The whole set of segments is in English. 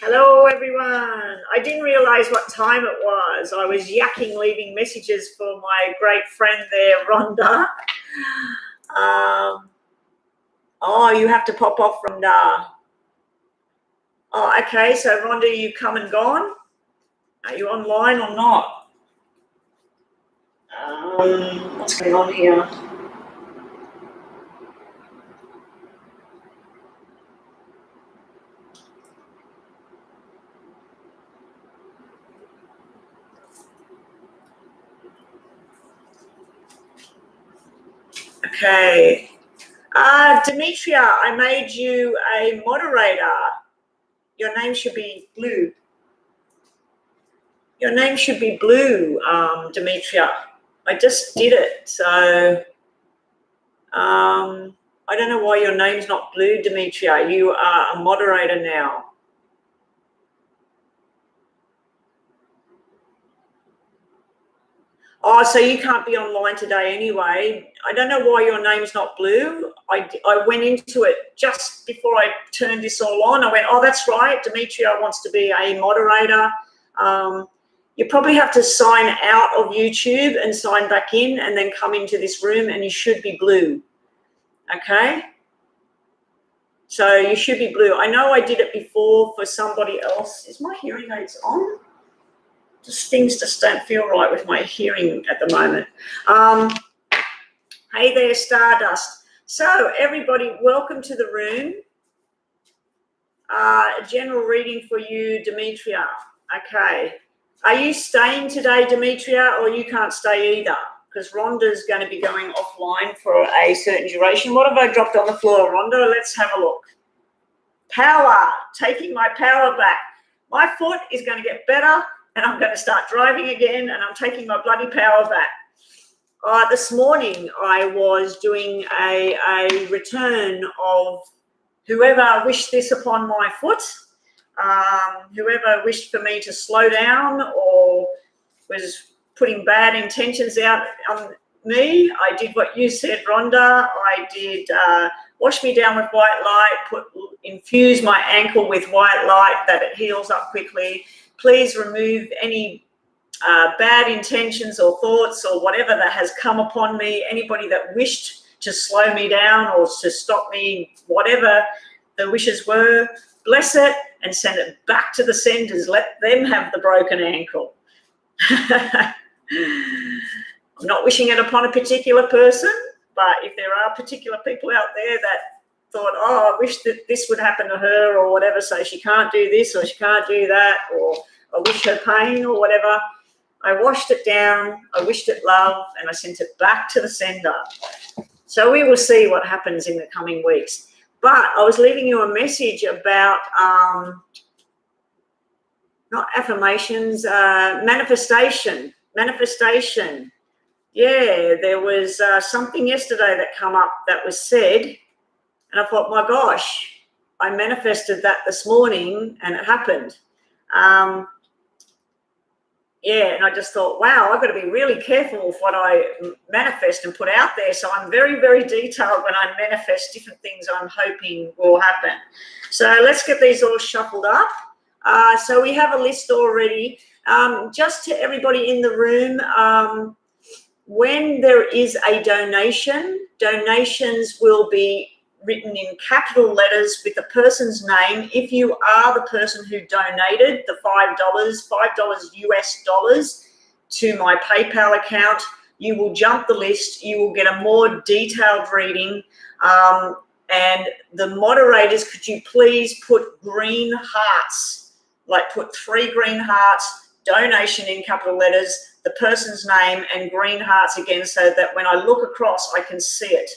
Hello, everyone. I didn't realize what time it was. I was yakking, leaving messages for my great friend there, Rhonda. Oh, you have to pop off, Rhonda. Oh, okay. So, Rhonda, you come and gone? Are you online or not? What's going on here? Okay. Demetria, I made you a moderator. Your name should be Blue. Your name should be Blue, Demetria. I just did it, so I don't know why your name's not Blue, Demetria. You are a moderator now. Oh, so you can't be online today anyway. I don't know why your name's not Blue. I went into it just before I turned this all on. I went, oh, that's right. Demetria wants to be a moderator. You probably have to sign out of YouTube and sign back in and then come into this room, and you should be Blue. Okay? So you should be Blue. I know I did it before for somebody else. Is my hearing aids on? Just things just don't feel right with my hearing at the moment. Hey there, Stardust. So everybody, welcome to the room. A general reading for you, Demetria. Okay. Are you staying today, Demetria, or you can't stay either? Because Rhonda's going to be going offline for a certain duration. What have I dropped on the floor, Rhonda? Let's have a look. Power, taking my power back. My foot is going to get better, and I'm going to start driving again, and I'm taking my bloody power back. This morning, I was doing a return of whoever wished this upon my foot, whoever wished for me to slow down or was putting bad intentions out on me. I did what you said, Rhonda. I did wash me down with white light, infuse my ankle with white light that it heals up quickly. Please remove any bad intentions or thoughts or whatever that has come upon me. Anybody that wished to slow me down or to stop me, whatever the wishes were, bless it and send it back to the senders. Let them have the broken ankle. I'm not wishing it upon a particular person, but if there are particular people out there that thought, oh, I wish that this would happen to her or whatever, so she can't do this or she can't do that, or I wish her pain or whatever, I washed it down, I wished it love, and I sent it back to the sender. So we will see what happens in the coming weeks. But I was leaving you a message about not affirmations, manifestation. Yeah, there was something yesterday that came up that was said, and I thought, my gosh, I manifested that this morning and it happened. Yeah, and I just thought, wow, I've got to be really careful with what I manifest and put out there. So I'm very, very detailed when I manifest different things I'm hoping will happen. So let's get these all shuffled up. So we have a list already. Just to everybody in the room, when there is a donation, donations will be written in capital letters with the person's name. If you are the person who donated the $5 US dollars to my PayPal account, you will jump the list. You will get a more detailed reading. And the moderators, could you please put green hearts, like put 3 green hearts, donation in capital letters, the person's name, and green hearts again, so that when I look across, I can see it.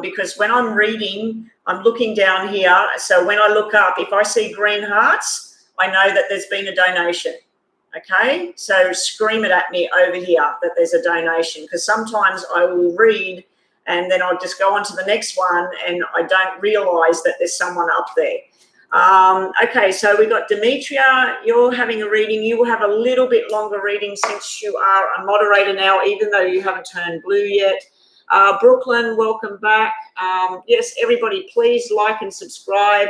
Because when I'm reading, I'm looking down here. So when I look up, if I see green hearts, I know that there's been a donation. Okay, so scream it at me over here that there's a donation, because sometimes I will read and then I'll just go on to the next one and I don't realize that there's someone up there. Okay, so we've got Demetria, you're having a reading. You will have a little bit longer reading since you are a moderator now, even though you haven't turned blue yet. Brooklyn, welcome back. Yes, everybody, please like and subscribe.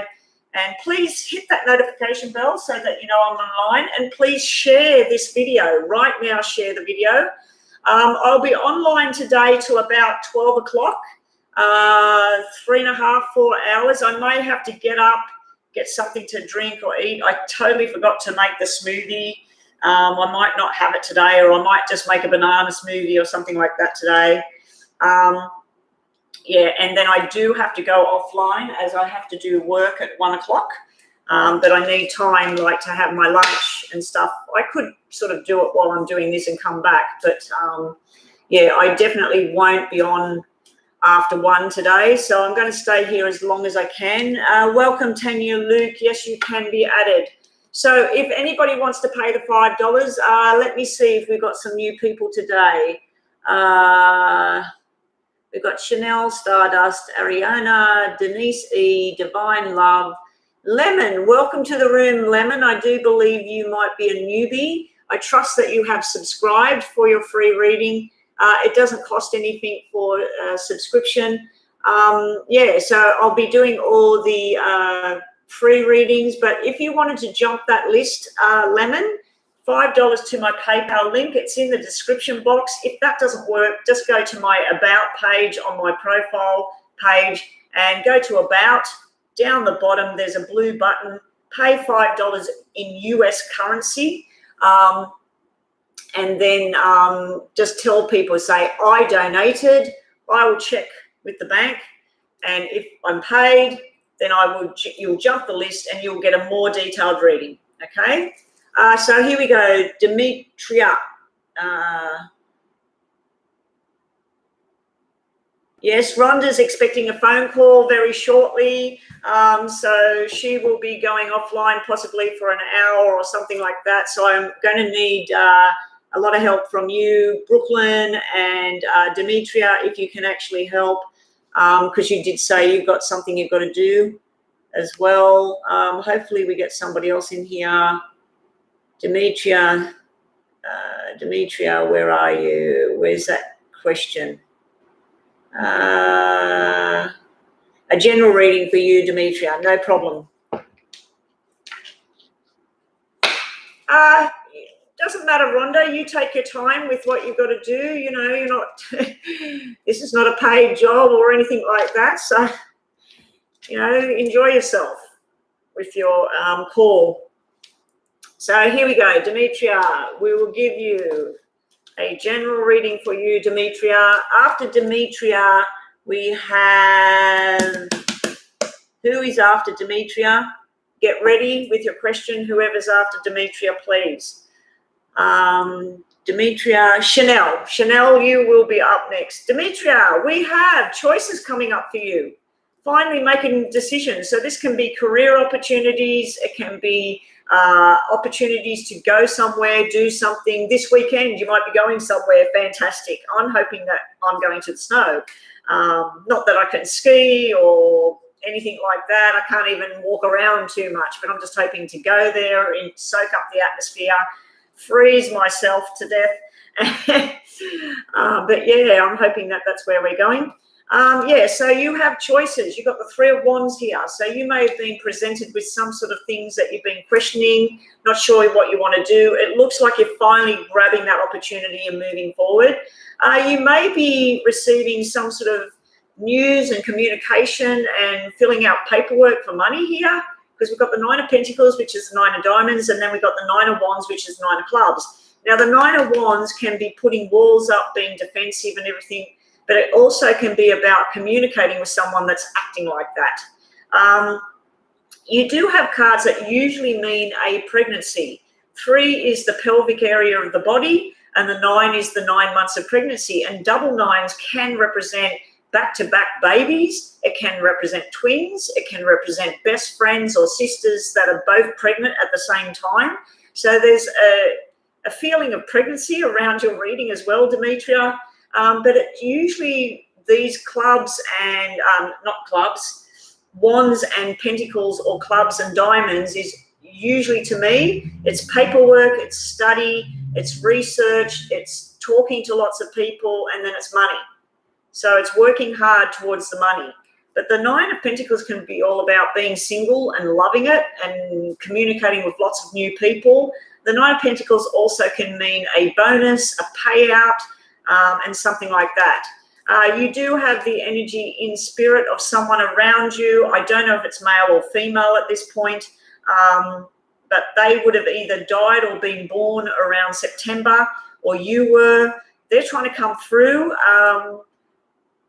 And please hit that notification bell so that you know I'm online. And please share this video. Right now, share the video. I'll be online today till about 12 o'clock, 3.5, 4 hours. I may have to get up, get something to drink or eat. I totally forgot to make the smoothie. I might not have it today, or I might just make a banana smoothie or something like that today. Yeah, and then I do have to go offline as I have to do work at 1 o'clock. But I need time, like, to have my lunch and stuff. I could sort of do it while I'm doing this and come back. But, yeah, I definitely won't be on after 1 today. So I'm going to stay here as long as I can. Welcome, Tanya, Luke. Yes, you can be added. So if anybody wants to pay the $5, let me see if we've got some new people today. We've got Chanel, Stardust, Ariana, Denise E, Divine Love, Lemon. Welcome to the room, Lemon. I do believe you might be a newbie. I trust that you have subscribed for your free reading. It doesn't cost anything for subscription. Yeah, so I'll be doing all the free readings. But if you wanted to jump that list, Lemon, $5 to my PayPal link. It's in the description box. If that doesn't work, just go to my About page on my profile page and go to About. Down the bottom, there's a blue button. Pay $5 in US currency. And then just tell people, say, I donated. I will check with the bank. And if I'm paid, then you'll jump the list and you'll get a more detailed reading. Okay? So here we go, Demetria. Yes, Rhonda's expecting a phone call very shortly. So she will be going offline possibly for an hour or something like that. So I'm going to need a lot of help from you, Brooklyn and Demetria, if you can actually help, because you did say you've got something you've got to do as well. Hopefully we get somebody else in here. Demetria, where are you? Where's that question? A general reading for you, Demetria, no problem. Doesn't matter, Rhonda. You take your time with what you've got to do. You know, you're not, this is not a paid job or anything like that. So, you know, enjoy yourself with your call. So here we go, Demetria. We will give you a general reading for you, Demetria. After Demetria, we have, who is after Demetria? Get ready with your question, whoever's after Demetria, please. Demetria, Chanel. Chanel, you will be up next. Demetria, we have choices coming up for you. Finally making decisions. So this can be career opportunities. It can be opportunities to go somewhere, do something. This weekend, you might be going somewhere fantastic. I'm hoping that I'm going to the snow. Not that I can ski or anything like that. I can't even walk around too much, but I'm just hoping to go there and soak up the atmosphere, freeze myself to death. But yeah, I'm hoping that that's where we're going. Yeah, so you have choices. You've got the Three of Wands here. So you may have been presented with some sort of things that you've been questioning, not sure what you want to do. It looks like you're finally grabbing that opportunity and moving forward. You may be receiving some sort of news and communication and filling out paperwork for money here, because we've got the Nine of Pentacles, which is the Nine of Diamonds, and then we've got the Nine of Wands, which is Nine of Clubs. Now, the Nine of Wands can be putting walls up, being defensive and everything, but it also can be about communicating with someone that's acting like that. You do have cards that usually mean a pregnancy. 3 is the pelvic area of the body, and the 9 is the 9 months of pregnancy. And double nines can represent back-to-back babies. It can represent twins. It can represent best friends or sisters that are both pregnant at the same time. So there's a feeling of pregnancy around your reading as well, Demetria. But it usually these clubs and not clubs, wands and pentacles or clubs and diamonds is usually, to me, it's paperwork, it's study, it's research, it's talking to lots of people, and then it's money. So it's working hard towards the money. But the Nine of Pentacles can be all about being single and loving it and communicating with lots of new people. The Nine of Pentacles also can mean a bonus, a payout, and something like that. You do have the energy in spirit of someone around you. I don't know if it's male or female at this point, but they would have either died or been born around September, or you were. They're trying to come through.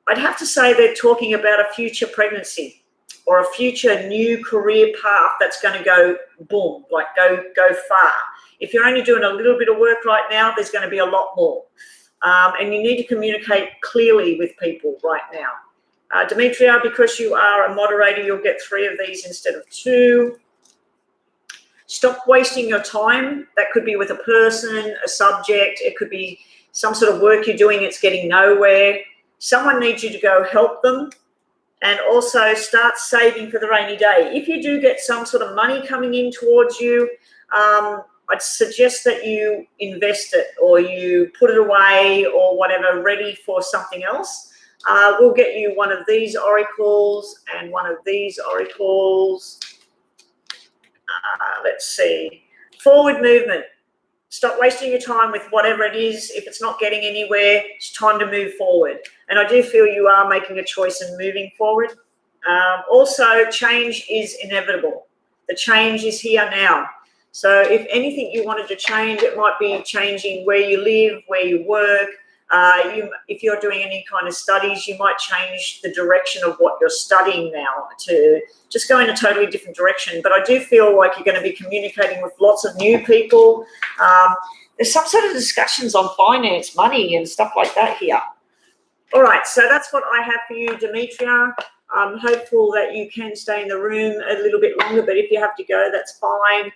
I'd have to say they're talking about a future pregnancy or a future new career path that's going to go boom, like go far. If you're only doing a little bit of work right now, there's going to be a lot more. And you need to communicate clearly with people right now. Demetria, because you are a moderator, you'll get 3 of these instead of 2. Stop wasting your time. That could be with a person, a subject. It could be some sort of work you're doing, it's getting nowhere. Someone needs you to go help them, and also start saving for the rainy day. If you do get some sort of money coming in towards you, I'd suggest that you invest it or you put it away or whatever, ready for something else. We'll get you one of these oracles and one of these oracles. Let's see. Forward movement. Stop wasting your time with whatever it is. If it's not getting anywhere, it's time to move forward. And I do feel you are making a choice and moving forward. Also, change is inevitable. The change is here now. So if anything you wanted to change, it might be changing where you live, where you work. If you're doing any kind of studies, you might change the direction of what you're studying now to just go in a totally different direction. But I do feel like you're going to be communicating with lots of new people. There's some sort of discussions on finance, money and stuff like that here. All right, so that's what I have for you, Demetria. I'm hopeful that you can stay in the room a little bit longer, but if you have to go, that's fine.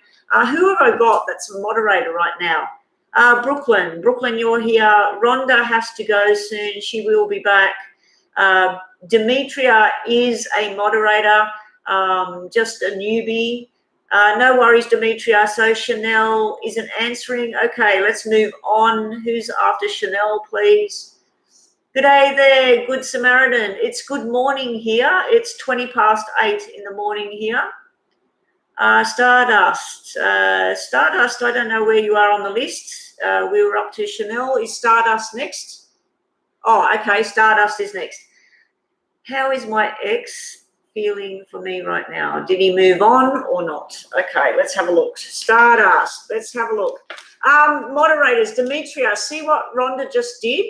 Who have I got that's a moderator right now? Brooklyn, you're here. Rhonda has to go soon. She will be back. Demetria is a moderator, just a newbie. No worries, Demetria. So Chanel isn't answering. Okay, let's move on. Who's after Chanel, please? Good day there, Good Samaritan. It's good morning here. It's 20 past 8 in the morning here. Stardust. Stardust, I don't know where you are on the list. We were up to Chanel. Is Stardust next? Oh, okay, Stardust is next. How is my ex feeling for me right now? Did he move on or not? Okay, let's have a look. Stardust, let's have a look. Moderators, Demetria, see what Rhonda just did?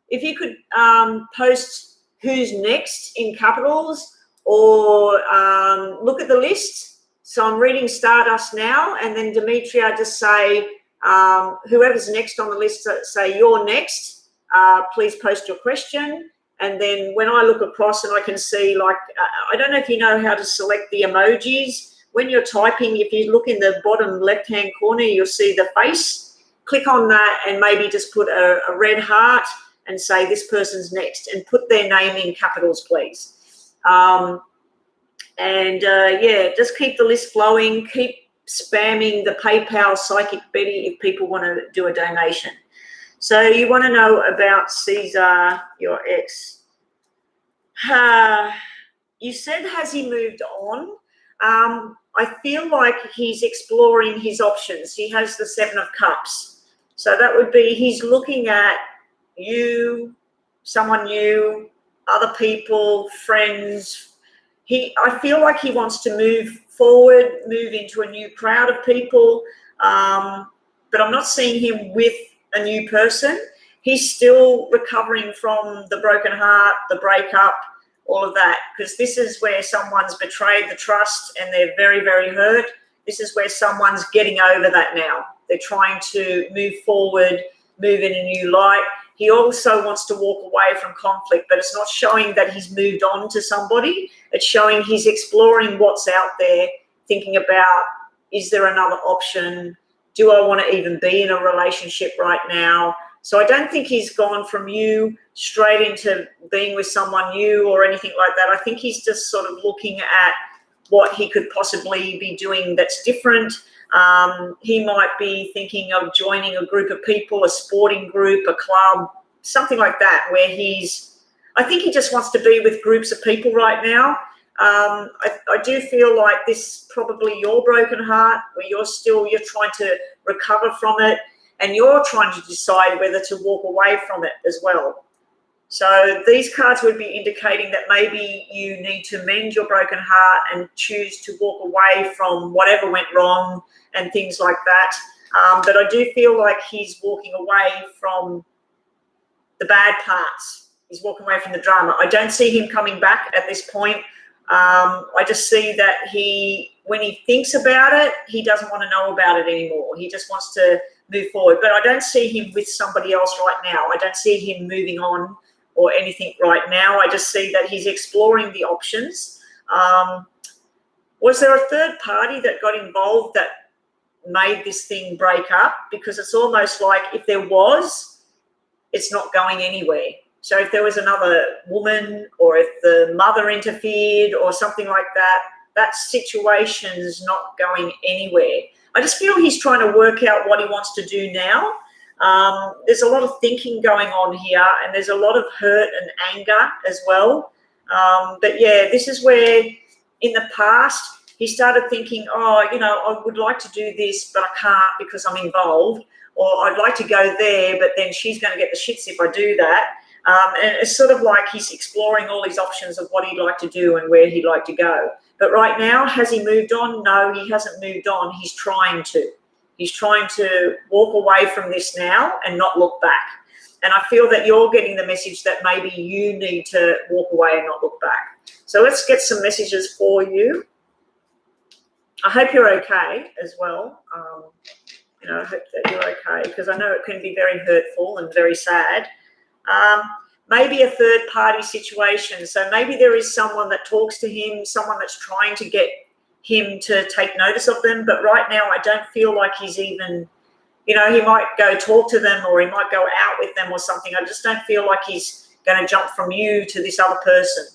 If you could post who's next in capitals or look at the list. So I'm reading Stardust now, and then Demetria just say, whoever's next on the list, say you're next. Please post your question. And then when I look across and I can see, like, I don't know if you know how to select the emojis. When you're typing, if you look in the bottom left-hand corner, you'll see the face. Click on that and maybe just put a red heart and say this person's next and put their name in capitals, please. Yeah, just keep the list flowing. Keep spamming the PayPal Psychic Betty if people want to do a donation. So you want to know about Caesar, your ex. You said, has he moved on? I feel like he's exploring his options. He has the 7 of Cups. So that would be he's looking at you, someone new, other people, friends. I feel like he wants to move forward, move into a new crowd of people, but I'm not seeing him with a new person. He's still recovering from the broken heart, the breakup, all of that, because this is where someone's betrayed the trust and they're very, very hurt. This is where someone's getting over that now. They're trying to move forward, move in a new light. He also wants to walk away from conflict, but it's not showing that he's moved on to somebody. It's showing he's exploring what's out there, thinking about, is there another option? Do I want to even be in a relationship right now? So I don't think he's gone from you straight into being with someone new or anything like that. I think he's just sort of looking at what he could possibly be doing that's different. He might be thinking of joining a group of people, a sporting group, a club, something like that, where I think he just wants to be with groups of people right now. I do feel like this probably your broken heart, where you're trying to recover from it, and you're trying to decide whether to walk away from it as well. So these cards would be indicating that maybe you need to mend your broken heart and choose to walk away from whatever went wrong and things like that. But I do feel like he's walking away from the bad parts. He's walking away from the drama. I don't see him coming back at this point. I just see that when he thinks about it, he doesn't want to know about it anymore. He just wants to move forward. But I don't see him with somebody else right now. I don't see him moving on or anything right now. I just see that he's exploring the options. Was there a third party that got involved that made this thing break up? Because it's almost like if there was, it's not going anywhere. So if there was another woman, or if the mother interfered or something like that, that situation's not going anywhere. I just feel he's trying to work out what he wants to do now. There's a lot of thinking going on here, and there's a lot of hurt and anger as well. But yeah, this is where in the past he started thinking, oh, I would like to do this, but I can't because I'm involved. Or I'd like to go there, but then she's going to get the shits if I do that. And it's sort of like he's exploring all these options of what he'd like to do and where he'd like to go. But right now, has he moved on? No, he hasn't moved on. He's trying to. He's trying to walk away from this now and not look back. And I feel that you're getting the message that maybe you need to walk away and not look back. So let's get some messages for you. I hope you're okay as well. I hope that you're okay, because I know it can be very hurtful and very sad. Maybe a third party situation. So maybe there is someone that talks to him, someone that's trying to get him to take notice of them. But right now, I don't feel like he's even, he might go talk to them, or he might go out with them or something. I just don't feel like he's going to jump from you to this other person.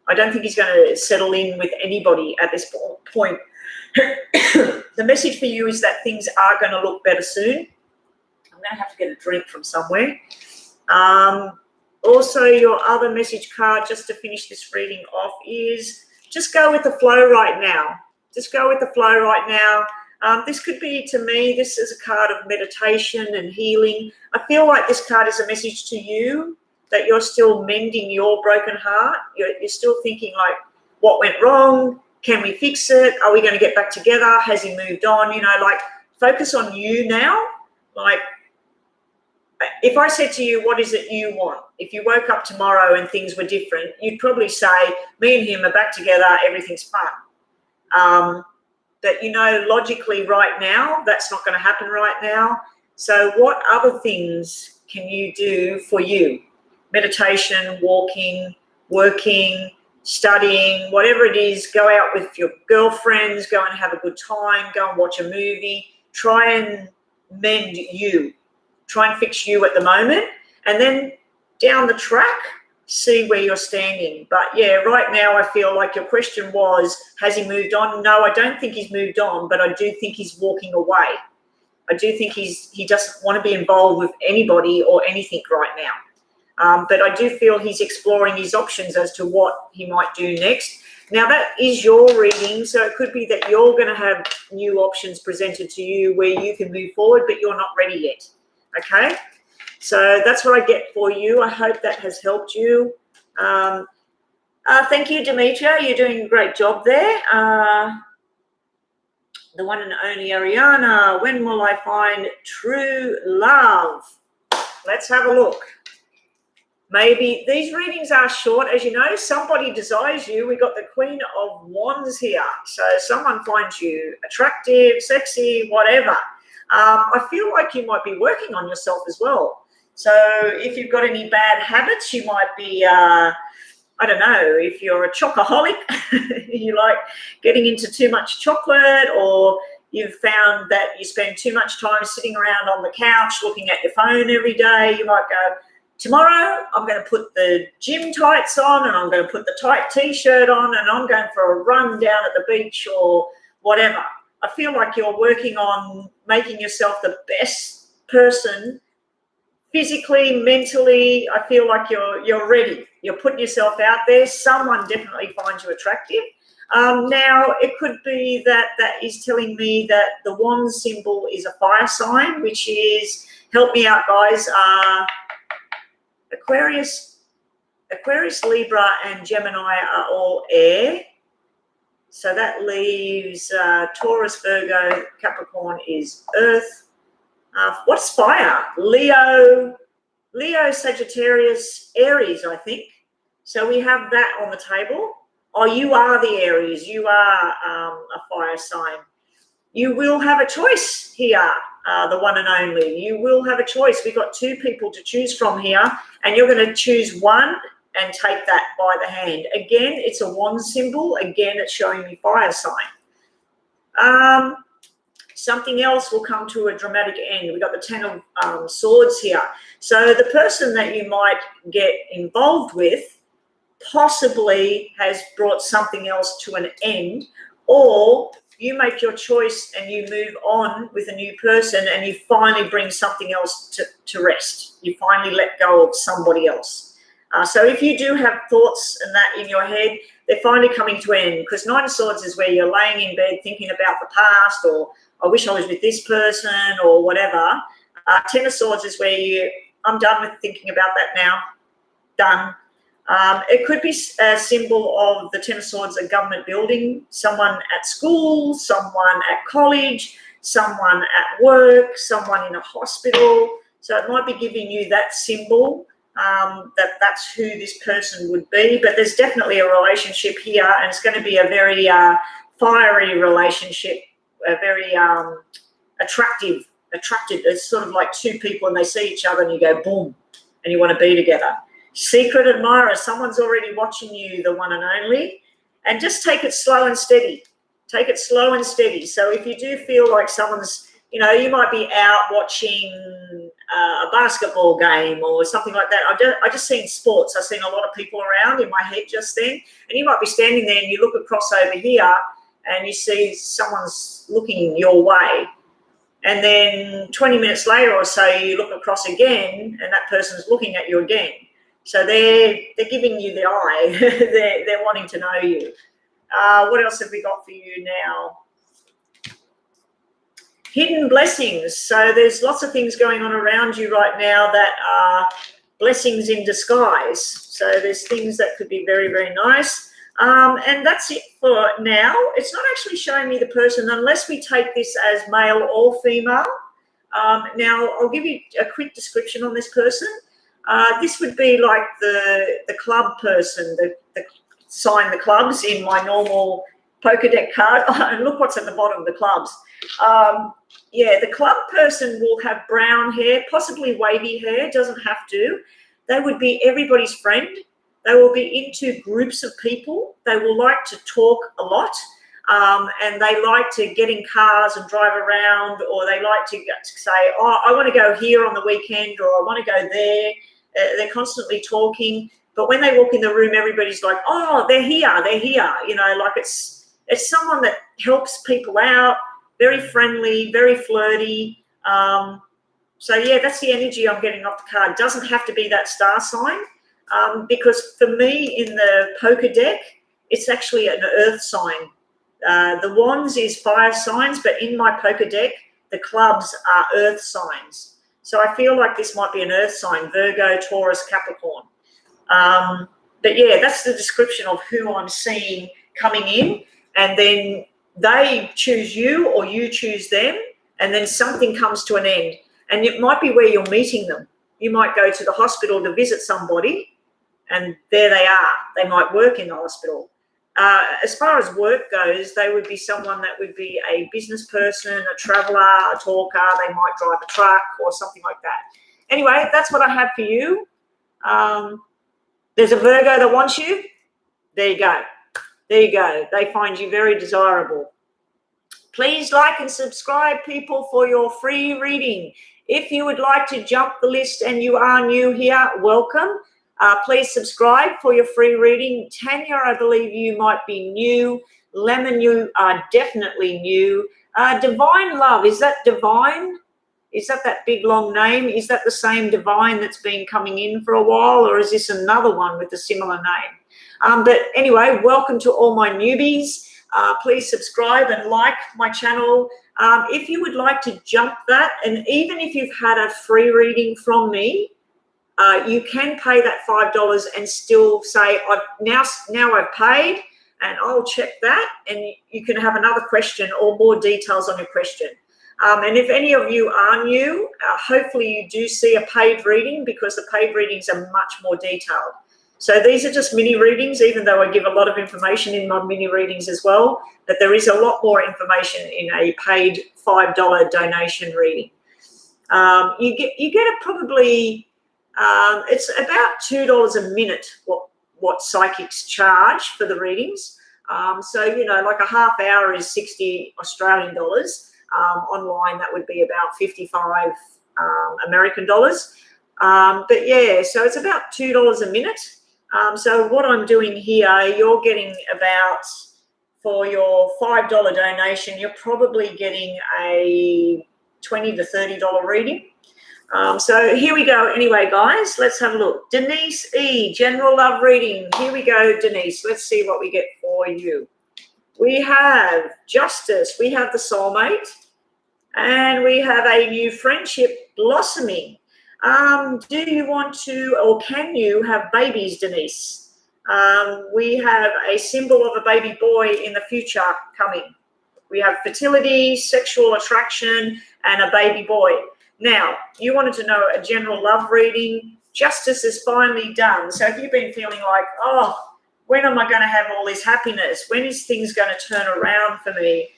I don't think he's going to settle in with anybody at this point. The message for you is that things are going to look better soon. I'm going to have to get a drink from somewhere. Also, your other message card, just to finish this reading off, is just go with the flow right now. Just go with the flow right now. This could be, to me, this is a card of meditation and healing. I feel like this card is a message to you that you're still mending your broken heart. You're still thinking like, what went wrong? Can we fix it? Are we going to get back together? Has he moved on? Focus on you now. If I said to you, what is it you want? If you woke up tomorrow and things were different, you'd probably say, me and him are back together, everything's fun. But, logically right now, that's not going to happen right now. So what other things can you do for you? Meditation, walking, working, studying, whatever it is. Go out with your girlfriends, go and have a good time, go and watch a movie. Try and mend you. Try and fix you at the moment, and then down the track, see where you're standing. But yeah, right now I feel like your question was, has he moved on? No, I don't think he's moved on, but I do think he's walking away. I do think he doesn't want to be involved with anybody or anything right now. But I do feel he's exploring his options as to what he might do next. Now, that is your reading, so it could be that you're going to have new options presented to you where you can move forward, but you're not ready yet. Okay, so that's what I get for you. I hope that has helped you. Thank you, Demetria. You're doing a great job there. The one and only Ariana. When will I find true love? Let's have a look. Maybe these readings are short. As you know, somebody desires you. We got the Queen of Wands here. So someone finds you attractive, sexy, whatever. I feel like you might be working on yourself as well. So if you've got any bad habits, you might be, I don't know, if you're a chocoholic, you like getting into too much chocolate, or you've found that you spend too much time sitting around on the couch looking at your phone every day, you might go, tomorrow I'm going to put the gym tights on, and I'm going to put the tight T-shirt on, and I'm going for a run down at the beach or whatever. I feel like you're working on making yourself the best person physically, mentally. I feel like you're ready. You're putting yourself out there. Someone definitely finds you attractive. Now, it could be that is telling me that the wand symbol is a fire sign, which is, help me out, guys, Aquarius, Libra, and Gemini are all air. So that leaves Taurus, Virgo, Capricorn is earth. What's fire? Leo, Sagittarius, Aries, I think. So we have that on the table. Oh, you are the Aries. You are a fire sign. You will have a choice here, the one and only. You will have a choice. We've got 2 people to choose from here, and you're going to choose one and take that by the hand. Again, it's a wand symbol. Again, it's showing me fire sign. Something else will come to a dramatic end. We've got the 10 of Swords here. So the person that you might get involved with possibly has brought something else to an end, or you make your choice and you move on with a new person and you finally bring something else to rest. You finally let go of somebody else. So if you do have thoughts and that in your head, they're finally coming to an end, because 9 of Swords is where you're laying in bed thinking about the past, or I wish I was with this person, or whatever. 10 of Swords is where I'm done with thinking about that now. Done. It could be a symbol of the 10 of Swords, a government building, someone at school, someone at college, someone at work, someone in a hospital. So it might be giving you that symbol, that's who this person would be. But there's definitely a relationship here, and it's going to be a very fiery relationship, a very attractive. It's sort of like 2 people and they see each other and you go boom, and you want to be together. Secret admirer, someone's already watching you, the one and only, and just take it slow and steady. Take it slow and steady. So if you do feel like someone's, you might be out watching a basketball game or something like that. I just seen sports. I've seen a lot of people around in my head just then, and you might be standing there and you look across over here and you see someone's looking your way. And then 20 minutes later or so, you look across again and that person's looking at you again. So they're giving you the eye. they're wanting to know you. What else have we got for you now? Hidden blessings. So there's lots of things going on around you right now that are blessings in disguise. So there's things that could be very, very nice. And that's it for now. It's not actually showing me the person unless we take this as male or female. Now, I'll give you a quick description on this person. This would be like the club person, the sign the clubs in my normal poker deck card. And look what's at the bottom, the clubs. The club person will have brown hair, possibly wavy hair, doesn't have to. They would be everybody's friend. They will be into groups of people. They will like to talk a lot, and they like to get in cars and drive around, or they like to say, oh, I want to go here on the weekend, or I want to go there. They're constantly talking. But when they walk in the room, everybody's like, oh, they're here. Like it's someone that helps people out, very friendly, very flirty. So, that's the energy I'm getting off the card. Doesn't have to be that star sign. Because for me in the poker deck, it's actually an earth sign. The wands is fire signs, but in my poker deck, the clubs are earth signs. So I feel like this might be an earth sign, Virgo, Taurus, Capricorn. But that's the description of who I'm seeing coming in. And then they choose you or you choose them, and then something comes to an end. And it might be where you're meeting them. You might go to the hospital to visit somebody, and there they are. They might work in the hospital. As far as work goes, they would be someone that would be a business person, a traveller, a talker. They might drive a truck or something like that. Anyway, that's what I have for you. There's a Virgo that wants you. There you go. There you go. They find you very desirable. Please like and subscribe, people, for your free reading. If you would like to jump the list and you are new here, welcome. Please subscribe for your free reading. Tanya, I believe you might be new. Lemon, you are definitely new. Divine Love, is that Divine? Is that big long name? Is that the same divine that's been coming in for a while, or is this another one with a similar name? But anyway, welcome to all my newbies. Please subscribe and like my channel. If you would like to jump that, and even if you've had a free reading from me, you can pay that $5 and still say, now I've paid, and I'll check that, and you can have another question or more details on your question. And if any of you are new, hopefully you do see a paid reading, because the paid readings are much more detailed. So these are just mini readings, even though I give a lot of information in my mini readings as well, but there is a lot more information in a paid $5 donation reading. You get it probably, it's about $2 a minute what psychics charge for the readings. So, you know, like a half hour is 60 Australian dollars. Online, that would be about 55 American dollars. But yeah, so it's about $2 a minute. So what I'm doing here, you're getting about, for your $5 donation, you're probably getting a $20 to $30 reading. So here we go. Anyway, guys, let's have a look. Denise E, general love reading. Here we go, Denise. Let's see what we get for you. We have Justice. We have the soulmate. And we have a new friendship blossoming. Do you want to, or can you have babies, Denise? We have a symbol of a baby boy in the future coming. We have fertility, sexual attraction, and a baby boy. Now, you wanted to know a general love reading. Justice is finally done. So if you've been feeling like, oh, when am I going to have all this happiness? When is things going to turn around for me?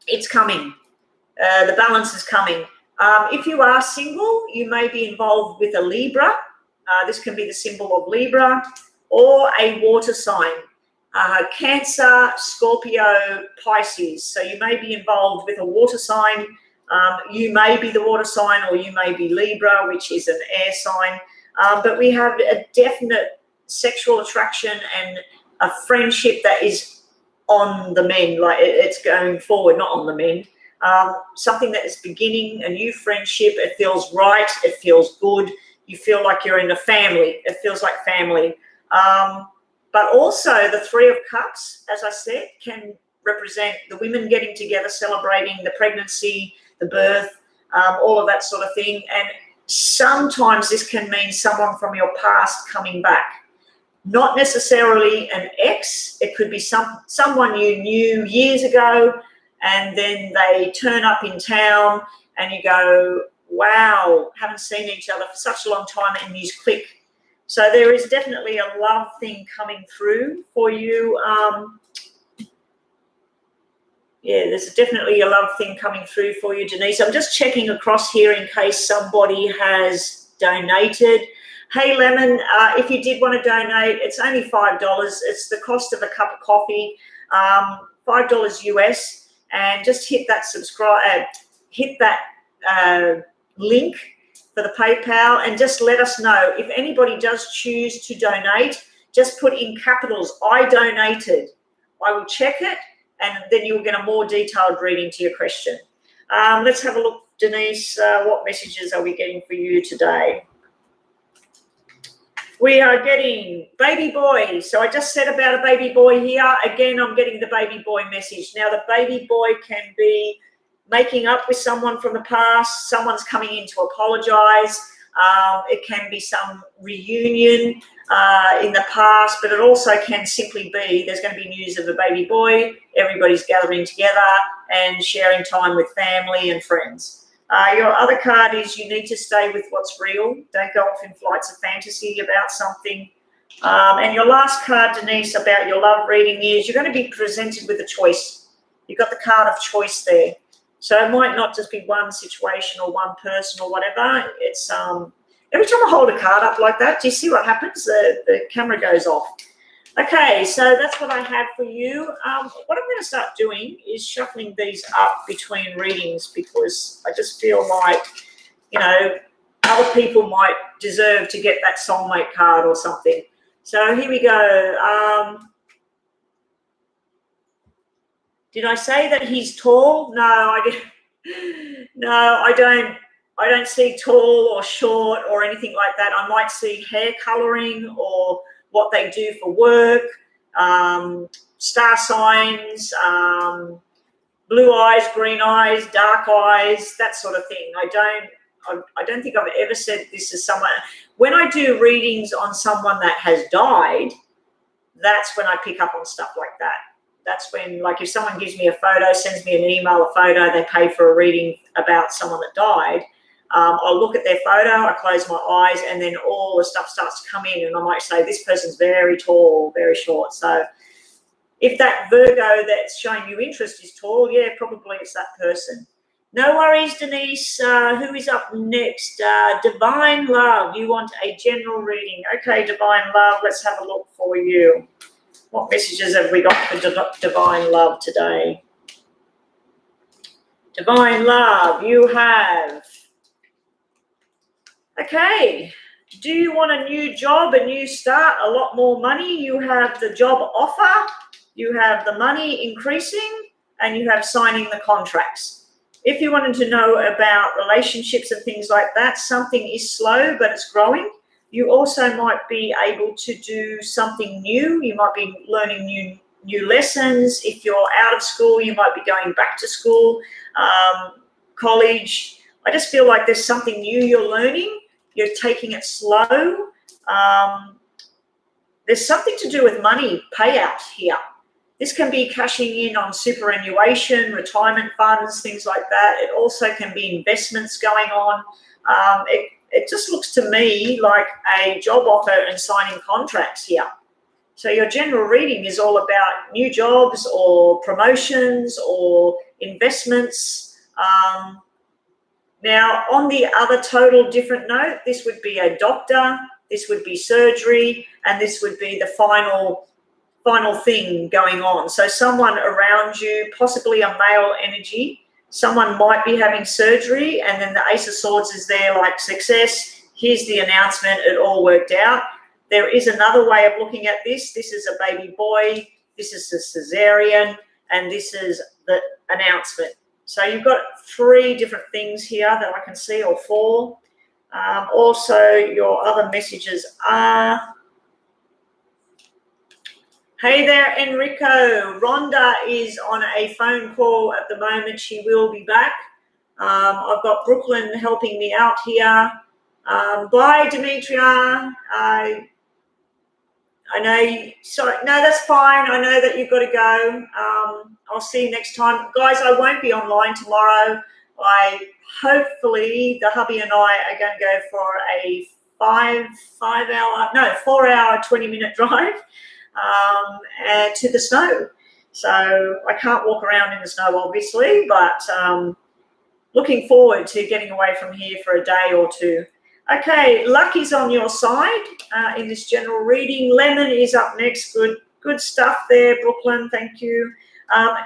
It's coming. The balance is coming. If you are single, you may be involved with a Libra. This can be the symbol of Libra, or a water sign. Cancer, Scorpio, Pisces. So you may be involved with a water sign. You may be the water sign, or you may be Libra, which is an air sign. But we have a definite sexual attraction and a friendship that is on the mend, like it's going forward, not on the mend. Something that is beginning, a new friendship. It feels right. It feels good. You feel like you're in a family. It feels like family. But also the Three of Cups, as I said, can represent the women getting together, celebrating the pregnancy, the birth, all of that sort of thing. And sometimes this can mean someone from your past coming back. Not necessarily an ex. It could be someone you knew years ago, and then they turn up in town and you go, wow, haven't seen each other for such a long time, and you click. So there is definitely a love thing coming through for you. Yeah, there's definitely a love thing coming through for you, Denise. I'm just checking across here in case somebody has donated. Hey, Lemon, if you did want to donate, it's only $5. It's the cost of a cup of coffee, $5 US, and just hit that subscribe, hit that link for the PayPal, and just let us know. If anybody does choose to donate, just put in capitals, I donated. I will check it, and then you'll get a more detailed reading to your question. Let's have a look, Denise. What messages are we getting for you today? We are getting baby boy. So I just said about a baby boy here. Again, I'm getting the baby boy message. Now, the baby boy can be making up with someone from the past. Someone's coming in to apologize. It can be some reunion in the past, but it also can simply be there's going to be news of a baby boy. Everybody's gathering together and sharing time with family and friends. Your other card is you need to stay with what's real. Don't go off in flights of fantasy about something. And your last card, Denise, about your love reading is you're going to be presented with a choice. You've got the card of choice there. So it might not just be one situation or one person or whatever. It's every time I hold a card up like that, do you see what happens? The camera goes off. Okay, so that's what I had for you. What I'm going to start doing is shuffling these up between readings, because I just feel like, you know, other people might deserve to get that soulmate card or something. So here we go. Did I say that he's tall? No, I didn't. No, I don't see tall or short or anything like that. I might see hair coloring or what they do for work, star signs, blue eyes, green eyes, dark eyes, that sort of thing. I don't think I've ever said this to someone. When I do readings on someone that has died, that's when I pick up on stuff like that. That's when, like, if someone gives me a photo, sends me an email, a photo, they pay for a reading about someone that died, I'll look at their photo, I close my eyes, and then all the stuff starts to come in, and I might say, this person's very tall, very short. So if that Virgo that's showing you interest is tall, yeah, probably it's that person. No worries, Denise. Who is up next? Divine Love. You want a general reading. Okay, Divine Love, let's have a look for you. What messages have we got for Divine Love today? Divine Love, you have... Okay. Do you want a new job, a new start, a lot more money? You have the job offer, you have the money increasing, and you have signing the contracts. If you wanted to know about relationships and things like that, something is slow, but it's growing. You also might be able to do something new. You might be learning new lessons. If you're out of school, you might be going back to school, college. I just feel like there's something new you're learning. You're taking it slow. There's something to do with money payout here. This can be cashing in on superannuation, retirement funds, things like that. It also can be investments going on. It just looks to me like a job offer and signing contracts here. So your general reading is all about new jobs or promotions or investments. Now, on the other total different note, this would be a doctor, this would be surgery, and this would be the final thing going on. So someone around you, possibly a male energy, someone might be having surgery, and then the Ace of Swords is there like success. Here's the announcement. It all worked out. There is another way of looking at this. This is a baby boy. This is a cesarean, and this is the announcement. So you've got 3 different things here that I can see, or 4. Also, your other messages are... Hey there, Enrico. Rhonda is on a phone call at the moment. She will be back. I've got Brooklyn helping me out here. Bye, Demetria. I know. Sorry, no, that's fine. I know that you've got to go. I'll see you next time, guys. I won't be online tomorrow. Hopefully the hubby and I are going to go for a 4-hour, 20-minute drive. To the snow. So I can't walk around in the snow, obviously, but looking forward to getting away from here for a day or 2. Okay, luck is on your side in this general reading. Lemon is up next. Good stuff there, Brooklyn. Thank you.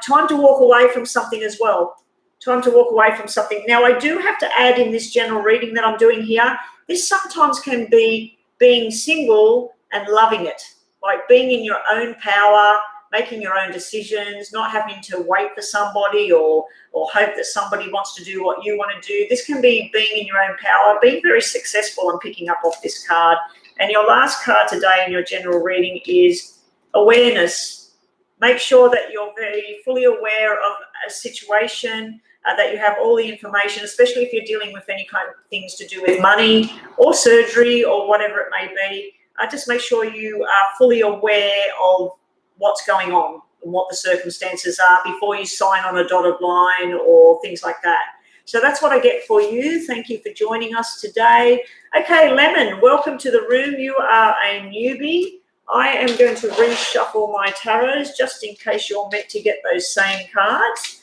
Time to walk away from something as well. Time to walk away from something. Now, I do have to add in this general reading that I'm doing here, this sometimes can be being single and loving it. Like being in your own power, making your own decisions, not having to wait for somebody or hope that somebody wants to do what you want to do. This can be being in your own power, being very successful and picking up off this card. And your last card today in your general reading is awareness. Make sure that you're very fully aware of a situation, that you have all the information, especially if you're dealing with any kind of things to do with money or surgery or whatever it may be. Just make sure you are fully aware of what's going on and what the circumstances are before you sign on a dotted line or things like that. So that's what I get for you. Thank you for joining us today. Okay, Lemon, welcome to the room. You are a newbie. I am going to reshuffle my tarots just in case you're meant to get those same cards.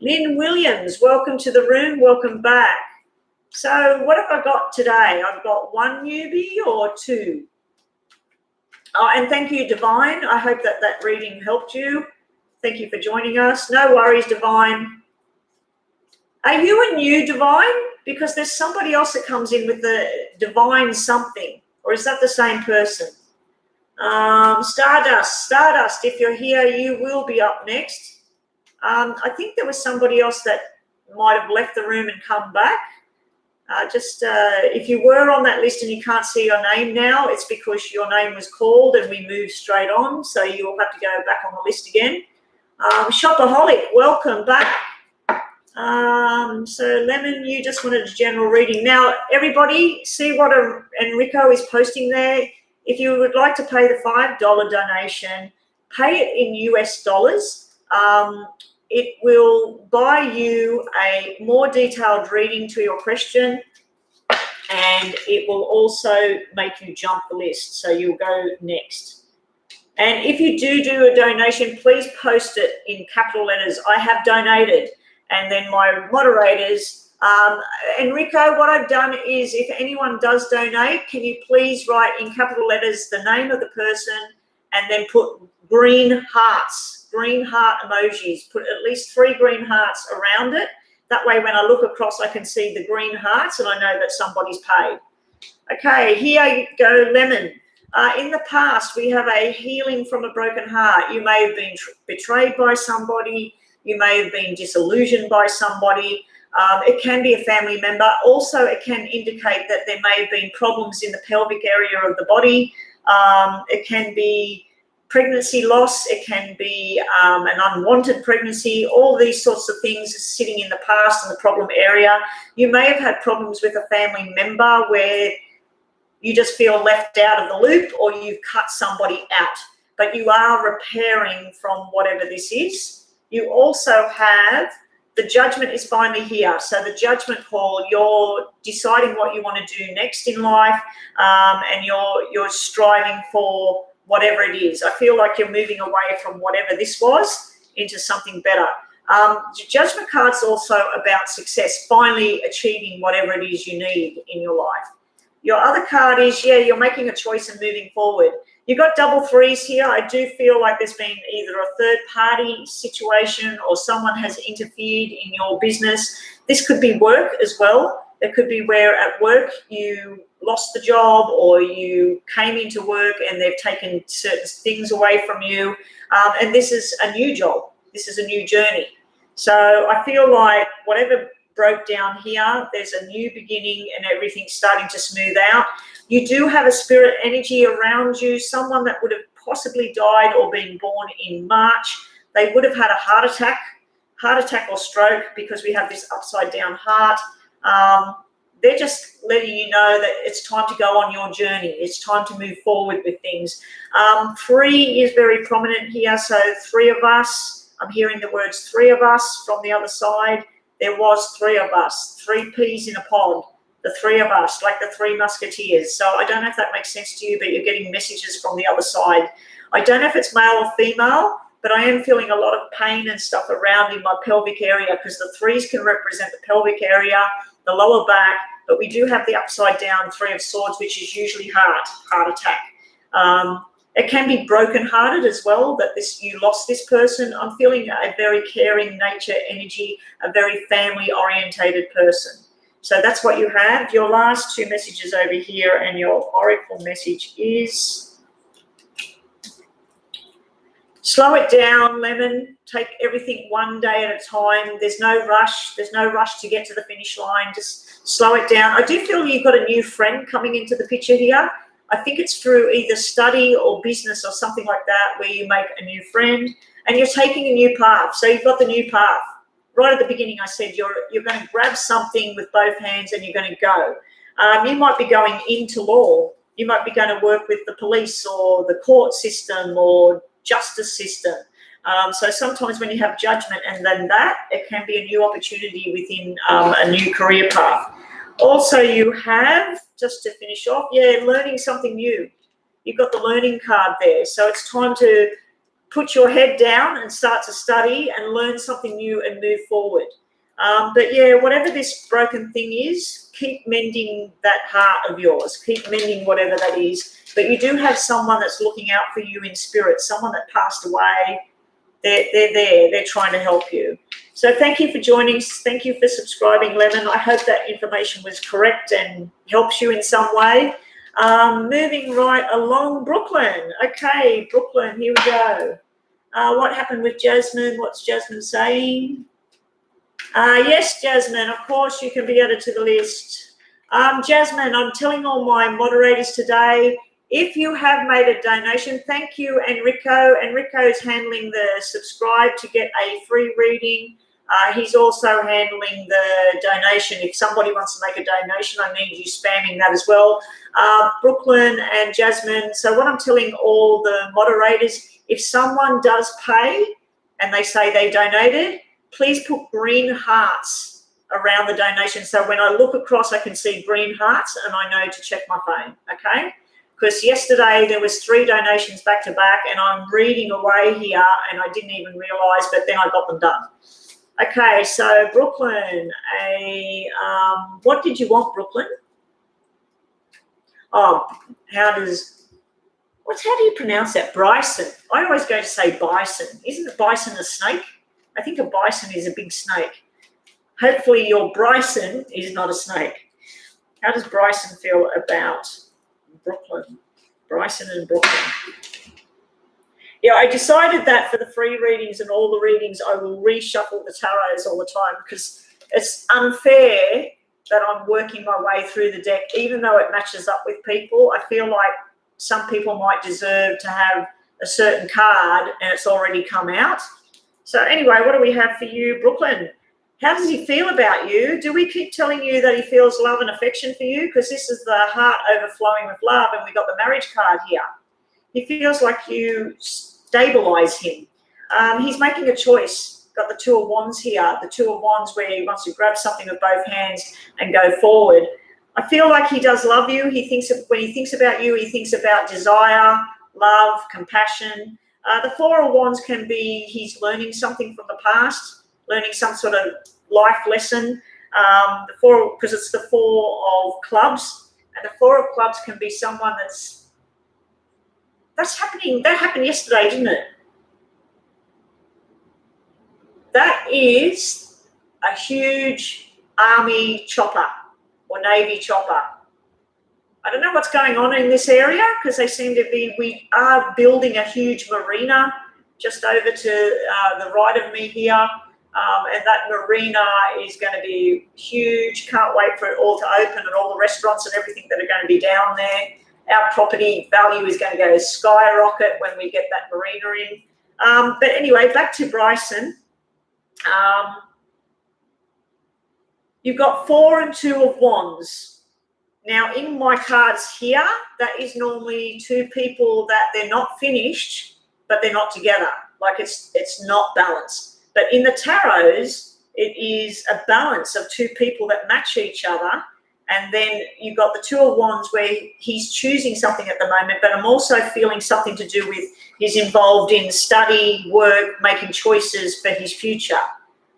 Lynn Williams, welcome to the room. Welcome back. So what have I got today? I've got 1 newbie or 2. Oh, and thank you, Divine. I hope that reading helped you. Thank you for joining us. No worries, Divine. Are you a new Divine? Because there's somebody else that comes in with the Divine something. Or is that the same person? Stardust, if you're here, you will be up next. I think there was somebody else that might have left the room and come back. If you were on that list and you can't see your name now, it's because your name was called and we moved straight on, so you'll have to go back on the list again. Shopaholic, welcome back. So Lemon, you just wanted a general reading. Now, everybody, see what Enrico is posting there. If you would like to pay the $5 donation, pay it in US dollars. It will buy you a more detailed reading to your question, and it will also make you jump the list, so you'll go next. And if you do a donation, please post it in capital letters, I have donated. And then my moderators, Enrico, what I've done is if anyone does donate, can you please write in capital letters the name of the person and then put green hearts, green heart emojis, put at least 3 green hearts around it. That way when I look across, I can see the green hearts and I know that somebody's paid. Okay, here you go, Lemon. In the past, we have a healing from a broken heart. You may have been betrayed by somebody. You may have been disillusioned by somebody. It can be a family member. Also, it can indicate that there may have been problems in the pelvic area of the body. It can be pregnancy loss. It can be an unwanted pregnancy. All these sorts of things sitting in the past in the problem area. You may have had problems with a family member where you just feel left out of the loop, or you've cut somebody out, but you are repairing from whatever this is. You also have the judgment is finally here. So the judgment call, you're deciding what you want to do next in life, and you're striving for whatever it is. I feel like you're moving away from whatever this was into something better. Judgment card's also about success, finally achieving whatever it is you need in your life. Your other card is, you're making a choice and moving forward. You've got double threes here. I do feel like there's been either a third-party situation or someone has interfered in your business. This could be work as well. It could be where at work you lost the job or you came into work and they've taken certain things away from you. And this is a new job. This is a new journey. So I feel like whatever broke down here, there's a new beginning and everything's starting to smooth out. You do have a spirit energy around you, someone that would have possibly died or been born in March. They would have had a heart attack or stroke, because we have this upside down heart. They're just letting you know that it's time to go on your journey. It's time to move forward with things. 3 is very prominent here. So 3 of us, I'm hearing the words 3 of us from the other side. There was 3 of us, 3 peas in a pod, the 3 of us, like the 3 musketeers. So I don't know if that makes sense to you, but you're getting messages from the other side. I don't know if it's male or female, but I am feeling a lot of pain and stuff around in my pelvic area, because the 3s can represent the pelvic area, the lower back, but we do have the upside down 3 of swords, which is usually heart attack. It can be broken-hearted as well, that you lost this person. I'm feeling a very caring nature energy, a very family-orientated person. So that's what you have. Your last 2 messages over here, and your oracle message is, slow it down, Lemon. Take everything one day at a time. There's no rush. There's no rush to get to the finish line. Just slow it down. I do feel you've got a new friend coming into the picture here. I think it's through either study or business or something like that, where you make a new friend and you're taking a new path. So you've got the new path. Right at the beginning, I said you're going to grab something with both hands and you're going to go. You might be going into law. You might be going to work with the police or the court system or justice system. So sometimes when you have judgment and then that, it can be a new opportunity within a new career path. Also, you have, just to finish off, learning something new. You've got the learning card there. So it's time to put your head down and start to study and learn something new and move forward. But whatever this broken thing is, keep mending that heart of yours. Keep mending whatever that is. But you do have someone that's looking out for you in spirit, someone that passed away. They're there. They're trying to help you. So thank you for joining. Thank you for subscribing, Lemon. I hope that information was correct and helps you in some way. Moving right along, Brooklyn. Okay, Brooklyn, here we go. What happened with Jasmine? What's Jasmine saying? Yes, Jasmine, of course you can be added to the list. Jasmine, I'm telling all my moderators today, if you have made a donation, thank you, Enrico. Enrico is handling the subscribe to get a free reading. He's also handling the donation. If somebody wants to make a donation, I need you spamming that as well. Brooklyn and Jasmine. So what I'm telling all the moderators, if someone does pay and they say they donated, please put green hearts around the donation. So when I look across, I can see green hearts and I know to check my phone, okay? Because yesterday there was 3 donations back to back and I'm reading away here and I didn't even realise, but then I got them done. Okay, so Brooklyn, what did you want, Brooklyn? Oh, how do you pronounce that? Bryson. I always go to say bison. Isn't a bison a snake? I think a bison is a big snake. Hopefully your Bryson is not a snake. How does Bryson feel about Brooklyn? Bryson and Brooklyn. Yeah, I decided that for the free readings and all the readings, I will reshuffle the tarots all the time because it's unfair that I'm working my way through the deck, even though it matches up with people. I feel like some people might deserve to have a certain card and it's already come out. So anyway, what do we have for you, Brooklyn? How does he feel about you? Do we keep telling you that he feels love and affection for you? Because this is the heart overflowing with love and we got the marriage card here. He feels like you stabilize him. He's making a choice. Got the 2 of Wands here. The 2 of Wands where he wants to grab something with both hands and go forward. I feel like he does love you. When he thinks about you, he thinks about desire, love, compassion. The 4 of Wands can be he's learning something from the past, learning some sort of life lesson. Because it's the 4 of Clubs, and the 4 of Clubs can be someone that's happening. That happened yesterday, didn't it? That is a huge army chopper or navy chopper. I don't know what's going on in this area because we are building a huge marina just over to the right of me here. And that marina is going to be huge. Can't wait for it all to open and all the restaurants and everything that are going to be down there. Our property value is going to go skyrocket when we get that marina in. But anyway, back to Bryson. You've got 4 and 2 of Wands. Now, in my cards here, that is normally 2 people that they're not finished, but they're not together. Like it's not balanced. But in the tarots, it is a balance of 2 people that match each other. And then you've got the 2 of Wands where he's choosing something at the moment, but I'm also feeling something to do with he's involved in study, work, making choices for his future.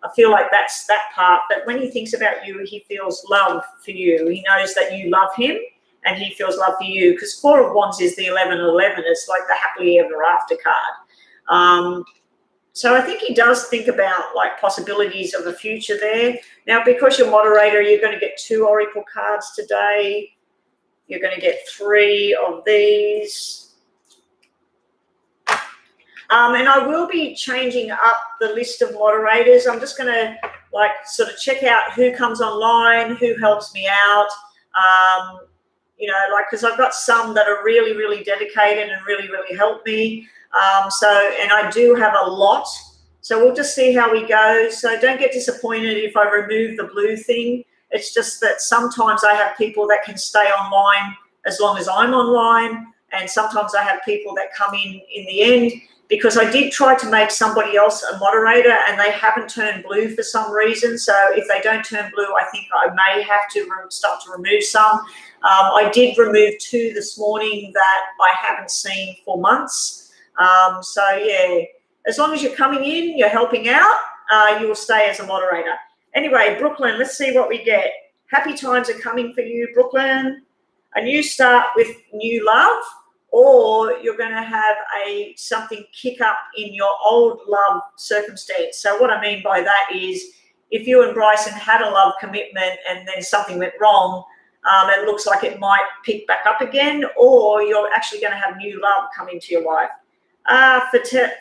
I feel like that's that part. But when he thinks about you, he feels love for you. He knows that you love him and he feels love for you because 4 of Wands is the 11-11. It's like the happily ever after card. So I think he does think about like possibilities of the future there. Now, because you're moderator, you're going to get 2 oracle cards today. You're going to get 3 of these. And I will be changing up the list of moderators. I'm just going to like sort of check out who comes online, who helps me out. You know, like because I've got some that are really, really dedicated and really, really help me. And I do have a lot. So we'll just see how we go. So don't get disappointed if I remove the blue thing. It's just that sometimes I have people that can stay online as long as I'm online. And sometimes I have people that come in the end because I did try to make somebody else a moderator and they haven't turned blue for some reason. So if they don't turn blue, I think I may have to start to remove some. I did remove 2 this morning that I haven't seen for months. So yeah, as long as you're coming in, you're helping out, you will stay as a moderator. Anyway, Brooklyn, let's see what we get. Happy times are coming for you, Brooklyn. A new start with new love, or you're going to have something kick up in your old love circumstance. So what I mean by that is if you and Bryson had a love commitment and then something went wrong, it looks like it might pick back up again, or you're actually going to have new love come into your life.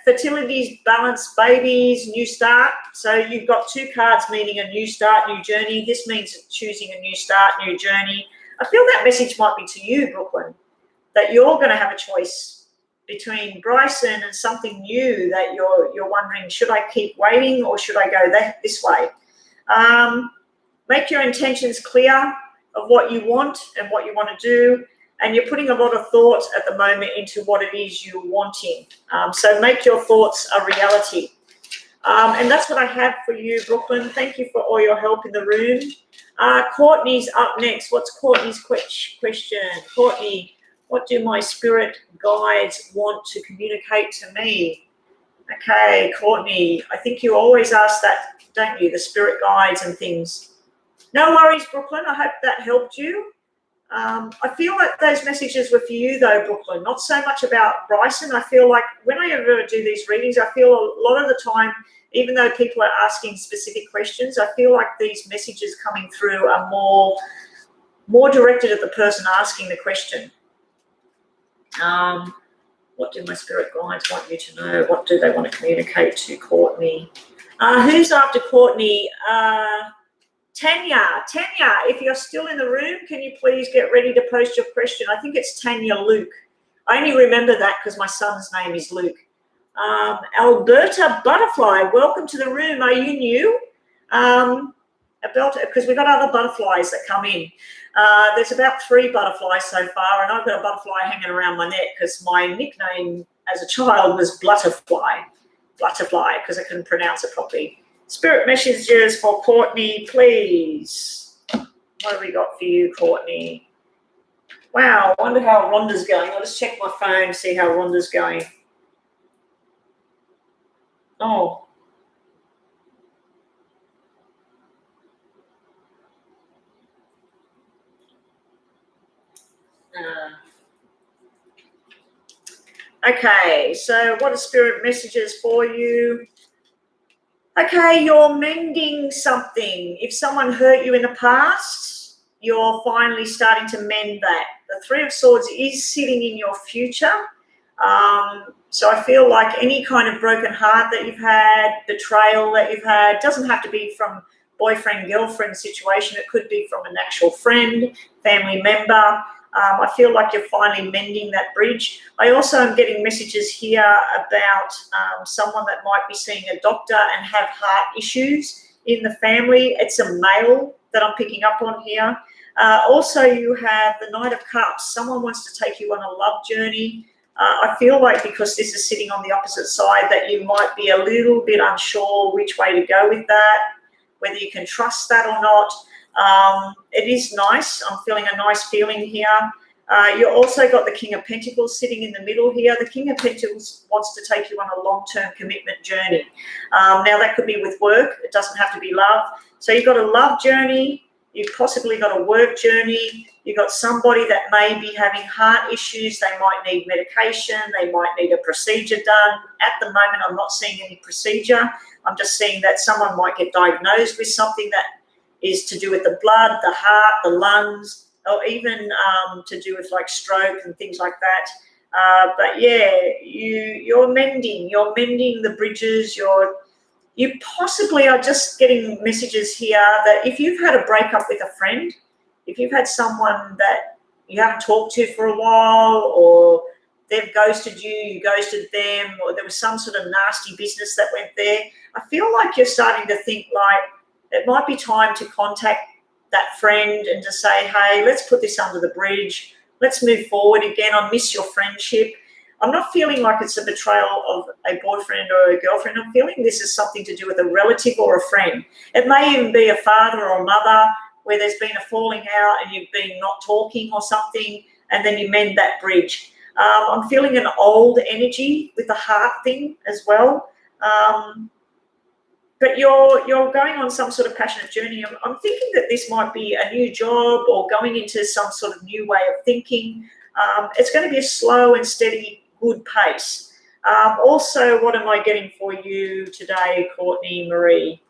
Fertilities, balance, babies, new start. So you've got 2 cards meaning a new start, new journey. This means choosing a new start, new journey. I feel that message might be to you, Brooklyn, that you're going to have a choice between Bryson and something new that you're wondering, should I keep waiting or should I go this way? Make your intentions clear of what you want and what you want to do. And you're putting a lot of thought at the moment into what it is you're wanting. So make your thoughts a reality. And that's what I have for you, Brooklyn. Thank you for all your help in the room. Courtney's up next. What's Courtney's question? Courtney, what do my spirit guides want to communicate to me? Okay, Courtney, I think you always ask that, don't you? The spirit guides and things. No worries, Brooklyn. I hope that helped you. I feel like those messages were for you, though, Brooklyn, not so much about Bryson. I feel like when I ever do these readings, I feel a lot of the time, even though people are asking specific questions, I feel like these messages coming through are more directed at the person asking the question. What do my spirit guides want you to know? What do they want to communicate to Courtney? Who's after Courtney? Tanya, if you're still in the room, can you please get ready to post your question? I think it's Tanya Luke. I only remember that because my son's name is Luke. Alberta Butterfly, welcome to the room. Are you new? Because we've got other butterflies that come in. There's about 3 butterflies so far, and I've got a butterfly hanging around my neck because my nickname as a child was Blutterfly, because I couldn't pronounce it properly. Spirit messages for Courtney, please. What have we got for you, Courtney? Wow, I wonder how Rhonda's going. I'll just check my phone to see how Rhonda's going. Oh. Okay, so what are spirit messages for you? Okay, you're mending something. If someone hurt you in the past, you're finally starting to mend that. The 3 of Swords is sitting in your future. So I feel like any kind of broken heart that you've had, betrayal that you've had, doesn't have to be from boyfriend, girlfriend situation. It could be from an actual friend, family member. I feel like you're finally mending that bridge. I also am getting messages here about someone that might be seeing a doctor and have heart issues in the family. It's a male that I'm picking up on here. Also, you have the Knight of Cups. Someone wants to take you on a love journey. I feel like because this is sitting on the opposite side that you might be a little bit unsure which way to go with that, whether you can trust that or not. It is nice. I'm feeling a nice feeling here. You also got the King of Pentacles sitting in the middle here. The King of Pentacles wants to take you on a long-term commitment journey. Now, that could be with work. It doesn't have to be love. So you've got a love journey. You've possibly got a work journey. You've got somebody that may be having heart issues. They might need medication. They might need a procedure done. At the moment, I'm not seeing any procedure. I'm just seeing that someone might get diagnosed with something that is to do with the blood, the heart, the lungs, or even to do with like stroke and things like that. But yeah, you're mending the bridges. You possibly are just getting messages here that if you've had a breakup with a friend, if you've had someone that you haven't talked to for a while, or they've ghosted you, you ghosted them, or there was some sort of nasty business that went there, I feel like you're starting to think like it might be time to contact that friend and to say, hey, let's put this under the bridge. Let's move forward again. I miss your friendship. I'm not feeling like it's a betrayal of a boyfriend or a girlfriend. I'm feeling this is something to do with a relative or a friend. It may even be a father or a mother where there's been a falling out and you've been not talking or something, and then you mend that bridge. I'm feeling an old energy with the heart thing as well. But you're going on some sort of passionate journey. I'm thinking that this might be a new job or going into some sort of new way of thinking. It's going to be a slow and steady, good pace. Also, what am I getting for you today, Courtney Marie?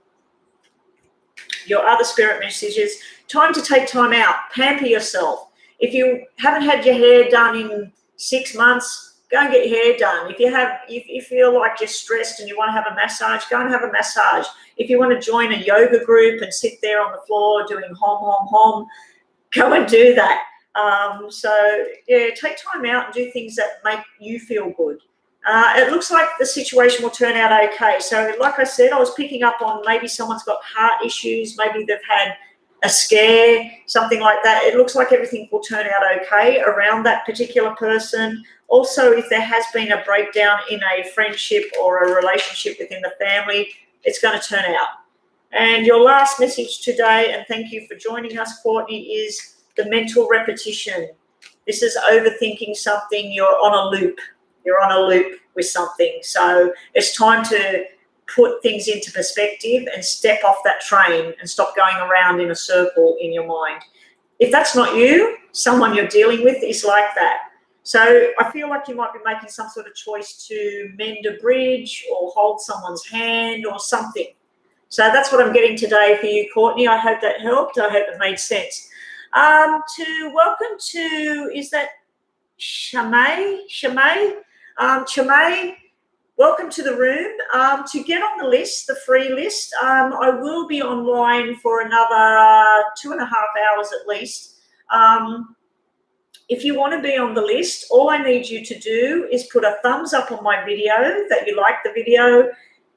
Your other spirit messages, time to take time out, pamper yourself. If you haven't had your hair done in 6 months, go and get your hair done. If you feel like you're stressed and you want to have a massage, go and have a massage. If you want to join a yoga group and sit there on the floor doing hom, hom, hom, go and do that. So, yeah, take time out and do things that make you feel good. It looks like the situation will turn out okay. So, like I said, I was picking up on maybe someone's got heart issues, maybe they've had a scare, something like that. It looks like everything will turn out okay around that particular person. Also, if there has been a breakdown in a friendship or a relationship within the family, it's going to turn out. And your last message today, and thank you for joining us, Courtney, is the mental repetition. This is overthinking something. You're on a loop. You're on a loop with something. So it's time to put things into perspective and step off that train and stop going around in a circle in your mind. If that's not you, someone you're dealing with is like that. So I feel like you might be making some sort of choice to mend a bridge or hold someone's hand or something. So that's what I'm getting today for you, Courtney. I hope that helped. I hope it made sense. Welcome to, is that Shamay? Shamay, welcome to the room. To get on the list, the free list, I will be online for another 2.5 hours at least. If you want to be on the list, all I need you to do is put a thumbs up on my video that you like the video.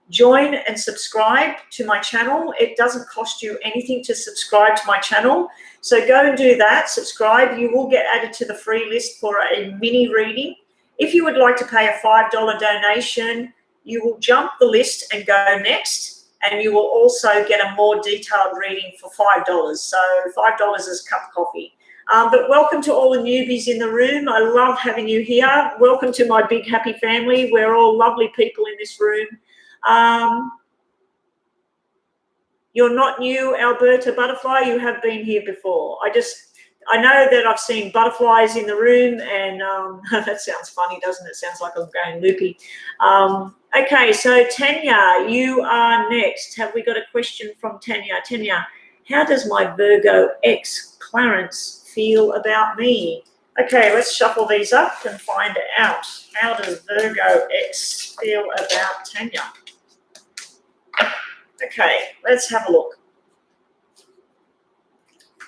Join and subscribe to my channel. It doesn't cost you anything to subscribe to my channel. So go and do that, subscribe. You will get added to the free list for a mini reading. If you would like to pay a $5 donation, you will jump the list and go next. And you will also get a more detailed reading for $5. So $5 is a cup of coffee. But welcome to all the newbies in the room. I love having you here. Welcome to my big happy family. We're all lovely people in this room. You're not new, Alberta Butterfly. You have been here before. I know that I've seen butterflies in the room, and that sounds funny, doesn't it? Sounds like I'm going loopy. Okay, so Tanya, you are next. Have we got a question from Tanya? Tanya, how does my Virgo ex Clarence feel about me? Okay, let's shuffle these up and find out. How does Virgo ex feel about Tanya? Okay, let's have a look.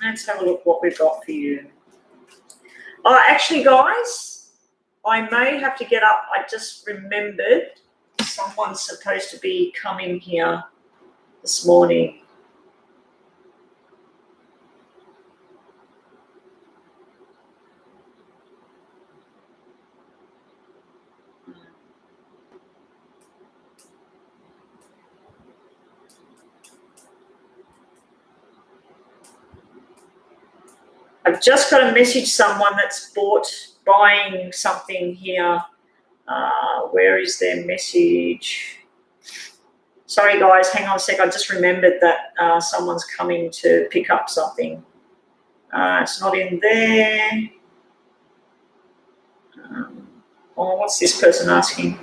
Let's have a look what we've got for you. Oh, actually, guys, I may have to get up. I just remembered someone's supposed to be coming here this morning. I've just got to message someone that's buying something here. Where is their message? Sorry, guys, hang on a sec. I just remembered that someone's coming to pick up something. It's not in there. What's this person asking?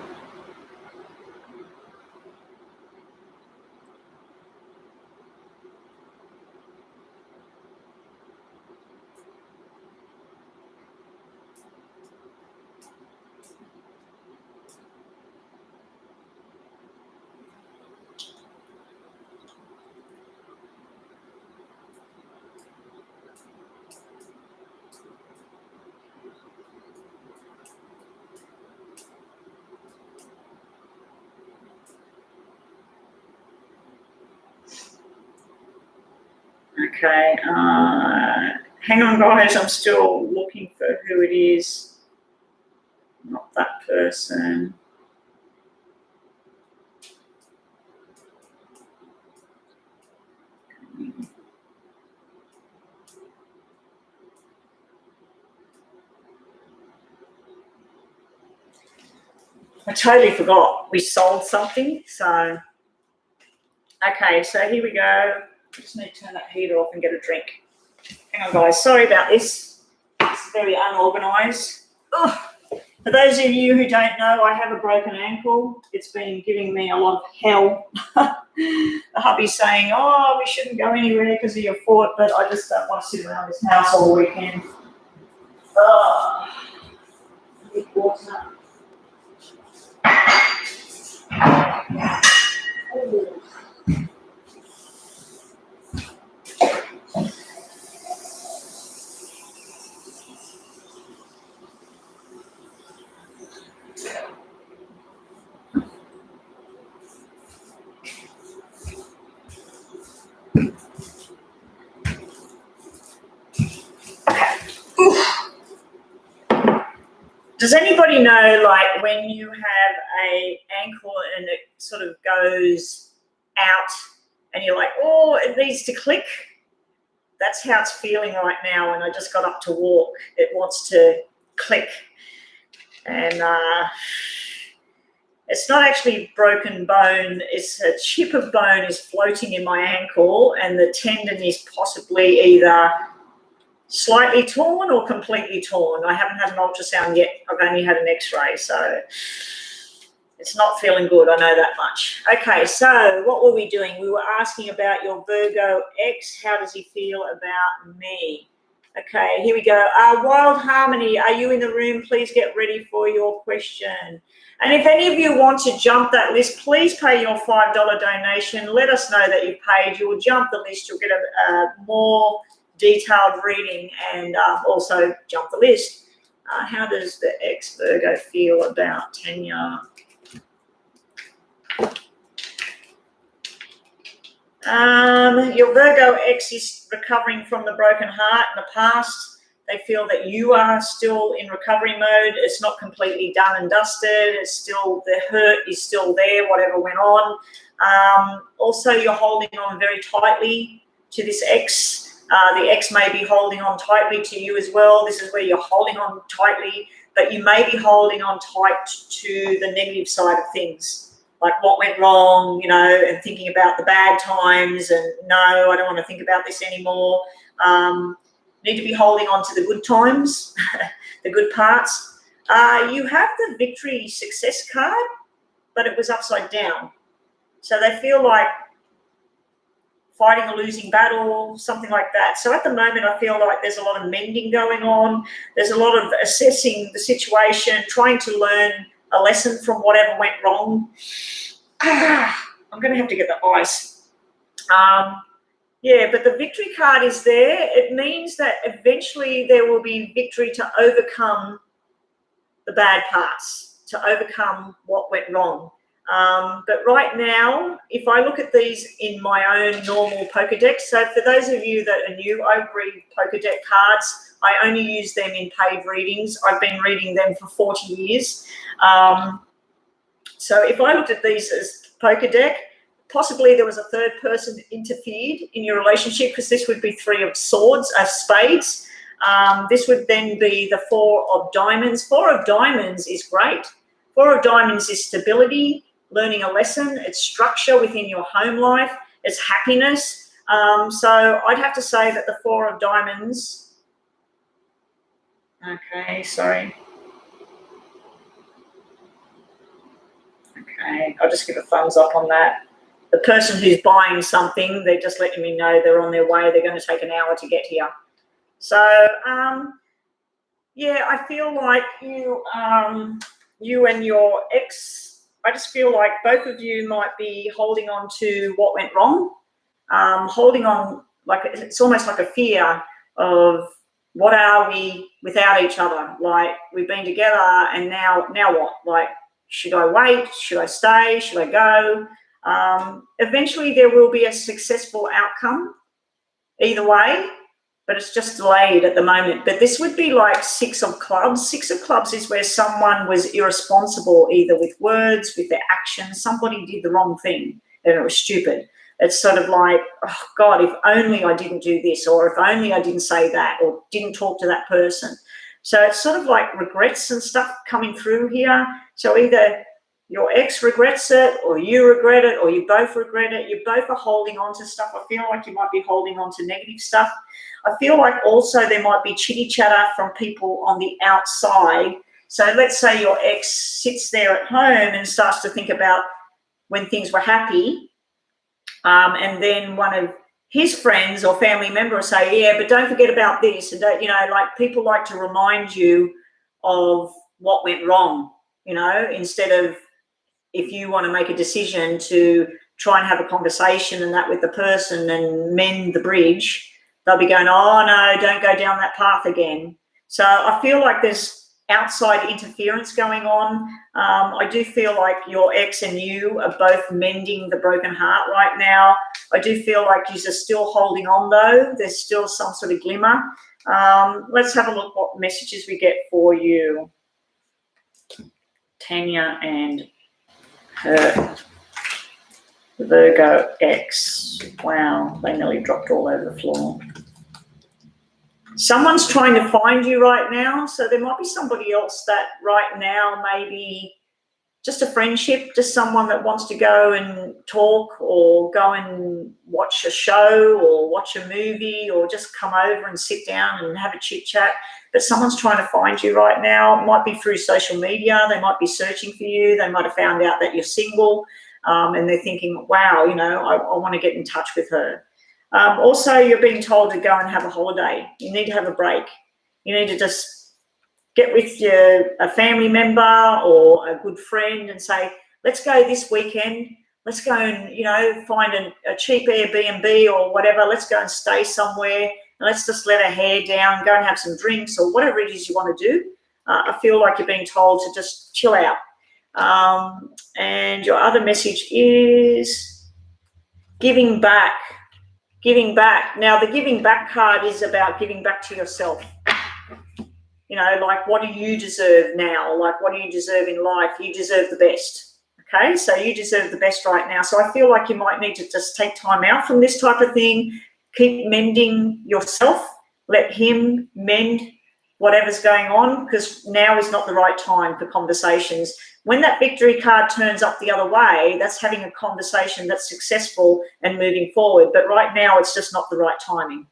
Okay, hang on, guys. I'm still looking for who it is. Not that person. I totally forgot we sold something. So, okay, so here we go. I just need to turn that heater off and get a drink. Hang on, guys. Sorry about this. It's very unorganised. For those of you who don't know, I have a broken ankle. It's been giving me a lot of hell. The hubby's saying, oh, we shouldn't go anywhere because of your foot, but I just don't want to sit around this house all weekend. Big water. Does anybody know, like, when you have a ankle and it sort of goes out and you're like, oh, it needs to click? That's how it's feeling right now. And I just got up to walk. It wants to click. And it's not actually broken bone. It's a chip of bone is floating in my ankle, and the tendon is possibly either slightly torn or completely torn. I haven't had an ultrasound yet. I've only had an x-ray, so it's not feeling good. I know that much. Okay, so what were we doing? We were asking about your Virgo X. How does he feel about me? Okay, here we go. Wild Harmony, are you in the room? Please get ready for your question. And if any of you want to jump that list, please pay your $5 donation. Let us know that you've paid. You will jump the list. You'll get a more detailed reading, and also jump the list. How does the ex-Virgo feel about Tanya? Your Virgo X is recovering from the broken heart in the past. They feel that you are still in recovery mode. It's not completely done and dusted. It's still, the hurt is still there, whatever went on. Also, you're holding on very tightly to this X. The X may be holding on tightly to you as well. This is where you're holding on tightly, but you may be holding on tight to the negative side of things, like what went wrong, you know, and thinking about the bad times and no, I don't want to think about this anymore. Need to be holding on to the good times, the good parts. You have the victory success card, but it was upside down. So they feel like fighting a losing battle, something like that. So at the moment, I feel like there's a lot of mending going on. There's a lot of assessing the situation, trying to learn a lesson from whatever went wrong. I'm going to have to get the ice. Yeah, but the victory card is there. It means that eventually there will be victory to overcome the bad parts, to overcome what went wrong. But right now, if I look at these in my own normal Pokedex, so for those of you that are new, I read Pokedex cards. I only use them in paid readings. I've been reading them for 40 years. So if I looked at these as Pokedex, possibly there was a third person interfered in your relationship, because this would be three of swords, spades. This would then be the four of diamonds. Four of diamonds is great. Four of diamonds is stability, learning a lesson. It's structure within your home life. It's happiness. So I'd have to say that the four of diamonds. Okay, sorry. Okay, I'll just give a thumbs up on that. The person who's buying something, they're just letting me know they're on their way. They're going to take an hour to get here. So, yeah, I feel like you and your ex, I just feel like both of you might be holding on to what went wrong, holding on, like it's almost like a fear of what are we without each other? Like we've been together and now what? Like, should I wait? Should I stay? Should I go? Eventually there will be a successful outcome either way, but it's just delayed at the moment. But this would be like Six of Clubs. Six of Clubs is where someone was irresponsible, either with words, with their actions. Somebody did the wrong thing and it was stupid. It's sort of like, oh God, if only I didn't do this, or if only I didn't say that, or didn't talk to that person. So it's sort of like regrets and stuff coming through here. So either your ex regrets it, or you regret it, or you both regret it. You both are holding on to stuff. I feel like you might be holding on to negative stuff. I feel like also there might be chitty chatter from people on the outside. So let's say your ex sits there at home and starts to think about when things were happy, and then one of his friends or family members say, yeah, but don't forget about this. And don't, you know, like people like to remind you of what went wrong, you know, instead of if you want to make a decision to try and have a conversation and that with the person and mend the bridge, they'll be going, oh no, don't go down that path again. So I feel like there's outside interference going on. I do feel like your ex and you are both mending the broken heart right now. I do feel like you're still holding on though. There's still some sort of glimmer. Let's have a look what messages we get for you. Tanya and her Virgo ex. Wow, they nearly dropped all over the floor. Someone's trying to find you right now, so there might be somebody else that right now maybe just a friendship, just someone that wants to go and talk or go and watch a show or watch a movie or just come over and sit down and have a chit chat. But someone's trying to find you right now. It might be through social media. They might be searching for you. They might have found out that you're single, and they're thinking, wow, you know, I want to get in touch with her. Also, you're being told to go and have a holiday. You need to have a break. You need to just get with a family member or a good friend and say, let's go this weekend. Let's go and, you know, find a cheap Airbnb or whatever. Let's go and stay somewhere. And let's just let our hair down, go and have some drinks or whatever it is you want to do. I feel like you're being told to just chill out. And your other message is giving back. Giving back. Now, the giving back card is about giving back to yourself. You know, like, what do you deserve now? Like, what do you deserve in life? You deserve the best. Okay, so you deserve the best right now. So I feel like you might need to just take time out from this type of thing. Keep mending yourself. Let him mend whatever's going on, because now is not the right time for conversations. When that victory card turns up the other way, that's having a conversation that's successful and moving forward. But right now, it's just not the right timing.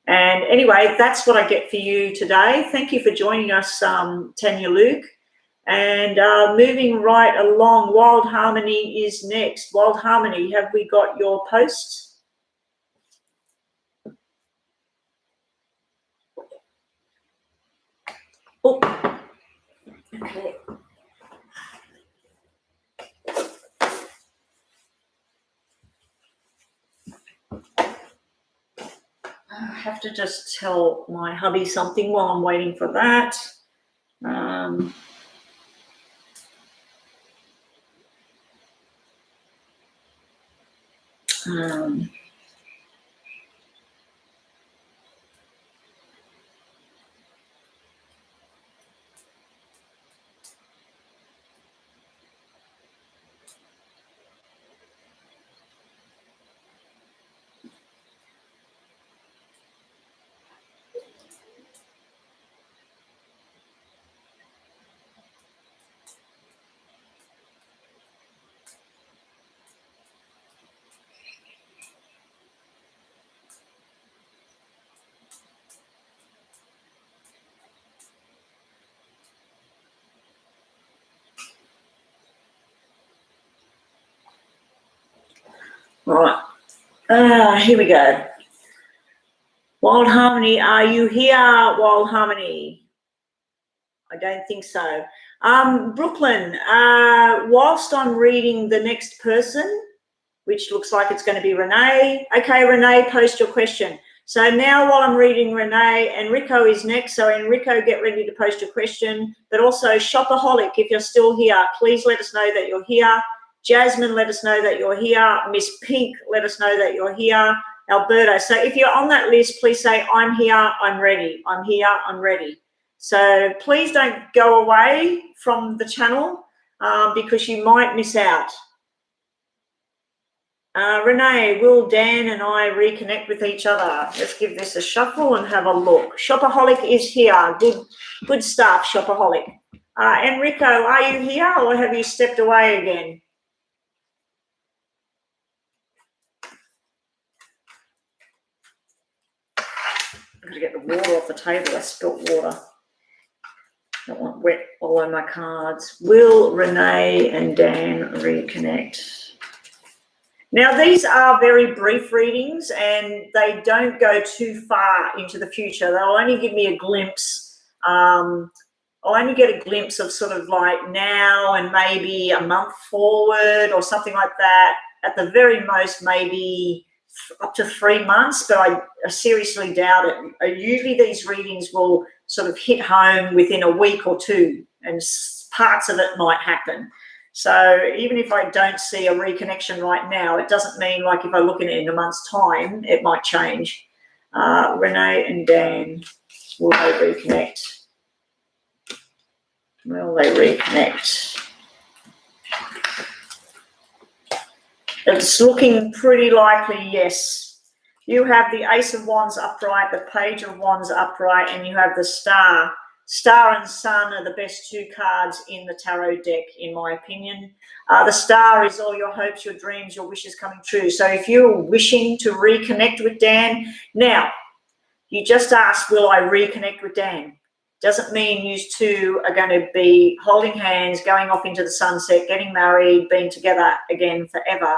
And anyway, that's what I get for you today. Thank you for joining us, Tanya Luke. And moving right along, Wild Harmony is next. Wild Harmony, have we got your post? Oh, okay. I have to just tell my hubby something while I'm waiting for that. Right. Here we go. Wild Harmony, are you here, Wild Harmony? I don't think so. Brooklyn, whilst I'm reading the next person, which looks like it's going to be Renee. Okay, Renee, post your question. So now while I'm reading Renee, Enrico is next. So Enrico, get ready to post your question. But also Shopaholic, if you're still here, please let us know that you're here. Jasmine, let us know that you're here. Miss Pink, let us know that you're here. Alberto, so if you're on that list, please say, I'm here, I'm ready. I'm here, I'm ready. So please don't go away from the channel because you might miss out. Renee, will Dan and I reconnect with each other? Let's give this a shuffle and have a look. Shopaholic is here. Good stuff, Shopaholic. Enrico, are you here or have you stepped away again? I've got to get the water off the table. I spilt water. Don't want wet all over my cards. Will Renee and Dan reconnect? Now, these are very brief readings and they don't go too far into the future. They'll only give me a glimpse of I'll only get a glimpse of sort of like now and maybe a month forward or something like that. At the very most, maybe up to 3 months, but I seriously doubt it. Usually these readings will sort of hit home within a week or two, and parts of it might happen. So even if I don't see a reconnection right now, it doesn't mean like if I look at it in a month's time, it might change. Renee and Dan, will they reconnect? Will they reconnect? It's looking pretty likely, yes. You have the Ace of Wands upright, the Page of Wands upright, and you have the Star. Star and Sun are the best two cards in the tarot deck, in my opinion. The Star is all your hopes, your dreams, your wishes coming true. So if you're wishing to reconnect with Dan, now, you just asked, will I reconnect with Dan? Doesn't mean you two are going to be holding hands, going off into the sunset, getting married, being together again forever.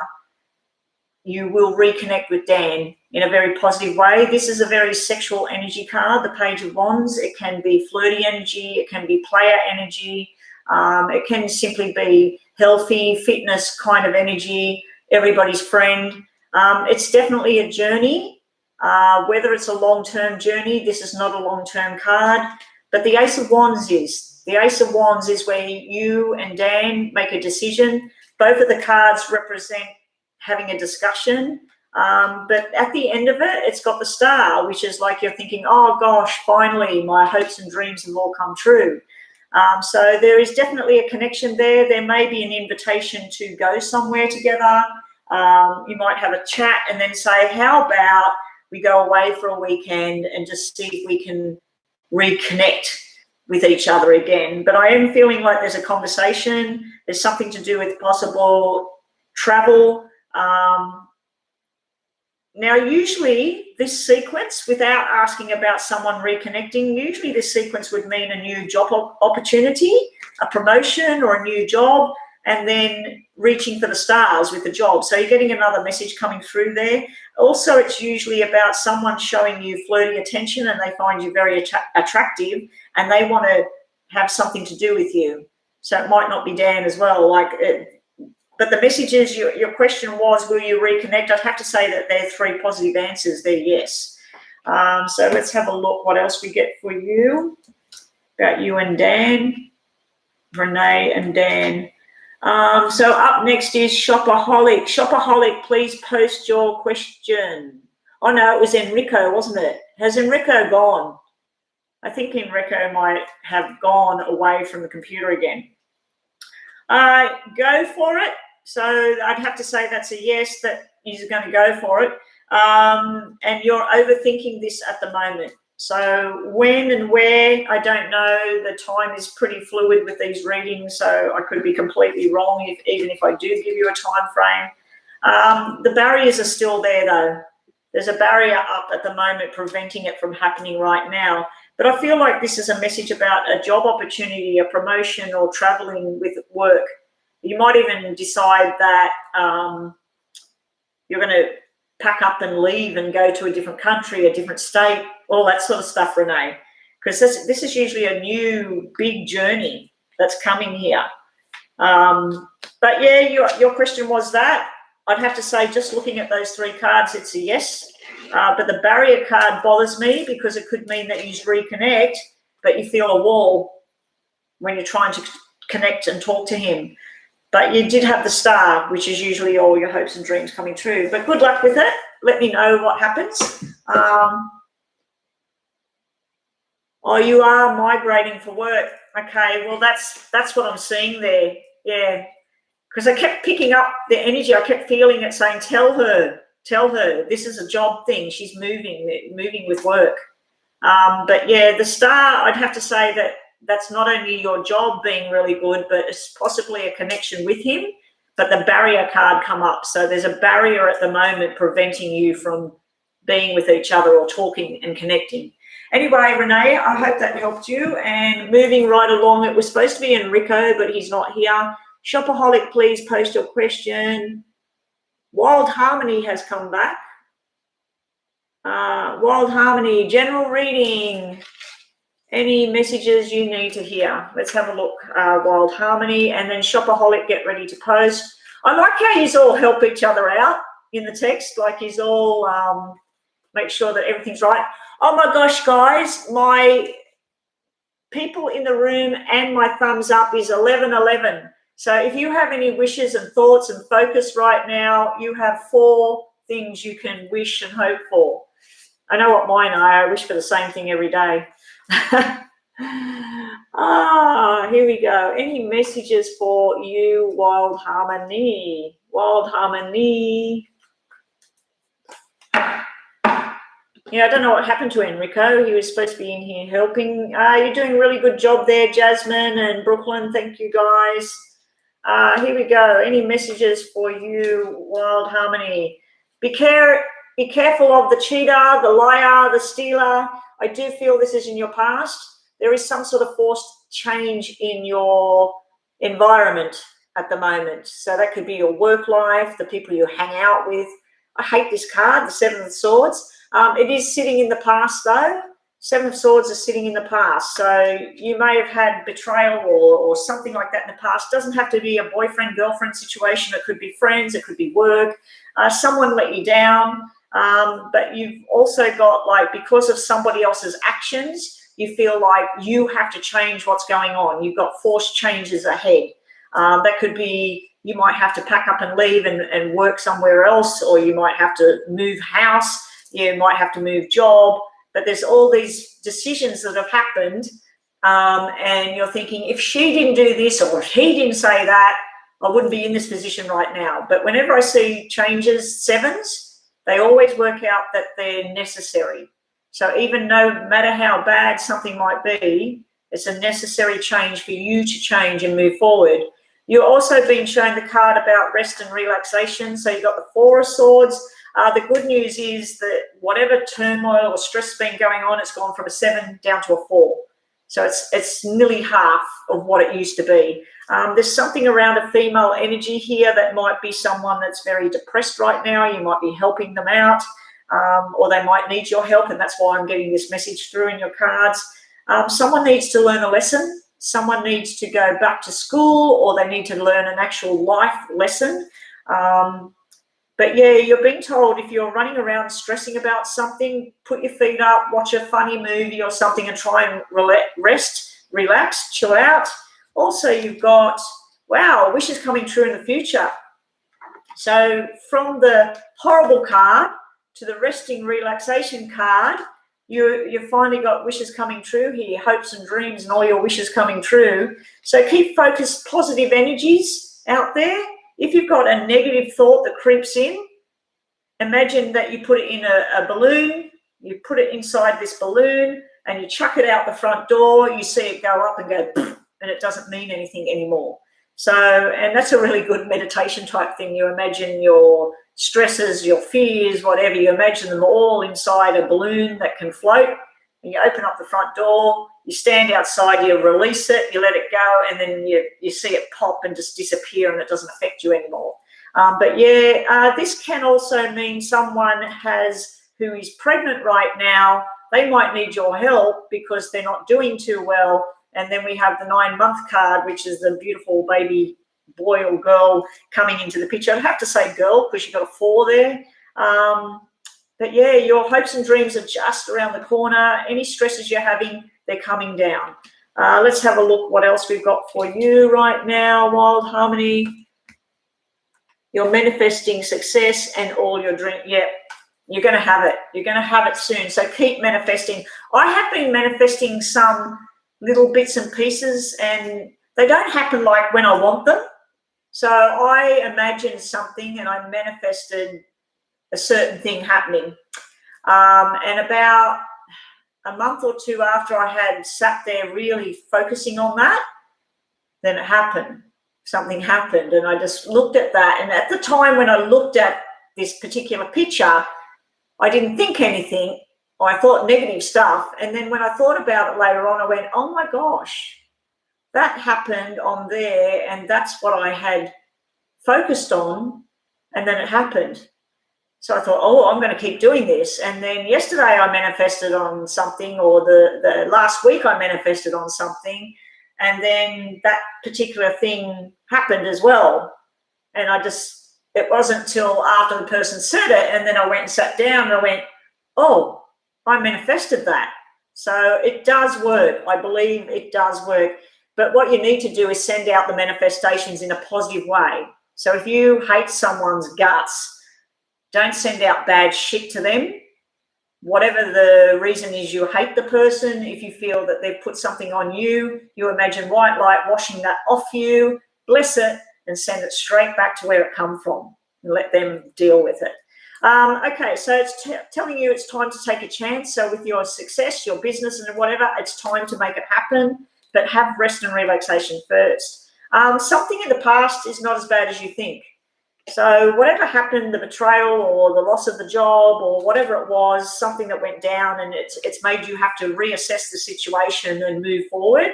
You will reconnect with Dan in a very positive way. This is a very sexual energy card, the Page of Wands. It can be flirty energy. It can be player energy. It can simply be healthy, fitness kind of energy, everybody's friend. It's definitely a journey. Whether it's a long-term journey, this is not a long-term card, but the Ace of Wands is. The Ace of Wands is where you and Dan make a decision. Both of the cards represent having a discussion, but at the end of it, it's got the Star, which is like you're thinking, oh gosh, finally my hopes and dreams have all come true. So there is definitely a connection there. There may be an invitation to go somewhere together. You might have a chat and then say, how about we go away for a weekend and just see if we can reconnect with each other again. But I am feeling like there's a conversation. There's something to do with possible travel. Now, usually this sequence, without asking about someone reconnecting, usually this sequence would mean a new job opportunity, a promotion or a new job, and then reaching for the stars with the job. So you're getting another message coming through there. Also, it's usually about someone showing you flirty attention and they find you very attractive and they want to have something to do with you. So it might not be Dan as well. But the message is, your question was, will you reconnect? I'd have to say that there are 3 positive answers there, yes. So let's have a look what else we get for you, about you and Dan, Renee and Dan. So up next is Shopaholic. Shopaholic, please post your question. Oh, no, it was Enrico, wasn't it? Has Enrico gone? I think Enrico might have gone away from the computer again. Go for it. So I'd have to say that's a yes, that he's going to go for it. And you're overthinking this at the moment. So when and where, I don't know. The time is pretty fluid with these readings, so I could be completely wrong even if I do give you a time frame. The barriers are still there, though. There's a barrier up at the moment preventing it from happening right now. But I feel like this is a message about a job opportunity, a promotion, or traveling with work. You might even decide that you're going to pack up and leave and go to a different country, a different state, all that sort of stuff, Renee. Because this is usually a new big journey that's coming here. But yeah, your question was that. I'd have to say, just looking at those 3 cards, it's a yes. But the barrier card bothers me because it could mean that you reconnect, but you feel a wall when you're trying to connect and talk to him. But you did have the Star, which is usually all your hopes and dreams coming true. But good luck with it. Let me know what happens. Oh, you are migrating for work. Okay, well, that's what I'm seeing there. Yeah, because I kept picking up the energy. I kept feeling it saying, tell her, this is a job thing. She's moving with work. But yeah, the Star, I'd have to say that that's not only your job being really good, but it's possibly a connection with him. But the barrier card come up. So there's a barrier at the moment preventing you from being with each other or talking and connecting. Anyway, Renee, I hope that helped you. And moving right along, it was supposed to be Enrico, but he's not here. Shopaholic, please post your question. Wild Harmony has come back. Wild Harmony, general reading. Any messages you need to hear? Let's have a look. Wild Harmony, and then Shopaholic, get ready to post. I like how you all help each other out in the text, like you all make sure that everything's right. Oh my gosh, guys, my people in the room and my thumbs up is 1111. So if you have any wishes and thoughts and focus right now, you have 4 things you can wish and hope for. I know what mine are. I wish for the same thing every day. Here we go. Any messages for you, Wild Harmony? Wild Harmony. Yeah, I don't know what happened to Enrico. He was supposed to be in here helping. You're doing a really good job there, Jasmine and Brooklyn. Thank you, guys. Here we go. Any messages for you, Wild Harmony? Be careful of the cheater, the liar, the stealer. I do feel this is in your past. There is some sort of forced change in your environment at the moment. So that could be your work life, the people you hang out with. I hate this card, the 7 of Swords. It is sitting in the past, though. 7 of Swords is sitting in the past. So you may have had betrayal or something like that in the past. It doesn't have to be a boyfriend-girlfriend situation. It could be friends. It could be work. Someone let you down. But you've also got, like, because of somebody else's actions, you feel like you have to change what's going on. You've got forced changes ahead. That could be you might have to pack up and leave and work somewhere else, or you might have to move house. You might have to move job. But there's all these decisions that have happened, and you're thinking, if she didn't do this or if he didn't say that, I wouldn't be in this position right now. But whenever I see changes, 7s, they always work out that they're necessary. So even no matter how bad something might be, it's a necessary change for you to change and move forward. You're also being shown the card about rest and relaxation. So you've got the 4 of Swords. The good news is that whatever turmoil or stress has been going on, it's gone from a 7 down to a 4. So it's nearly half of what it used to be. There's something around a female energy here that might be someone that's very depressed right now. You might be helping them out, or they might need your help, and that's why I'm getting this message through in your cards. Someone needs to learn a lesson. Someone needs to go back to school, or they need to learn an actual life lesson. But yeah, you're being told if you're running around stressing about something, put your feet up, watch a funny movie or something and try and rest, relax, chill out. Also, you've got, wow, wishes coming true in the future. So from the horrible card to the resting relaxation card, you've finally got wishes coming true here, hopes and dreams and all your wishes coming true. So keep focused, positive energies out there. If you've got a negative thought that creeps in, imagine that you put it in a balloon, you put it inside this balloon and you chuck it out the front door, you see it go up and go, and it doesn't mean anything anymore. So, and that's a really good meditation type thing. You imagine your stresses, your fears, whatever, you imagine them all inside a balloon that can float. And you open up the front door, you stand outside, you release it, you let it go, and then you see it pop and just disappear and it doesn't affect you anymore. But yeah, this can also mean someone who is pregnant right now, they might need your help because they're not doing too well. And then we have the 9-month card, which is the beautiful baby boy or girl coming into the picture. I'd have to say girl because you've got a 4 there. But yeah, your hopes and dreams are just around the corner. Any stresses you're having, they're coming down. Let's have a look what else we've got for you right now, Wild Harmony. You're manifesting success and all your dreams. Yeah, you're going to have it. You're going to have it soon. So keep manifesting. I have been manifesting some little bits and pieces, and they don't happen like when I want them. So I imagined something and I manifested a certain thing happening. And about a month or 2 after I had sat there really focusing on that, then it happened. Something happened, and I just looked at that. And at the time when I looked at this particular picture, I didn't think anything. I thought negative stuff. And then when I thought about it later on, I went, oh my gosh, that happened on there, and that's what I had focused on, and then it happened. So I thought, oh, I'm going to keep doing this. And then yesterday I manifested on something, or the last week I manifested on something. And then that particular thing happened as well. And it wasn't until after the person said it, and then I went and sat down and I went, oh, I manifested that. So it does work. I believe it does work. But what you need to do is send out the manifestations in a positive way. So if you hate someone's guts, don't send out bad shit to them. Whatever the reason is you hate the person, if you feel that they've put something on you, you imagine white light washing that off you, bless it, and send it straight back to where it come from and let them deal with it. Okay, so it's telling you it's time to take a chance. So with your success, your business and whatever, it's time to make it happen, but have rest and relaxation first. Something in the past is not as bad as you think. So whatever happened, the betrayal or the loss of the job or whatever it was, something that went down and it's made you have to reassess the situation and move forward.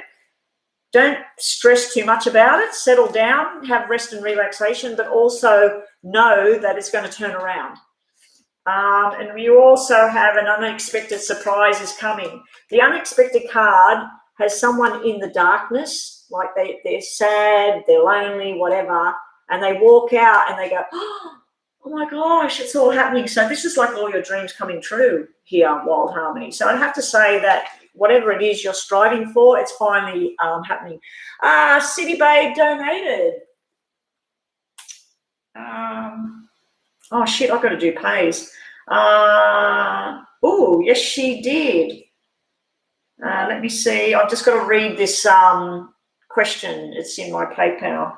Don't stress too much about it. Settle down, have rest and relaxation, but also know that it's going to turn around. And you also have an unexpected surprise is coming. The unexpected card has someone in the darkness, like they're sad, they're lonely, whatever, and they walk out and they go, oh my gosh, it's all happening. So this is like all your dreams coming true here, Wild Harmony. So I'd have to say that whatever it is you're striving for, it's finally happening. City Babe donated. Oh, shit, I've got to do pays. Oh, yes, she did. Let me see. I've just got to read this question. It's in my PayPal.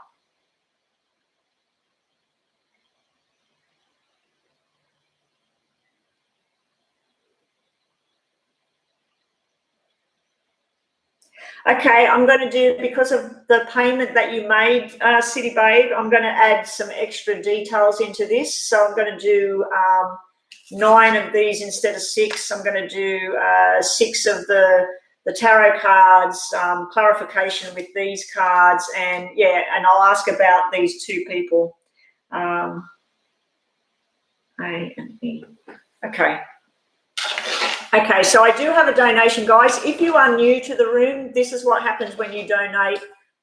Okay, I'm going to do, because of the payment that you made, City Babe, I'm going to add some extra details into this. So I'm going to do 9 of these instead of 6. I'm going to do 6 of the tarot cards, clarification with these cards, and yeah, and I'll ask about these 2 people. A and E. Okay. Okay, so I do have a donation, guys. If you are new to the room, this is what happens when you donate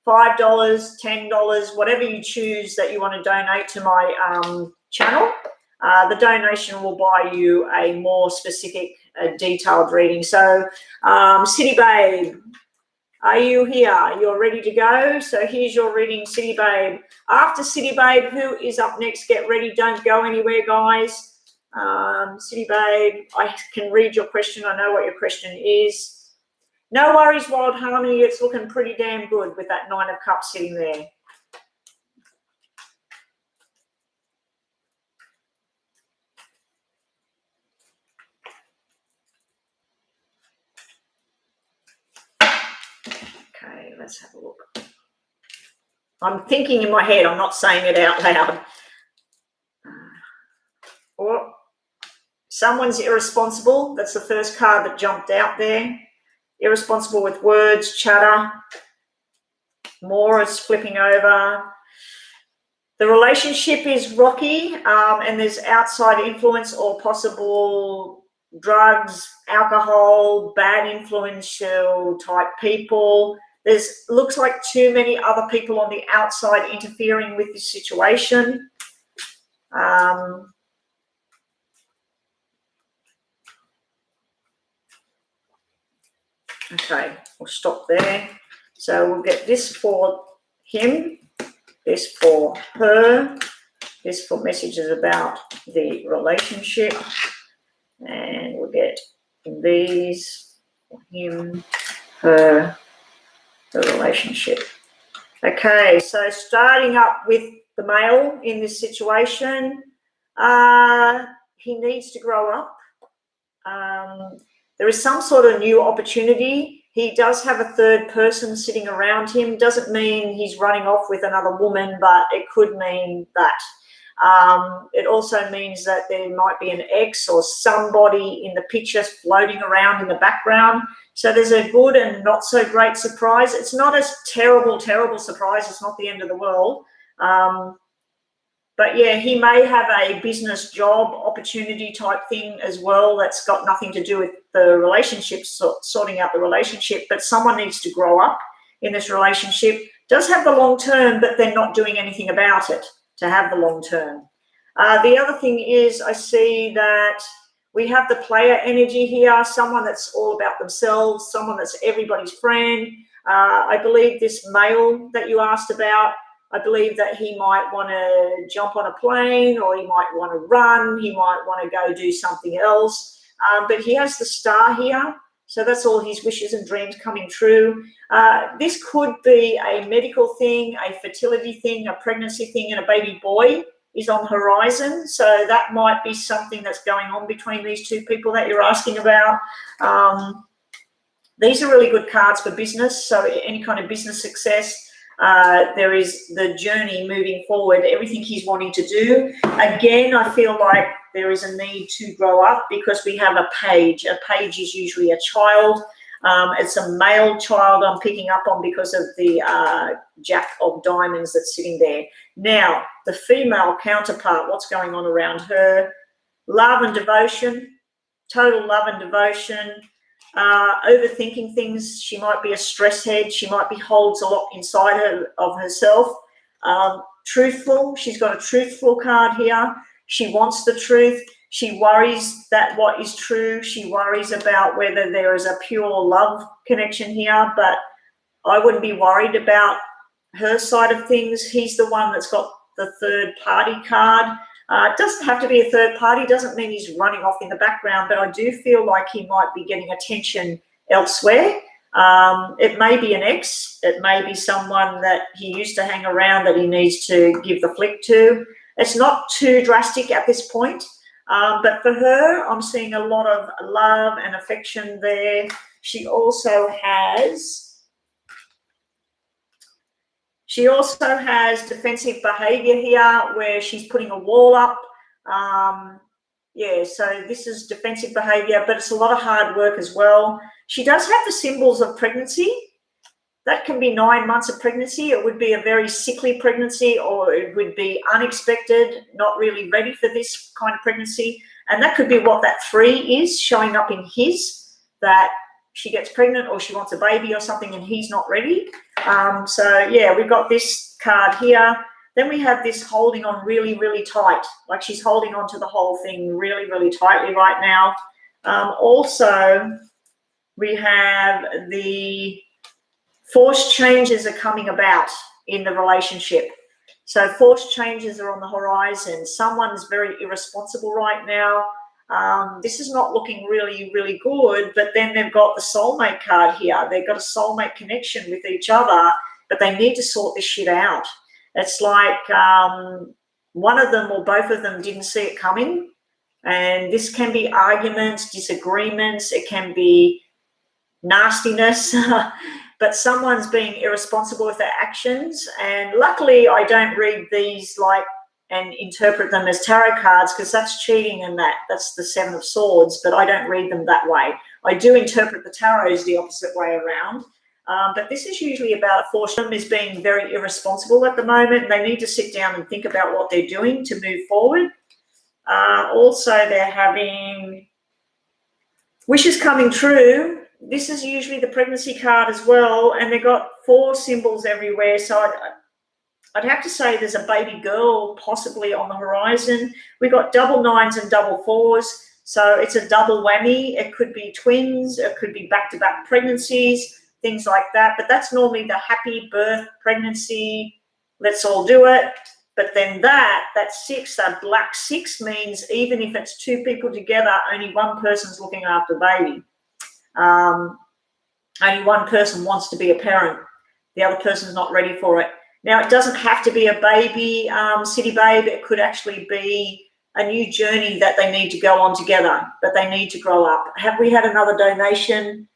$5, $10, whatever you choose that you want to donate to my channel. The donation will buy you a more specific, detailed reading. So, City Babe, are you here? You're ready to go? So here's your reading, City Babe. After City Babe, who is up next? Get ready. Don't go anywhere, guys. City Babe, I can read your question. I know what your question is. No worries, Wild Harmony. It's looking pretty damn good with that 9 of Cups sitting there. Okay, let's have a look. I'm thinking in my head. I'm not saying it out loud. Or someone's irresponsible. That's the first card that jumped out there. Irresponsible with words, chatter. More is flipping over. The relationship is rocky, and there's outside influence or possible drugs, alcohol, bad influential type people. There's looks like too many other people on the outside interfering with this situation. Okay, we'll stop there. So we'll get this for him, this for her, this for messages about the relationship, and we'll get these for him, her, the relationship. Okay, so starting up with the male in this situation, he needs to grow up. There is some sort of new opportunity. He does have a third person sitting around him. Doesn't mean he's running off with another woman, but it could mean that. It also means that there might be an ex or somebody in the picture floating around in the background. So there's a good and not so great surprise. It's not a terrible, terrible surprise. It's not the end of the world. But yeah, he may have a business job opportunity type thing as well that's got nothing to do with the relationship, sorting out the relationship, but someone needs to grow up in this relationship. Does have the long term, but they're not doing anything about it to have the long term. The other thing is I see that we have the player energy here, someone that's all about themselves, someone that's everybody's friend. I believe this male that you asked about, I believe that he might want to jump on a plane, or he might want to run, he might want to go do something else. But he has the star here, so that's all his wishes and dreams coming true. This could be a medical thing, a fertility thing, a pregnancy thing, and a baby boy is on the horizon. So that might be something that's going on between these two people that you're asking about. These are really good cards for business, so any kind of business success. There is the journey moving forward, everything he's wanting to do. Again, I feel like there is a need to grow up because we have a page. A page is usually a child. It's a male child I'm picking up on because of the Jack of Diamonds that's sitting there. Now, the female counterpart, what's going on around her? Love and devotion, total love and devotion. Overthinking things. She might be a stress head. She might be holds a lot inside her of herself. Truthful. She's got a truthful card here. She wants the truth. She worries that what is true. She worries about whether there is a pure love connection here, but I wouldn't be worried about her side of things. He's the one that's got the third party card. It doesn't have to be a third party. Doesn't mean he's running off in the background, but I do feel like he might be getting attention elsewhere. It may be an ex. It may be someone that he used to hang around that he needs to give the flick to. It's not too drastic at this point, but for her, I'm seeing a lot of love and affection there. She also has defensive behavior here where she's putting a wall up. Yeah, so this is defensive behavior, but it's a lot of hard work as well. She does have the symbols of pregnancy. That can be 9 months of pregnancy. It would be a very sickly pregnancy, or it would be unexpected, not really ready for this kind of pregnancy. And that could be what that 3 is showing up in his, that she gets pregnant or she wants a baby or something and he's not ready. So yeah, we've got this card here. Then we have this holding on really, really tight, like she's holding on to the whole thing really, really tightly right now. Also, we have the forced changes are coming about in the relationship. So forced changes are on the horizon. Someone's very irresponsible right now. This is not looking really, really good, but then they've got the soulmate card here. They've got a soulmate connection with each other, but they need to sort this shit out. It's like one of them or both of them didn't see it coming, and this can be arguments, disagreements, it can be nastiness, but someone's being irresponsible with their actions. And luckily I don't read these like and interpret them as tarot cards, because that's cheating, and that's the 7 of Swords, but I don't read them that way. I do interpret the tarots the opposite way around, but this is usually about a fortune is being very irresponsible at the moment. They need to sit down and think about what they're doing to move forward. Also, they're having wishes coming true. This is usually the pregnancy card as well, and they've got 4 symbols everywhere. So I'd have to say there's a baby girl possibly on the horizon. We've got double 9s and double 4s. So it's a double whammy. It could be twins. It could be back-to-back pregnancies, things like that. But that's normally the happy birth pregnancy. Let's all do it. But then that 6, that black 6 means even if it's 2 people together, only one person's looking after baby. Only one person wants to be a parent. The other person's not ready for it. Now, it doesn't have to be a baby, city babe. It could actually be a new journey that they need to go on together, but they need to grow up. Have we had another donation?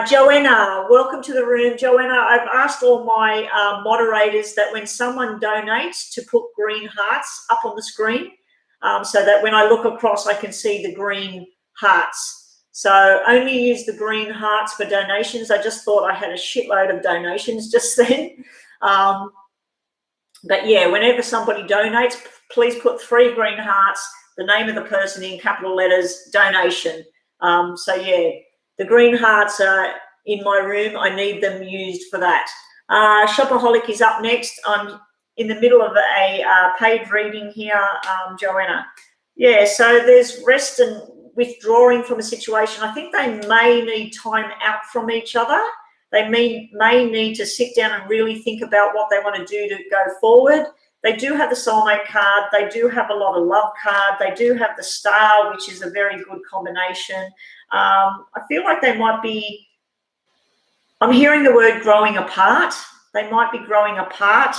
Joanna, welcome to the room. Joanna, I've asked all my moderators that when someone donates to put green hearts up on the screen, so that when I look across, I can see the green hearts. So only use the green hearts for donations. I just thought I had a shitload of donations just then. But yeah, whenever somebody donates, please put 3 green hearts, the name of the person in capital letters, donation. So yeah, the green hearts are in my room. I need them used for that. Shopaholic is up next. I'm in the middle of a paid reading here, Joanna. Yeah, so there's rest and withdrawing from a situation. I think they may need time out from each other. They may need to sit down and really think about what they want to do to go forward. They do have the soulmate card. They do have a lot of love card. They do have the star, which is a very good combination. I feel like they might be, I'm hearing the word growing apart. They might be growing apart,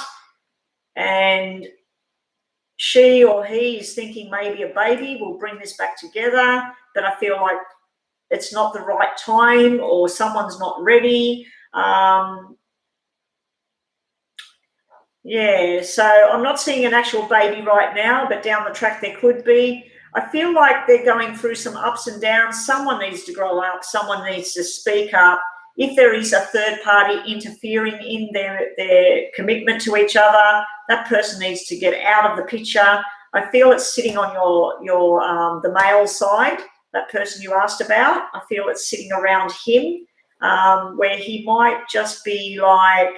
and she or he is thinking maybe a baby will bring this back together, but I feel like it's not the right time, or someone's not ready. Yeah, so I'm not seeing an actual baby right now, but down the track there could be. I feel like they're going through some ups and downs. Someone needs to grow up. Someone needs to speak up. If there is a third party interfering in their commitment to each other, that person needs to get out of the picture. I feel it's sitting on the male side, that person you asked about. I feel it's sitting around him, where he might just be like,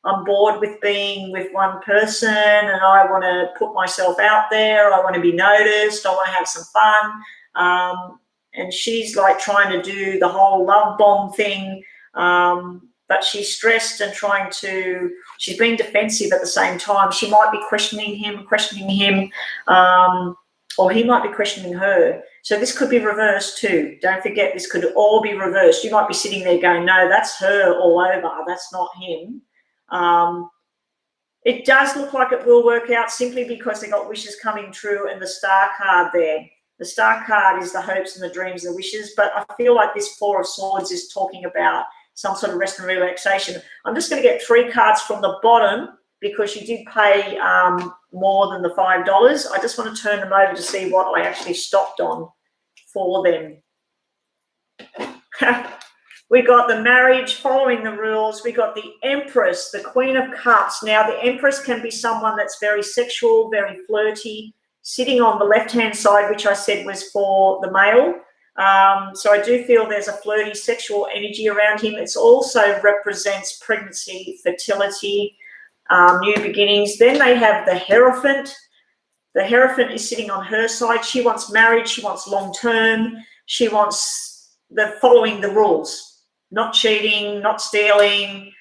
I'm bored with being with one person and I want to put myself out there. I want to be noticed. I want to have some fun. And she's like trying to do the whole love bomb thing, but she's stressed and she's being defensive at the same time. She might be questioning him, or he might be questioning her. So this could be reversed too. Don't forget, this could all be reversed. You might be sitting there going, no, that's her all over. That's not him. It does look like it will work out simply because they got wishes coming true and the star card there. The star card is the hopes and the dreams and the wishes, but I feel like this 4 of Swords is talking about some sort of rest and relaxation. I'm just going to get 3 cards from the bottom because you did pay more than the $5. I just want to turn them over to see what I actually stopped on for them. We got the marriage, following the rules. We got the Empress, the Queen of Cups. Now, the Empress can be someone that's very sexual, very flirty, sitting on the left-hand side, which I said was for the male. So I do feel there's a flirty sexual energy around him. It also represents pregnancy, fertility, new beginnings. Then they have the Hierophant. The Hierophant is sitting on her side. She wants marriage. She wants long-term. She wants following the rules. Not cheating, not stealing,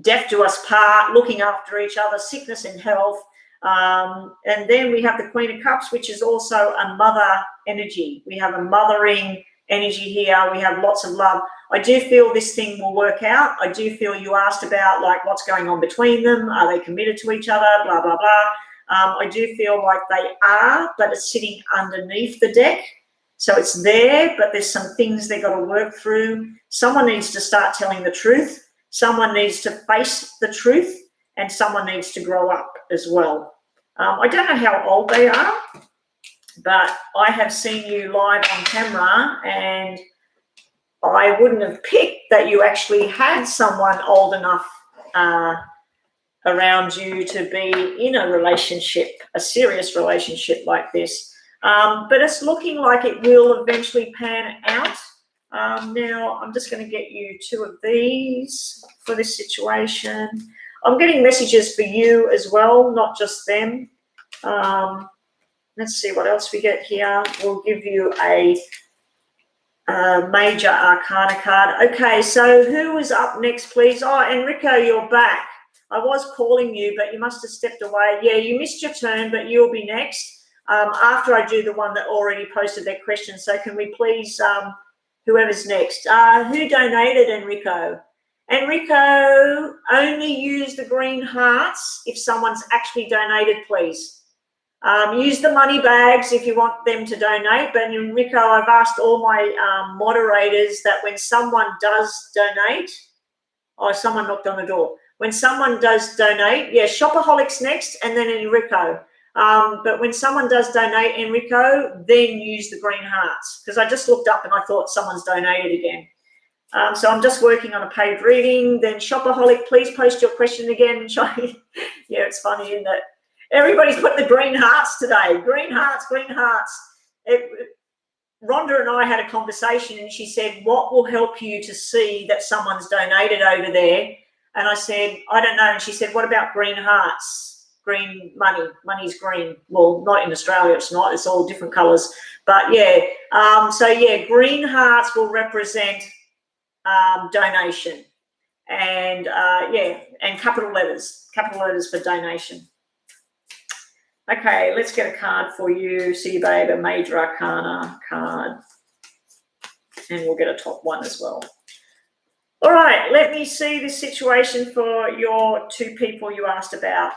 death do us part, looking after each other, sickness and health. And then we have the Queen of Cups, which is also a mother energy. We have a mothering energy here. We have lots of love. I do feel this thing will work out. I do feel you asked about like what's going on between them. Are they committed to each other? Blah, blah, blah. I do feel like they are, but it's sitting underneath the deck. So it's there, but there's some things they've got to work through. Someone needs to start telling the truth. Someone needs to face the truth, and someone needs to grow up as well. I don't know how old they are, but I have seen you live on camera, and I wouldn't have picked that you actually had someone old enough around you to be in a relationship, a serious relationship like this. But it's looking like it will eventually pan out. Now, I'm just going to get you 2 of these for this situation. I'm getting messages for you as well, not just them. Let's see what else we get here. We'll give you a major arcana card. Okay, so who is up next, please? Oh, Enrico, you're back. I was calling you, but you must have stepped away. Yeah, you missed your turn, but you'll be next. After I do the one that already posted their question. So can we please, whoever's next, who donated, Enrico? Enrico, only use the green hearts if someone's actually donated, please. Use the money bags if you want them to donate. But Enrico, I've asked all my moderators that when someone does donate, someone knocked on the door. When someone does donate, yeah, Shopaholics next, and then Enrico. But when someone does donate, Enrico, then use the green hearts, because I just looked up and I thought someone's donated again. So I'm just working on a paid reading. Then Shopaholic, please post your question again. Yeah, it's funny, isn't it? Everybody's putting the green hearts today. Green hearts, green hearts. Rhonda and I had a conversation and she said, what will help you to see that someone's donated over there? And I said, I don't know. And she said, what about green hearts? Green money. Money's green. Well, not in Australia, it's not. It's all different colours. But yeah, so yeah, green hearts will represent donation. And yeah, and capital letters for donation. Okay, let's get a card for you. See, babe, a major arcana card. And we'll get a top one as well. All right, let me see the situation for your two people you asked about.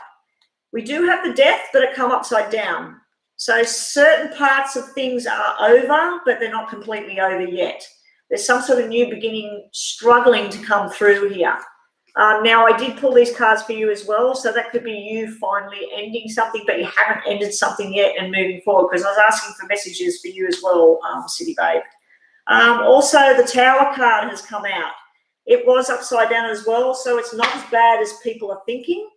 We do have the death, but it come upside down. So certain parts of things are over, but they're not completely over yet. There's some sort of new beginning struggling to come through here. Now, I did pull these cards for you as well, so that could be you finally ending something, but you haven't ended something yet and moving forward, because I was asking for messages for you as well, City Babe. Also, the Tower card has come out. It was upside down as well, so it's not as bad as people are thinking.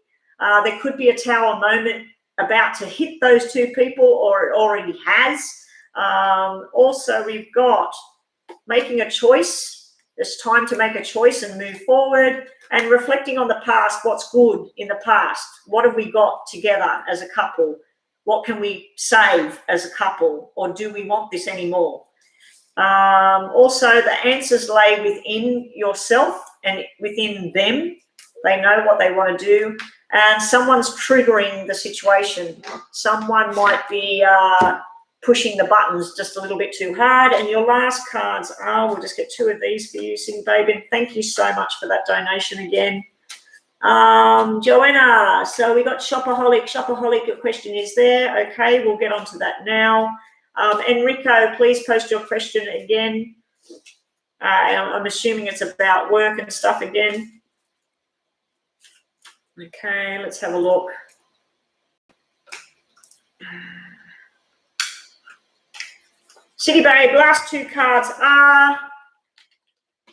There could be a Tower moment about to hit those two people, or it already has. Also, we've got making a choice. It's time to make a choice and move forward, and reflecting on the past, what's good in the past. What have we got together as a couple? What can we save as a couple, or do we want this anymore? Also, the answers lay within yourself and within them. They know what they want to do, and someone's triggering the situation. Someone might be pushing the buttons just a little bit too hard. And your last cards are, we'll just get two of these for you, City Babe, and thank you so much for that donation again. Joanna, so we got Shopaholic. Shopaholic, your question is there. Okay, we'll get on to that now. Enrico, please post your question again. I'm assuming it's about work and stuff again. Okay, let's have a look. City Babe, last two cards are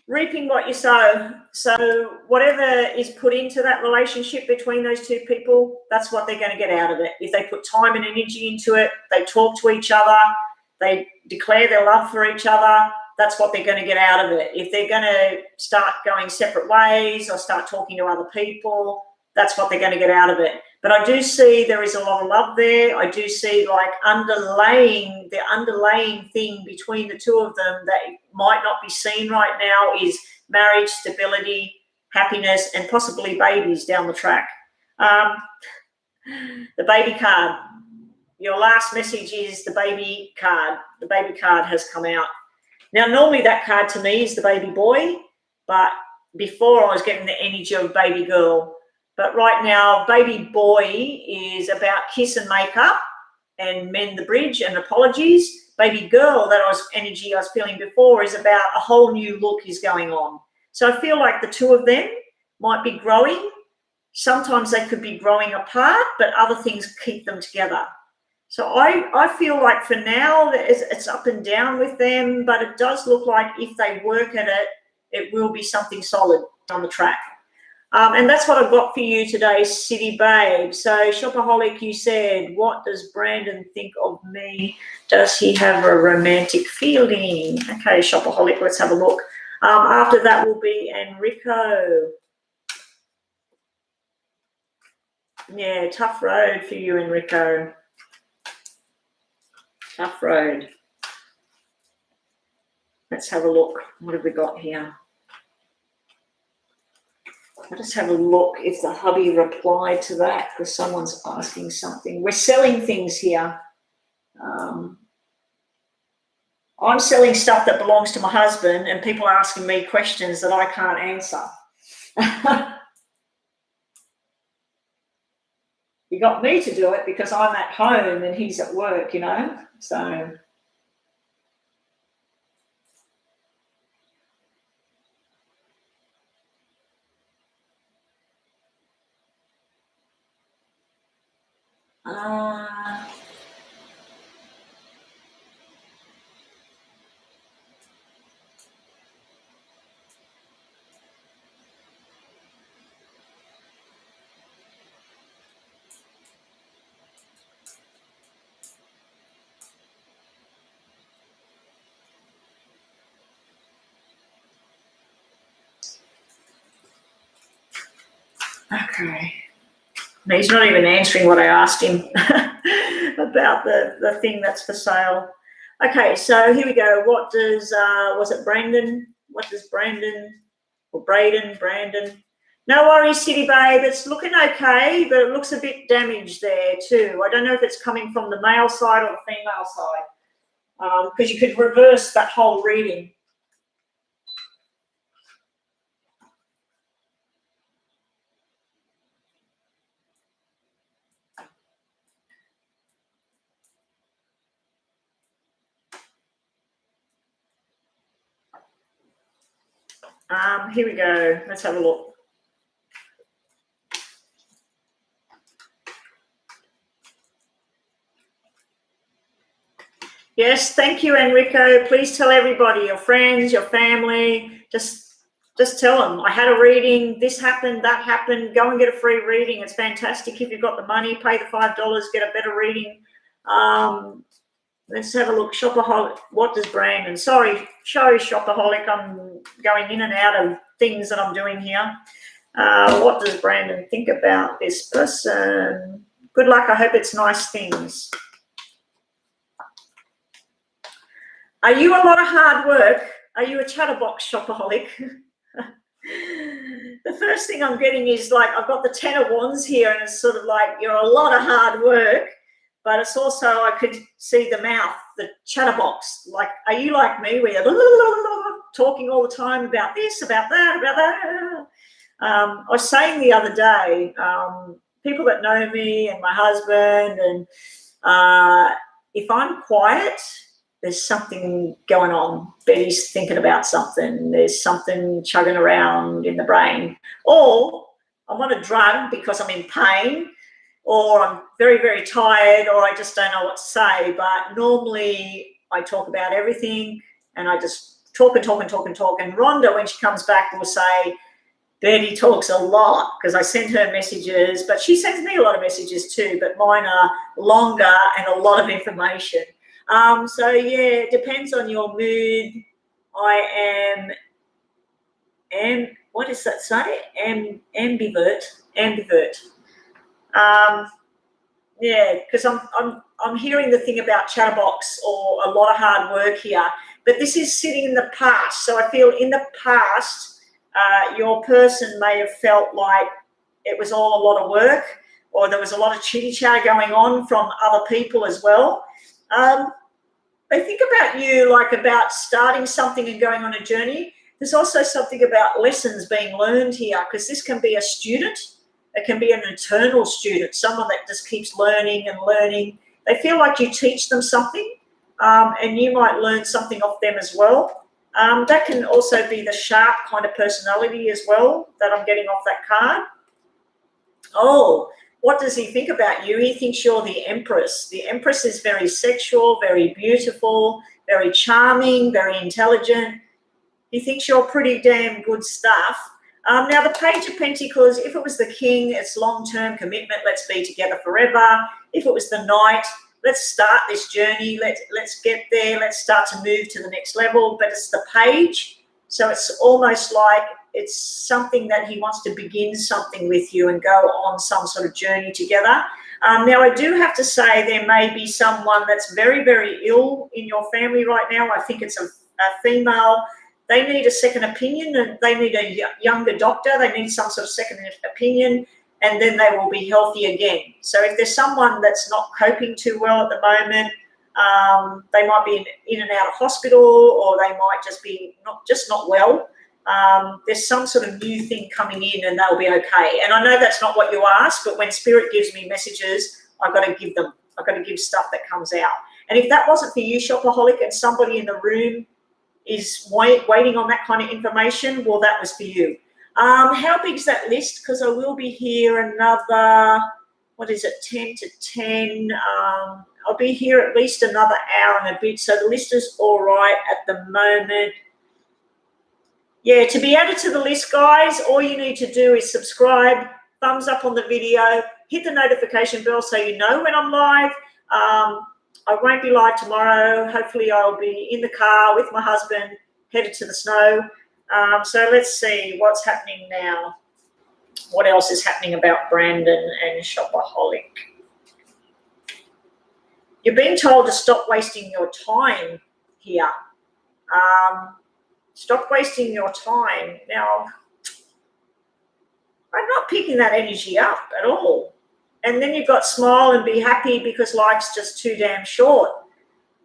reaping what you sow. So whatever is put into that relationship between those two people, that's what they're going to get out of it. If they put time and energy into it, they talk to each other, they declare their love for each other, that's what they're going to get out of it. If they're going to start going separate ways or start talking to other people, that's what they're going to get out of it. But I do see there is a lot of love there. I do see like the underlaying thing between the two of them that might not be seen right now is marriage, stability, happiness, and possibly babies down the track. The baby card. Your last message is the baby card. The baby card has come out. Now, normally that card to me is the baby boy, but before I was getting the energy of baby girl. But right now, baby boy is about kiss and make up and mend the bridge and apologies. Baby girl, that energy I was feeling before, is about a whole new look is going on. So I feel like the two of them might be growing. Sometimes they could be growing apart, but other things keep them together. So I feel like for now it's up and down with them, but it does look like if they work at it, it will be something solid on the track. And that's what I've got for you today, City Babe. So Shopaholic, you said, what does Brandon think of me? Does he have a romantic feeling? Okay, Shopaholic, let's have a look. After that will be Enrico. Yeah, tough road for you, Enrico. Tough road. Let's have a look. What have we got here? I'll just have a look if the hubby replied to that, because someone's asking something. We're selling things here. I'm selling stuff that belongs to my husband, and people are asking me questions that I can't answer. You got me to do it because I'm at home and he's at work, you know, so... Okay. No, he's not even answering what I asked him about the thing that's for sale. Okay, so here we go. What does, was it Brandon? What does Brandon, or Brandon? No worries, City Babe. It's looking okay, but it looks a bit damaged there too. I don't know if it's coming from the male side or the female side, because you could reverse that whole reading. Here we go. Let's have a look. Yes, thank you, Enrico. Please tell everybody, your friends, your family, just tell them, I had a reading, this happened, that happened, go and get a free reading. It's fantastic. If you've got the money, pay the $5, get a better reading. Let's have a look. Shopaholic, what does Brandon, sorry, Shopaholic, I'm going in and out of things that I'm doing here. What does Brandon think about this person? Good luck. I hope it's nice things. Are you a lot of hard work? Are you a chatterbox shopaholic? The first thing I'm getting is like, I've got the 10 of wands here, and it's sort of like you're a lot of hard work, but it's also, I could see the mouth, the chatterbox. Like, are you like me where you're talking all the time about this, about that, about that? I was saying the other day, people that know me and my husband, and if I'm quiet, there's something going on. Betty's thinking about something. There's something chugging around in the brain. Or I'm on a drug because I'm in pain, or I'm very, very tired, or I just don't know what to say. But normally I talk about everything, and I just talk and talk and talk and talk. And Rhonda, when she comes back, will say, Betty talks a lot, because I send her messages, but she sends me a lot of messages too, but mine are longer and a lot of information. So yeah, it depends on your mood. I am what does that say? Ambivert. Yeah, because I'm hearing the thing about chatterbox or a lot of hard work here, but this is sitting in the past. So I feel in the past, your person may have felt like it was all a lot of work, or there was a lot of chitty chat going on from other people as well. They think about you like about starting something and going on a journey. There's also something about lessons being learned here, because this can be a student. It can be an eternal student, someone that just keeps learning and learning. They feel like you teach them something, and you might learn something off them as well. That can also be the sharp kind of personality as well that I'm getting off that card. Oh, what does he think about you? He thinks you're the Empress. The Empress is very sexual, very beautiful, very charming, very intelligent. He thinks you're pretty damn good stuff. Now, the Page of Pentacles, if it was the King, it's long-term commitment. Let's be together forever. If it was the Knight, let's start this journey. Let's get there. Let's start to move to the next level. But it's the Page. So it's almost like it's something that he wants to begin something with you and go on some sort of journey together. Now, I do have to say there may be someone that's very, very ill in your family right now. I think it's a female. They need a second opinion, and they need a younger doctor. They need some sort of second opinion, and then they will be healthy again. So if there's someone that's not coping too well at the moment, they might be in and out of hospital, or they might just be not well. There's some sort of new thing coming in, and they'll be okay. And I know that's not what you asked, but when Spirit gives me messages, I've got to give them. I've got to give stuff that comes out. And if that wasn't for you, Shopaholic, and somebody in the room is waiting on that kind of information, well, that was for you. How big is that list? Because I will be here another, 10 to 10. I'll be here at least another hour and a bit. So the list is all right at the moment. Yeah, to be added to the list, guys, all you need to do is subscribe, thumbs up on the video, hit the notification bell so you know when I'm live. I won't be live tomorrow. Hopefully I'll be in the car with my husband, headed to the snow. So let's see what's happening now. What else is happening about Brandon and Shopaholic? You're being told to stop wasting your time here. Stop wasting your time. Now, I'm not picking that energy up at all. And then you've got smile and be happy because life's just too damn short.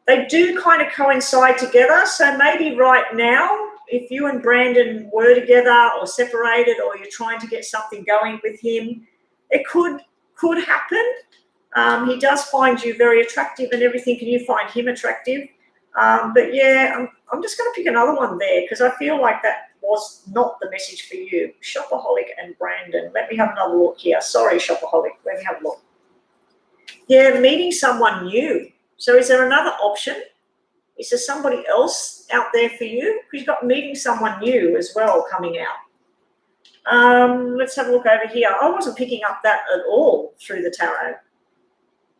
They do kind of coincide together. So maybe right now, if you and Brandon were together or separated, or you're trying to get something going with him, it could happen. He does find you very attractive and everything, and you find him attractive. But yeah, I'm just going to pick another one there because I feel like that was not the message for you. Shopaholic and Brandon. Let me have another look here. Sorry, Shopaholic. Let me have a look. Yeah, meeting someone new. So is there another option? Is there somebody else out there for you? Because you've got meeting someone new as well coming out. Let's have a look over here. I wasn't picking up that at all through the tarot.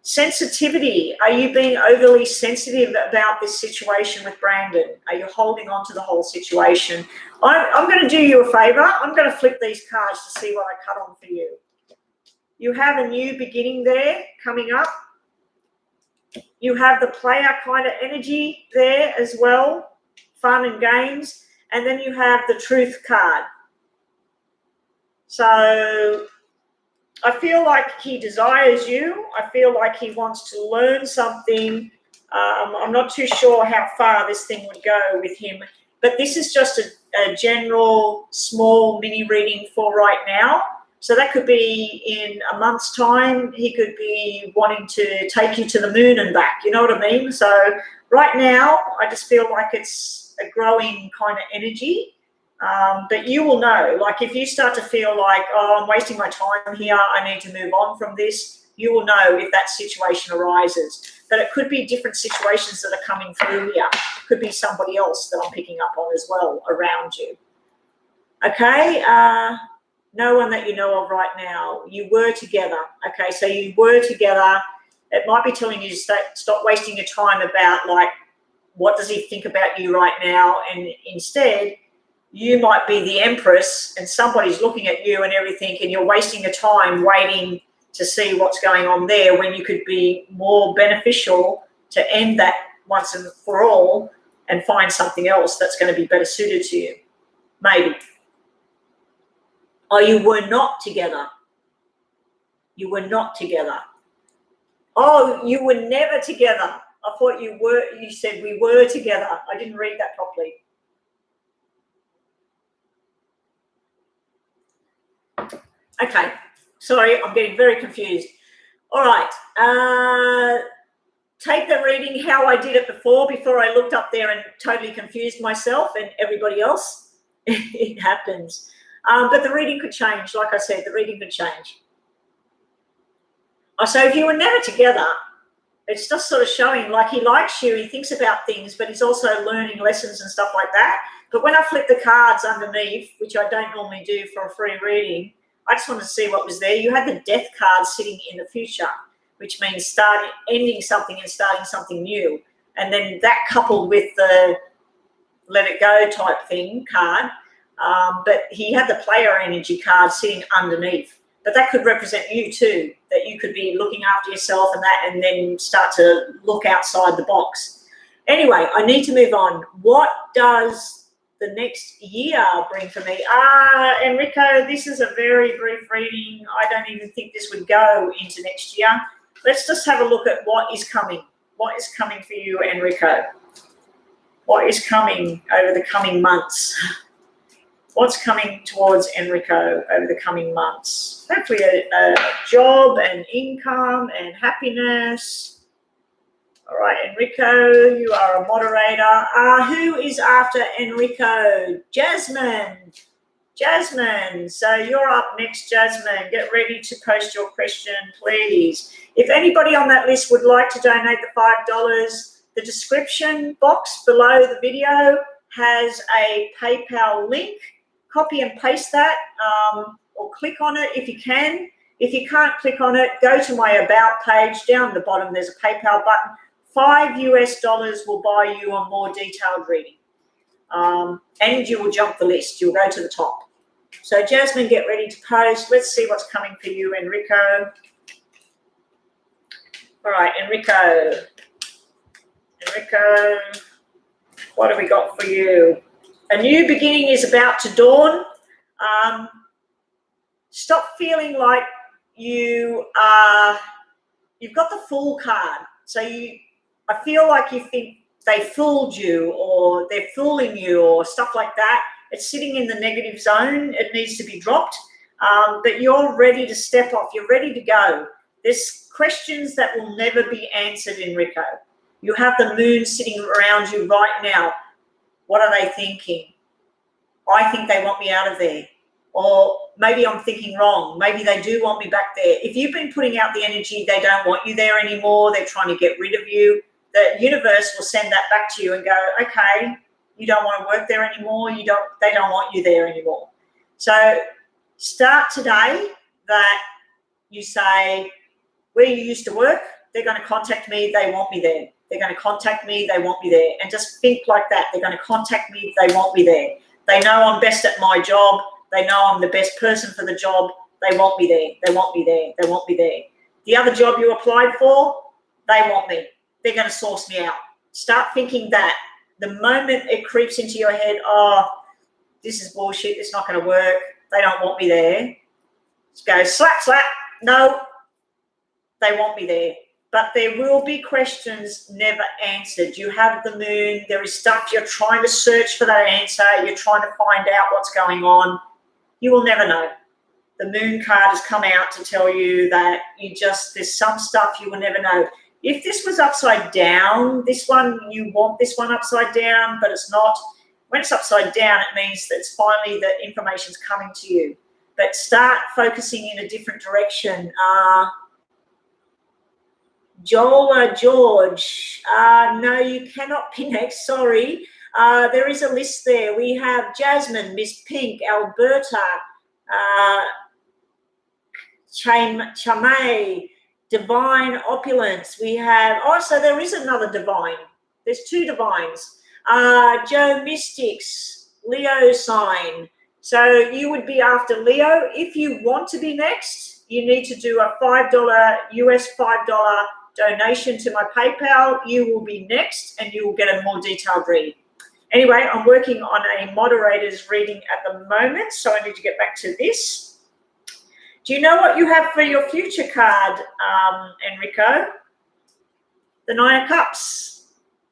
Sensitivity. Are you being overly sensitive about this situation with Brandon? Are you holding on to the whole situation? I'm going to do you a favor. I'm going to flip these cards to see what I cut on for you. You have a new beginning there coming up. You have the player kind of energy there as well, fun and games. And then you have the truth card. So I feel like he desires you. I feel like he wants to learn something. I'm not too sure how far this thing would go with him, but this is just a general small mini reading for right now. So that could be in a month's time. He could be wanting to take you to the moon and back. You know what I mean? So right now, I just feel like it's a growing kind of energy. But you will know, like if you start to feel like, oh, I'm wasting my time here, I need to move on from this, you will know if that situation arises. But it could be different situations that are coming through here. It could be somebody else that I'm picking up on as well around you. Okay, no one that you know of right now. You were together. Okay, so you were together. It might be telling you to stop wasting your time about like, what does he think about you right now? And instead, you might be the empress and somebody's looking at you and everything, and you're wasting your time waiting to see what's going on there when you could be more beneficial to end that once and for all and find something else that's going to be better suited to you. Maybe. Or you were not together. You were not together. Oh, you were never together. I thought you were. You said we were together. I didn't read that properly. Okay, sorry, I'm getting very confused. All right, take the reading how I did it before I looked up there and totally confused myself and everybody else. It happens. But the reading could change. Like I said, the reading could change. So if you were never together, it's just sort of showing like he likes you, he thinks about things, but he's also learning lessons and stuff like that. But when I flip the cards underneath, which I don't normally do for a free reading, I just wanted to see what was there. You had the death card sitting in the future, which means ending something and starting something new. And then that coupled with the let it go type thing card. But he had the player energy card sitting underneath. But that could represent you too, that you could be looking after yourself and that, and then start to look outside the box. Anyway, I need to move on. What does the next year bring for me? Enrico, this is a very brief reading. I don't even think this would go into next year. Let's just have a look at what is coming. What is coming for you, Enrico? What is coming over the coming months? What's coming towards Enrico over the coming months? Hopefully a job and income and happiness. All right, Enrico, you are a moderator. Who is after Enrico? Jasmine. Jasmine, so you're up next, Jasmine. Get ready to post your question, please. If anybody on that list would like to donate the $5, the description box below the video has a PayPal link. Copy and paste that or click on it if you can. If you can't click on it, go to my About page. Down at the bottom, there's a PayPal button. $5 will buy you a more detailed reading. And you will jump the list. You'll go to the top. So Jasmine, get ready to post. Let's see what's coming for you, Enrico. All right, Enrico, what have we got for you? A new beginning is about to dawn. Stop feeling like you've got the fool card. So I feel like you think they fooled you or they're fooling you or stuff like that. It's sitting in the negative zone. It needs to be dropped. But you're ready to step off. You're ready to go. There's questions that will never be answered, Enrico. You have the moon sitting around you right now. What are they thinking? I think they want me out of there. Or maybe I'm thinking wrong. Maybe they do want me back there. If you've been putting out the energy, they don't want you there anymore. They're trying to get rid of you. The universe will send that back to you and go, okay, you don't want to work there anymore. They don't want you there anymore. So start today that you say, where you used to work, they're going to contact me. They want me there. They're going to contact me. They want me there. And just think like that. They're going to contact me. They want me there. They know I'm best at my job. They know I'm the best person for the job. They want me there. They want me there. They want me there. The other job you applied for, they want me. They're going to source me out. Start thinking that. The moment it creeps into your head, oh, this is bullshit. It's not going to work. They don't want me there. Just go slap, slap. No, they want me there. But there will be questions never answered. You have the moon. There is stuff you're trying to search for that answer. You're trying to find out what's going on. You will never know. The moon card has come out to tell you that there's some stuff you will never know. If this was upside down, this one, you want this one upside down, but it's not. When it's upside down, it means that it's finally the information's coming to you. But start focusing in a different direction. George, no, you cannot be next, sorry. There is a list there. We have Jasmine, Miss Pink, Alberta, Chamay, Divine Opulence. We have, so there is another Divine. There's two Divines. Joe Mystics, Leo sign. So you would be after Leo. If you want to be next, you need to do a $5 donation to my PayPal. You will be next and you will get a more detailed read. Anyway, I'm working on a moderator's reading at the moment, so I need to get back to this. Do you know what you have for your future card, Enrico? The Nine of Cups.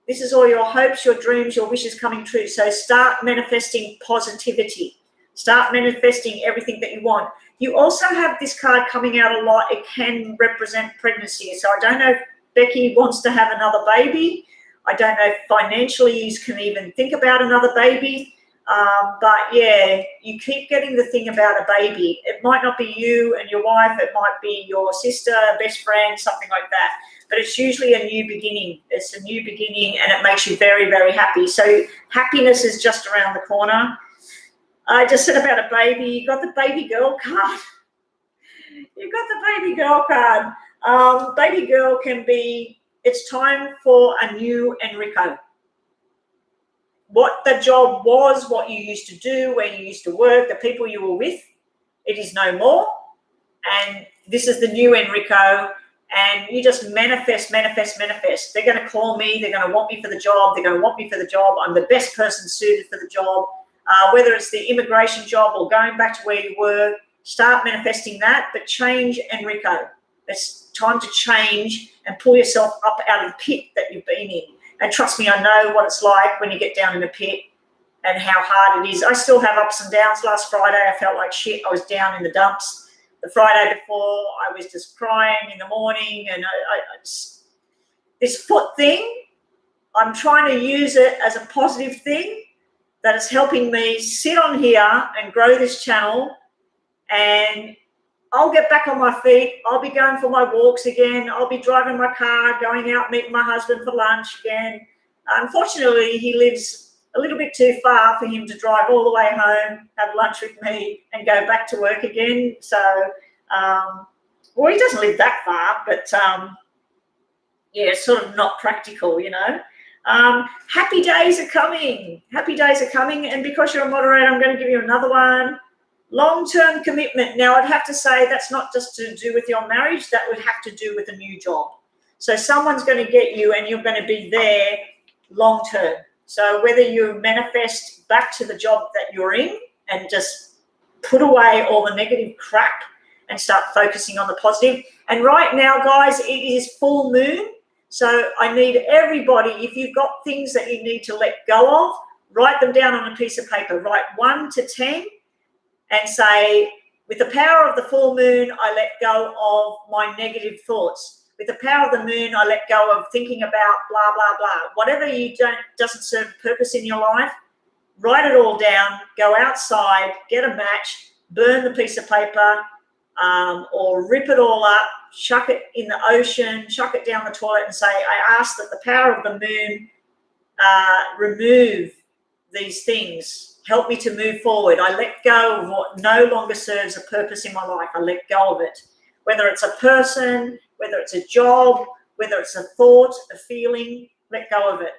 This is all your hopes, your dreams, your wishes coming true. So start manifesting positivity. Start manifesting everything that you want. You also have this card coming out a lot. It can represent pregnancy. So I don't know if Becky wants to have another baby. I don't know if financially you can even think about another baby. But yeah, you keep getting the thing about a baby. It might not be you and your wife. It might be your sister, best friend, something like that. But it's usually a new beginning. It's a new beginning and it makes you very, very happy. So happiness is just around the corner. I just said about a baby. You got the baby girl card. You got the baby girl card. Baby girl can be, it's time for a new Enrico. What the job was, what you used to do, where you used to work, the people you were with, it is no more. And this is the new Enrico. And you just manifest, manifest, manifest. They're going to call me. They're going to want me for the job. They're going to want me for the job. I'm the best person suited for the job. Whether it's the immigration job or going back to where you were, start manifesting that, but change Enrico. It's time to change and pull yourself up out of the pit that you've been in. And trust me, I know what it's like when you get down in the pit and how hard it is. I still have ups and downs. Last Friday, I felt like shit. I was down in the dumps. The Friday before, I was just crying in the morning. And this foot thing, I'm trying to use it as a positive thing that is helping me sit on here and grow this channel. And I'll get back on my feet. I'll be going for my walks again. I'll be driving my car, going out, meeting my husband for lunch again. Unfortunately, he lives a little bit too far for him to drive all the way home, have lunch with me, and go back to work again. So, well, he doesn't live that far, but yeah, it's sort of not practical, you know. Happy days are coming. Happy days are coming. And because you're a moderator, I'm going to give you another one. Long-term commitment. Now, I'd have to say that's not just to do with your marriage. That would have to do with a new job. So someone's going to get you and you're going to be there long-term. So whether you manifest back to the job that you're in and just put away all the negative crap and start focusing on the positive. And right now, guys, it is full moon. So I need everybody, if you've got things that you need to let go of, write them down on a piece of paper. Write 1 to 10 and say, with the power of the full moon, I let go of my negative thoughts. With the power of the moon, I let go of thinking about blah, blah, blah. Whatever doesn't serve a purpose in your life, write it all down, go outside, get a match, burn the piece of paper, or rip it all up, chuck it in the ocean, chuck it down the toilet and say, I ask that the power of the moon remove these things. Help me to move forward. I let go of what no longer serves a purpose in my life. I let go of it. Whether it's a person, whether it's a job, whether it's a thought, a feeling, let go of it.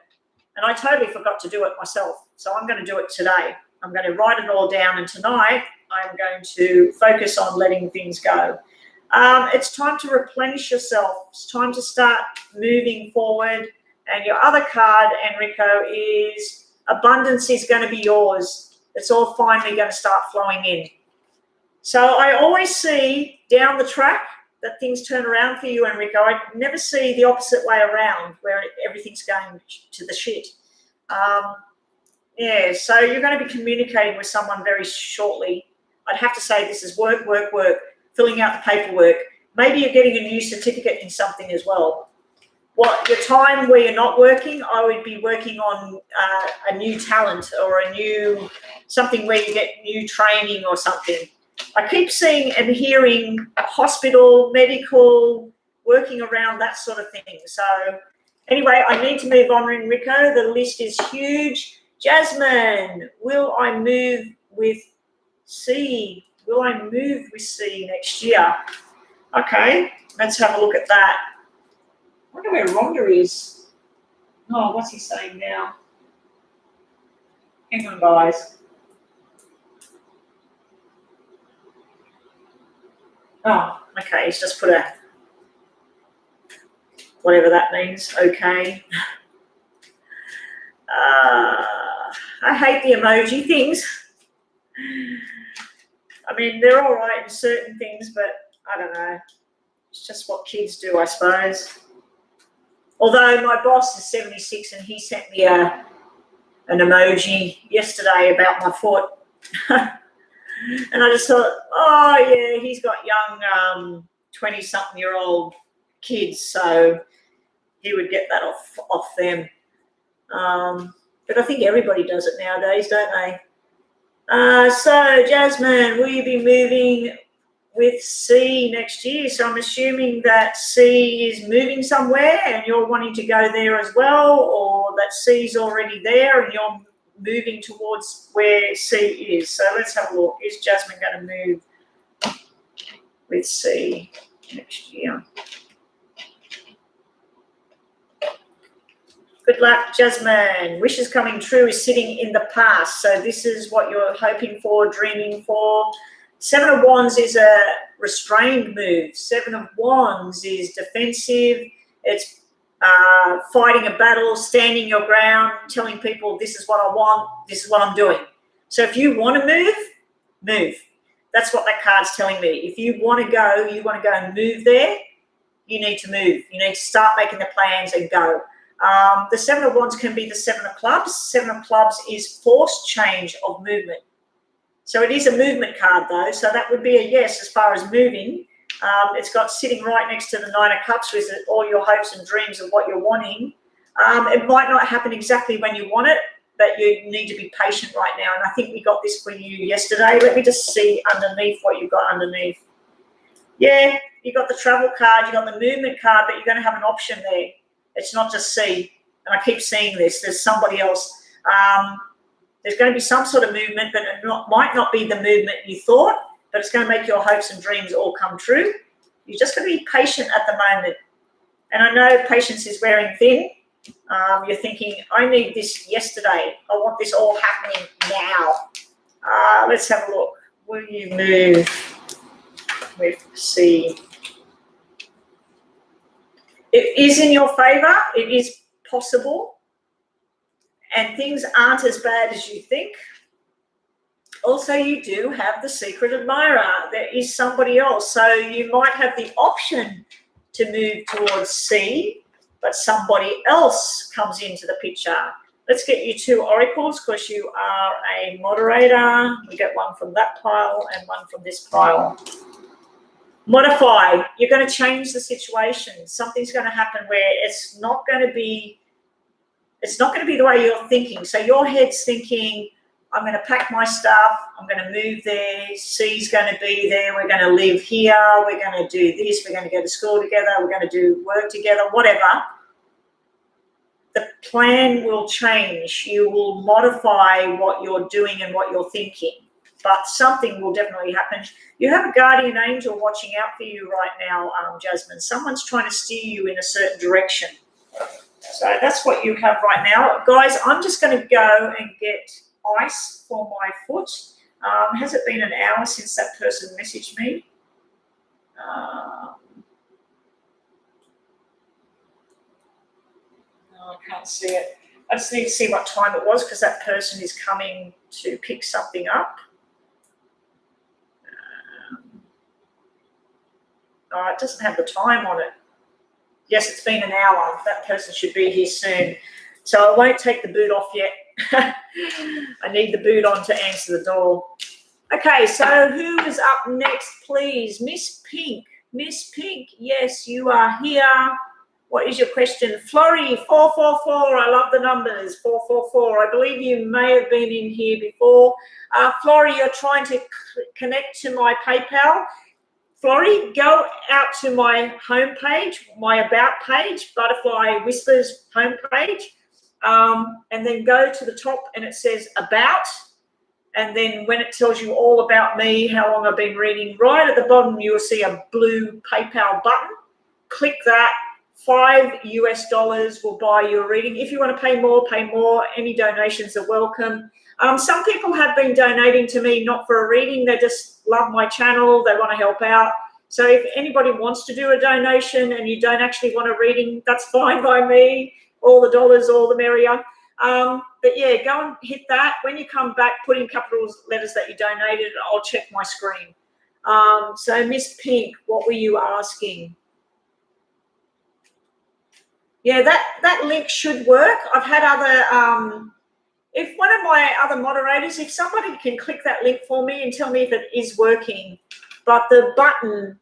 And I totally forgot to do it myself. So I'm going to do it today. I'm going to write it all down. And tonight I'm going to focus on letting things go. It's time to replenish yourself. It's time to start moving forward. And your other card, Enrico, is abundance is going to be yours. It's all finally going to start flowing in. So I always see down the track that things turn around for you, Enrico. I never see the opposite way around where everything's going to the shit. Yeah, so you're going to be communicating with someone very shortly. I'd have to say this is work, work, work, filling out the paperwork. Maybe you're getting a new certificate in something as well. Your time where you're not working, I would be working on a new talent or something where you get new training or something. I keep seeing and hearing hospital, medical, working around that sort of thing. So anyway, I need to move on, Enrico. The list is huge. Jasmine, will I move with C? Will I move with C next year? Okay, let's have a look at that. I wonder where Rhonda is. Oh, what's he saying now? Hang on, guys. Oh, okay. He's just put a whatever that means. Okay. I hate the emoji things. I mean, they're all right in certain things, but I don't know. It's just what kids do, I suppose. Although my boss is 76 and he sent me an emoji yesterday about my foot. And I just thought, oh, yeah, he's got young 20-something-year-old kids, so he would get that off them. But I think everybody does it nowadays, don't they? So, Jasmine, will you be moving with C next year? So I'm assuming that C is moving somewhere and you're wanting to go there as well, or that C is already there and you're moving towards where C is. So let's have a look. Is Jasmine going to move with C next year? Good luck, Jasmine. Wishes coming true is sitting in the past. So this is what you're hoping for, dreaming for. 7 of Wands is a restrained move. 7 of Wands is defensive. It's fighting a battle, standing your ground, telling people this is what I want, this is what I'm doing. So if you want to move, move. That's what that card's telling me. If you want to go, you want to go and move there, you need to move. You need to start making the plans and go. The 7 of Wands can be the 7 of Clubs. 7 of Clubs is forced change of movement. So it is a movement card, though, so that would be a yes as far as moving. It's got sitting right next to the 9 of Cups with all your hopes and dreams of what you're wanting. It might not happen exactly when you want it, but you need to be patient right now. And I think we got this for you yesterday. Let me just see underneath what you've got underneath. Yeah, you got the travel card, you got the movement card, but you're going to have an option there. It's not just C. And I keep seeing this. There's somebody else. There's going to be some sort of movement, but it might not be the movement you thought, but it's going to make your hopes and dreams all come true. You're just going to be patient at the moment. And I know patience is wearing thin. You're thinking, I need this yesterday. I want this all happening now. Let's have a look. will you move with C? It is in your favor. It is possible. And things aren't as bad as you think. Also, you do have the secret admirer. There is somebody else. So you might have the option to move towards C, but somebody else comes into the picture. Let's get you 2 oracles because you are a moderator. We get one from that pile and one from this pile. Modify. You're going to change the situation. Something's going to happen where it's not going to be the way you're thinking. So your head's thinking, I'm going to pack my stuff, I'm going to move there, C's going to be there, we're going to live here, we're going to do this, we're going to go to school together, we're going to do work together, whatever. The plan will change. You will modify what you're doing and what you're thinking, but something will definitely happen. You have a guardian angel watching out for you right now, Jasmine. Someone's trying to steer you in a certain direction. So that's what you have right now. Guys, I'm just going to go and get ice for my foot. Has it been an hour since that person messaged me? No, I can't see it. I just need to see what time it was because that person is coming to pick something up. It doesn't have the time on it. Yes, it's been an hour. That person should be here soon. So I won't take the boot off yet. I need the boot on to answer the door. Okay, so who is up next, please? Miss Pink. Miss Pink, yes, you are here. What is your question? Florrie, 444. I love the numbers, 444. I believe you may have been in here before. Florrie, you're trying to connect to my PayPal. Florrie, go out to my homepage, my About page, Butterfly Whispers homepage, and then go to the top and it says About, and then when it tells you all about me, how long I've been reading, right at the bottom you will see a blue PayPal button. Click that. $5 will buy you a reading. If you want to pay more, pay more. Any donations are welcome. Some people have been donating to me not for a reading. They just love my channel. They want to help out. So if anybody wants to do a donation and you don't actually want a reading, that's fine by me. All the dollars, all the merrier. But yeah, go and hit that. When you come back, put in capital letters that you donated. I'll check my screen. So Miss Pink, what were you asking? Yeah, that link should work. I've had other, if one of my other moderators, if somebody can click that link for me and tell me if it is working, but the button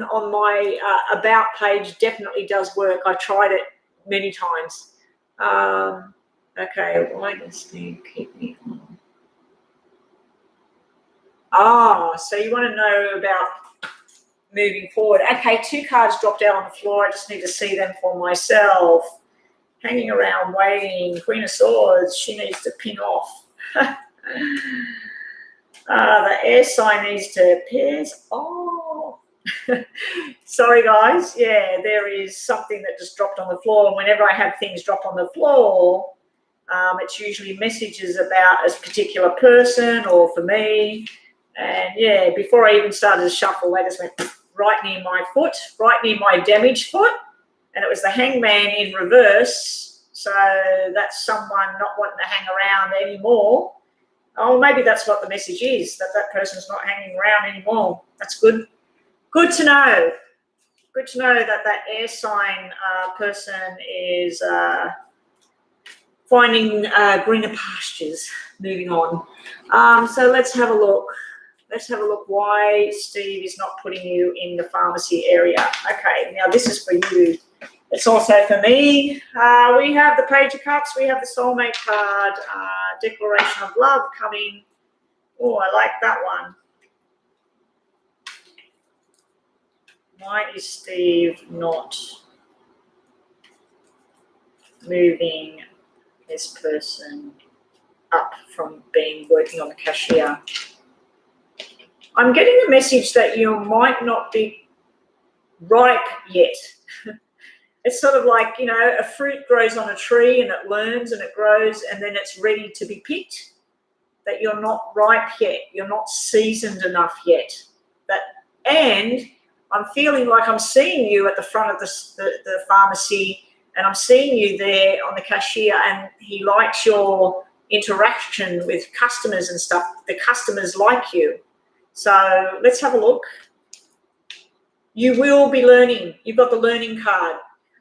on my About page definitely does work. I tried it many times. Okay, why does Steve keep me on? So you want to know about moving forward. Okay, 2 cards dropped out on the floor. I just need to see them for myself. Hanging around waiting. Queen of Swords, she needs to pin off. The air sign needs to pairs off. Sorry, guys. Yeah, there is something that just dropped on the floor. And whenever I have things drop on the floor, it's usually messages about a particular person or for me. And yeah, before I even started to shuffle, they just went right near my foot, right near my damaged foot. And it was the Hangman in reverse. So that's someone not wanting to hang around anymore. Oh, maybe that's what the message is, that person's not hanging around anymore. That's good. Good to know. Good to know that air sign person is finding greener pastures, moving on. So let's have a look. Let's have a look why Steve is not putting you in the pharmacy area. Okay, now this is for you. It's also for me. We have the Page of Cups. We have the Soulmate card, Declaration of Love coming. Oh, I like that one. Why is Steve not moving this person up from working on the cashier? I'm getting a message that you might not be ripe yet. It's sort of like, you know, a fruit grows on a tree and it learns and it grows and then it's ready to be picked. that you're not ripe yet, you're not seasoned enough yet. And I'm feeling like I'm seeing you at the front of the pharmacy, and I'm seeing you there on the cashier, and he likes your interaction with customers and stuff. The customers like you. So let's have a look. You will be learning. You've got the learning card.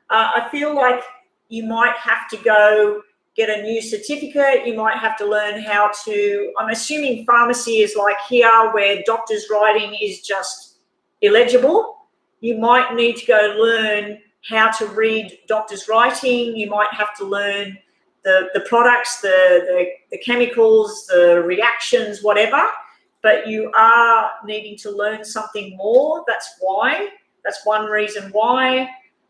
I feel like you might have to go get a new certificate. You might have to learn how to, I'm assuming pharmacy is like here where doctor's writing is just illegible. You might need to go learn how to read doctor's writing. You might have to learn the products, the chemicals, the reactions, whatever. But you are needing to learn something more. That's why. That's one reason why.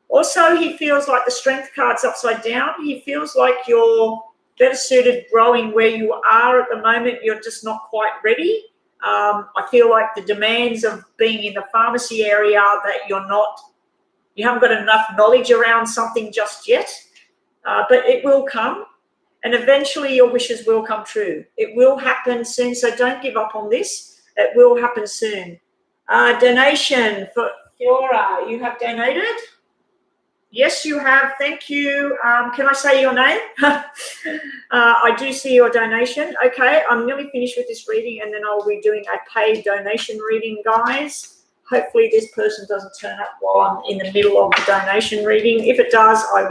Also, he feels like the strength card's upside down. He feels like you're better suited growing where you are at the moment. You're just not quite ready. I feel like the demands of being in the pharmacy area that you haven't got enough knowledge around something just yet, but it will come. And eventually your wishes will come true. It will happen soon, so don't give up on this. It will happen soon. Donation for Fiora. You have donated? Yes, you have. Thank you. Can I say your name? I do see your donation. Okay, I'm nearly finished with this reading, and then I'll be doing a paid donation reading, guys. Hopefully this person doesn't turn up while I'm in the middle of the donation reading. If it does, I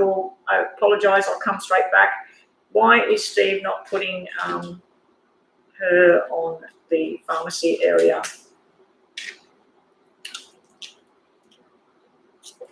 apologise. I'll come straight back. Why is Steve not putting her on the pharmacy area?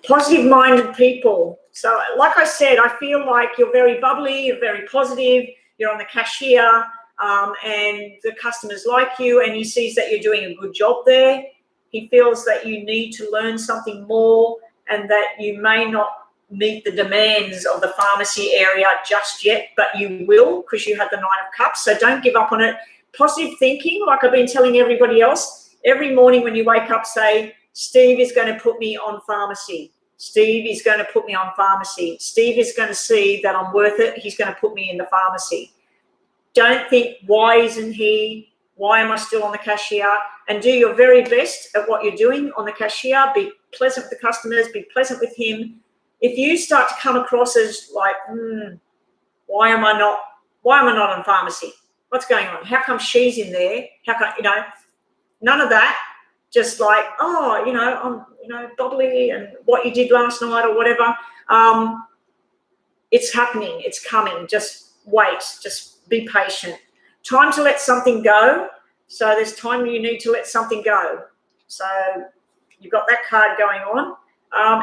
Positive-minded people. So like I said, I feel like you're very bubbly, you're very positive, you're on the cashier, and the customers like you, and he sees that you're doing a good job there. He feels that you need to learn something more and that you may not meet the demands of the pharmacy area just yet, but you will because you have the 9 of Cups. So don't give up on it. Positive thinking, like I've been telling everybody else, every morning when you wake up, say, Steve is going to put me on pharmacy. Steve is going to put me on pharmacy. Steve is going to see that I'm worth it. He's going to put me in the pharmacy. Don't think, why isn't he? Why am I still on the cashier? And do your very best at what you're doing on the cashier. Be pleasant with the customers. Be pleasant with him. If you start to come across as like, why am I not on pharmacy? What's going on? How come she's in there? How come, none of that. Just like, I'm, bubbly and what you did last night or whatever. It's happening. It's coming. Just wait. Just be patient. Time to let something go. So there's time you need to let something go. So you've got that card going on.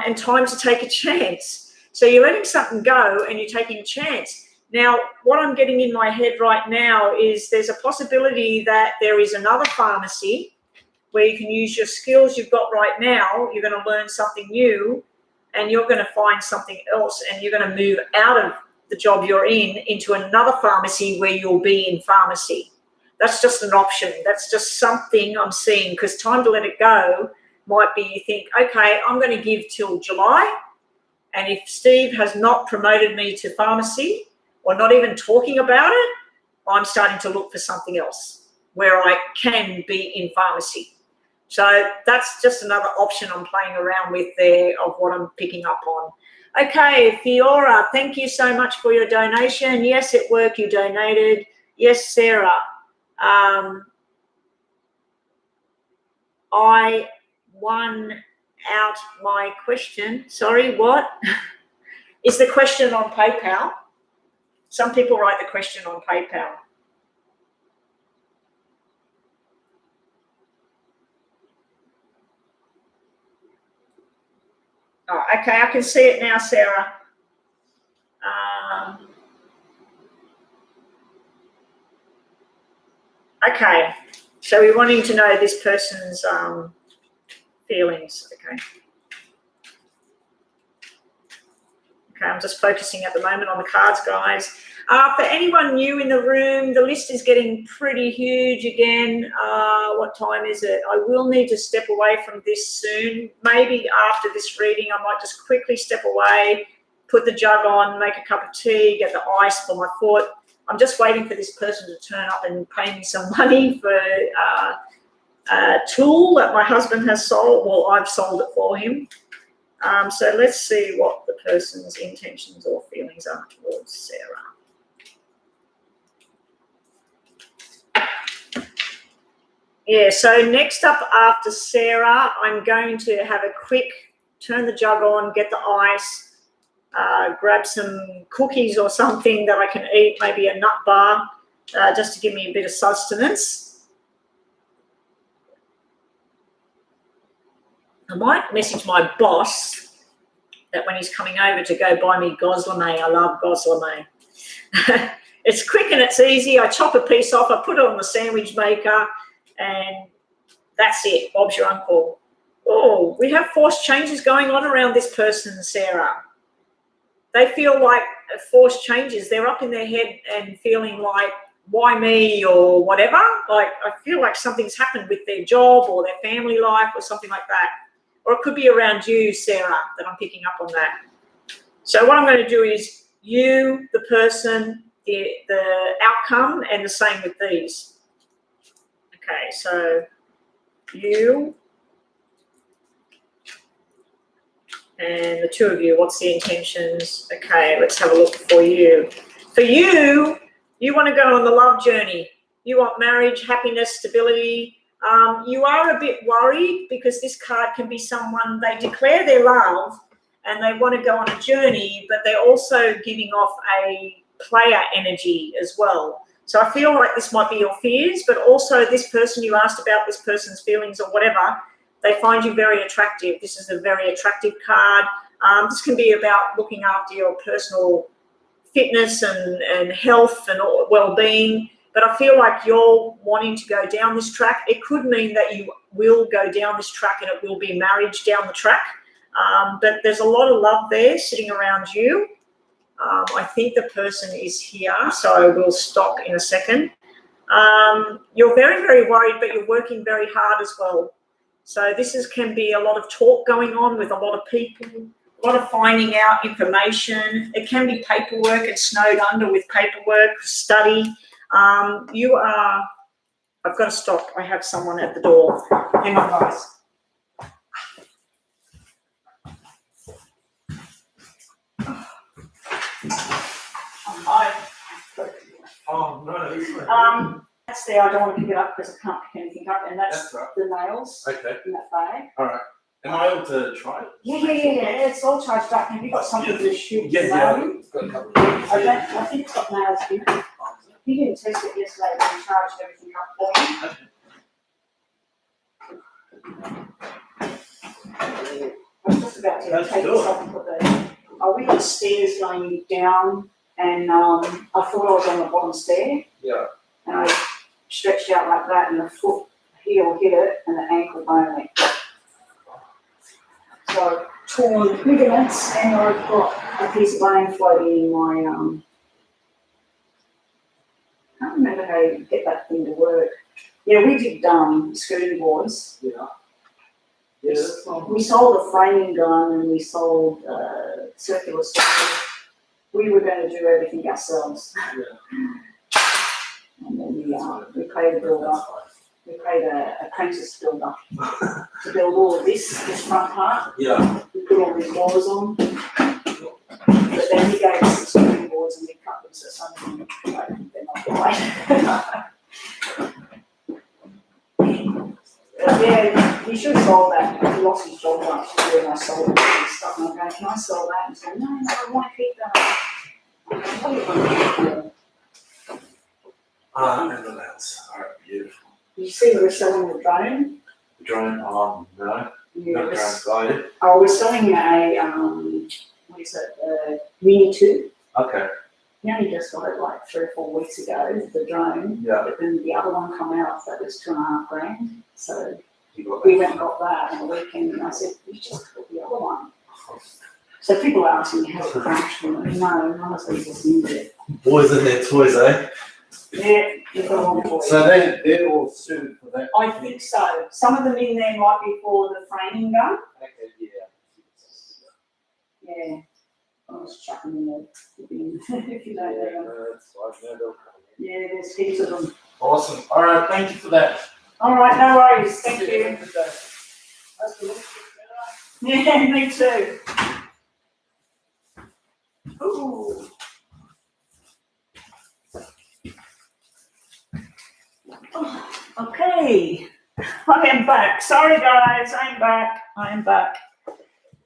And time to take a chance. So you're letting something go and you're taking a chance. Now, what I'm getting in my head right now is there's a possibility that there is another pharmacy where you can use your skills you've got right now. You're going to learn something new and you're going to find something else and you're going to move out of the job you're in into another pharmacy where you'll be in pharmacy. That's just an option. That's just something I'm seeing, because time to let it go might be you think, okay, I'm going to give till July, and if Steve has not promoted me to pharmacy or not even talking about it, I'm starting to look for something else where I can be in pharmacy. So that's just another option I'm playing around with there of what I'm picking up on. Okay, Fiora, thank you so much for your donation. Yes, at work you donated. Yes, Sarah. I won out my question. Sorry, what? Is the question on PayPal? Some people write the question on PayPal. Oh, okay, I can see it now, Sarah. Okay, so we're wanting to know this person's feelings. Okay. Okay, I'm just focusing at the moment on the cards, guys. For anyone new in the room, the list is getting pretty huge again. What time is it? I will need to step away from this soon. Maybe after this reading, I might just quickly step away, put the jug on, make a cup of tea, get the ice for my foot. I'm just waiting for this person to turn up and pay me some money for a tool that my husband has sold. Well, I've sold it for him. So let's see what the person's intentions or feelings are towards Sarah. Yeah, so next up after Sarah, I'm going to have a quick turn the jug on, get the ice, grab some cookies or something that I can eat, maybe a nut bar, just to give me a bit of sustenance. I might message my boss that when he's coming over to go buy me goslamay. I love goslamay. It's quick and it's easy. I chop a piece off, I put it on the sandwich maker, and that's it. Bob's your uncle. Oh, we have forced changes going on around this person, Sarah. They feel like forced changes. They're up in their head and feeling like, why me or whatever. Like, I feel like something's happened with their job or their family life or something like that. Or it could be around you, Sarah, that I'm picking up on that. So what I'm going to do is you, the person, the outcome, and the same with these. Okay, so you and the two of you, what's the intentions? Okay, let's have a look for you. For you, you want to go on the love journey. You want marriage, happiness, stability. You are a bit worried because this card can be someone, they declare their love and they want to go on a journey, but they're also giving off a player energy as well. So I feel like this might be your fears, but also this person you asked about, this person's feelings or whatever, they find you very attractive. This is a very attractive card. This can be about looking after your personal fitness and health and well-being. But I feel like you're wanting to go down this track. It could mean that you will go down this track and it will be marriage down the track. But there's a lot of love there sitting around you. I think the person is here, so I will stop in a second. You're very, very worried, but you're working very hard as well. So this can be a lot of talk going on with a lot of people, a lot of finding out information. It can be paperwork and snowed under with paperwork, study. I've got to stop. I have someone at the door. Hang on, guys. Oh, no. That's there. I don't want to pick it up because I can't pick anything up. And that's right. the nails in that bag. All right. Am I able to try it? Yeah. It's all charged up. Have you got something to shoot? Yeah. I've got a couple of I think it's got nails in it. He didn't test it yesterday when he charged everything up for me. I was just about to take this off and put we had stairs going down, and I thought I was on the bottom stair. Yeah. And I stretched out like that, and the foot heel hit it, and the ankle bone went. So torn ligaments, and I've got a piece of bone floating in my I can't remember how you get that thing to work. Yeah, we did scooting boards. Yeah. We sold a framing gun and we sold circular saws. We were going to do everything ourselves. Yeah. And then we paid a builder. We paid an apprentice builder to build all of this front part. Yeah. We put all these doors on. But then he gave us the scooting boards and we cut them so something they're not right. Yeah, he should have sold that. He lost his job last year and I sold it and stuff. And I'm going, can I sell that? And he's going, no, I want to keep that. And the nails are beautiful. Did you see we're selling the drone? The drone, no. Yeah, Not drone guided. Oh, we're selling a, what is it, Mini 2. Okay. We only just got it like 3 or 4 weeks ago, the drone. Yeah. But then the other one come out, that was $2,500. So You got we that. went and got that on the weekend and I said, you just got the other one. So people are asking me, has it crashed? And I no, none of these just need it. Boys and their toys, eh? Yeah, you've got one for So you. they're all suited for that. I think so. Some of them in there might be for the framing gun. Okay, yeah. Yeah. I'll just chuck them in the bin if you don't know them. That's fine. No, they'll come in. Yeah, there's heaps of them. Awesome. All right. Thank you for that. All right, no worries. Thank See you. later today. That's the Yeah, me too. Ooh. Oh, okay, I am back. Sorry, guys, I'm back.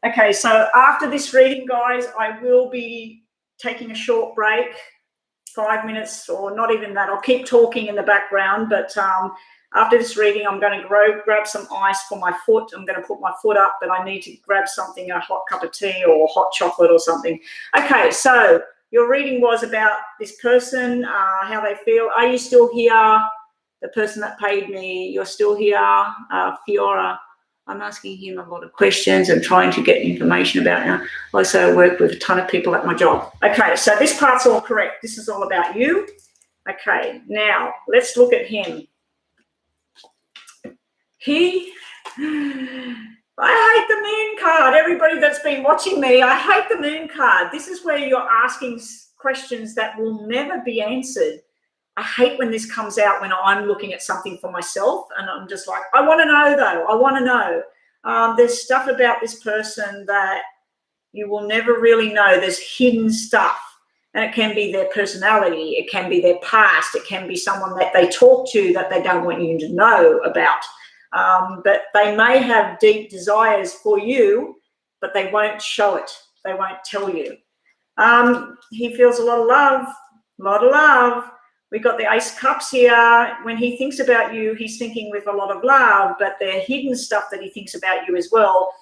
Okay, so after this reading, guys, I will be taking a short break, 5 minutes or not even that. I'll keep talking in the background, but after this reading, I'm going to grab some ice for my foot. I'm going to put my foot up, but I need to grab something, a hot cup of tea or hot chocolate or something. Okay, so your reading was about this person, how they feel. Are you still here? The person that paid me, you're still here, Fiora. I'm asking him a lot of questions and trying to get information about him. Also, I work with a ton of people at my job. Okay, so this part's all correct. This is all about you. Okay, now let's look at him. I hate the moon card. Everybody that's been watching me, I hate the moon card. This is where you're asking questions that will never be answered. I hate when this comes out when I'm looking at something for myself and I'm just like, I want to know though. I want to know. There's stuff about this person that you will never really know. There's hidden stuff, and it can be their personality. It can be their past. It can be someone that they talk to that they don't want you to know about. But they may have deep desires for you, but they won't show it. They won't tell you. He feels a lot of love. We've got the Ace of Cups here. When he thinks about you, he's thinking with a lot of love, but there are hidden stuff that he thinks about you as well.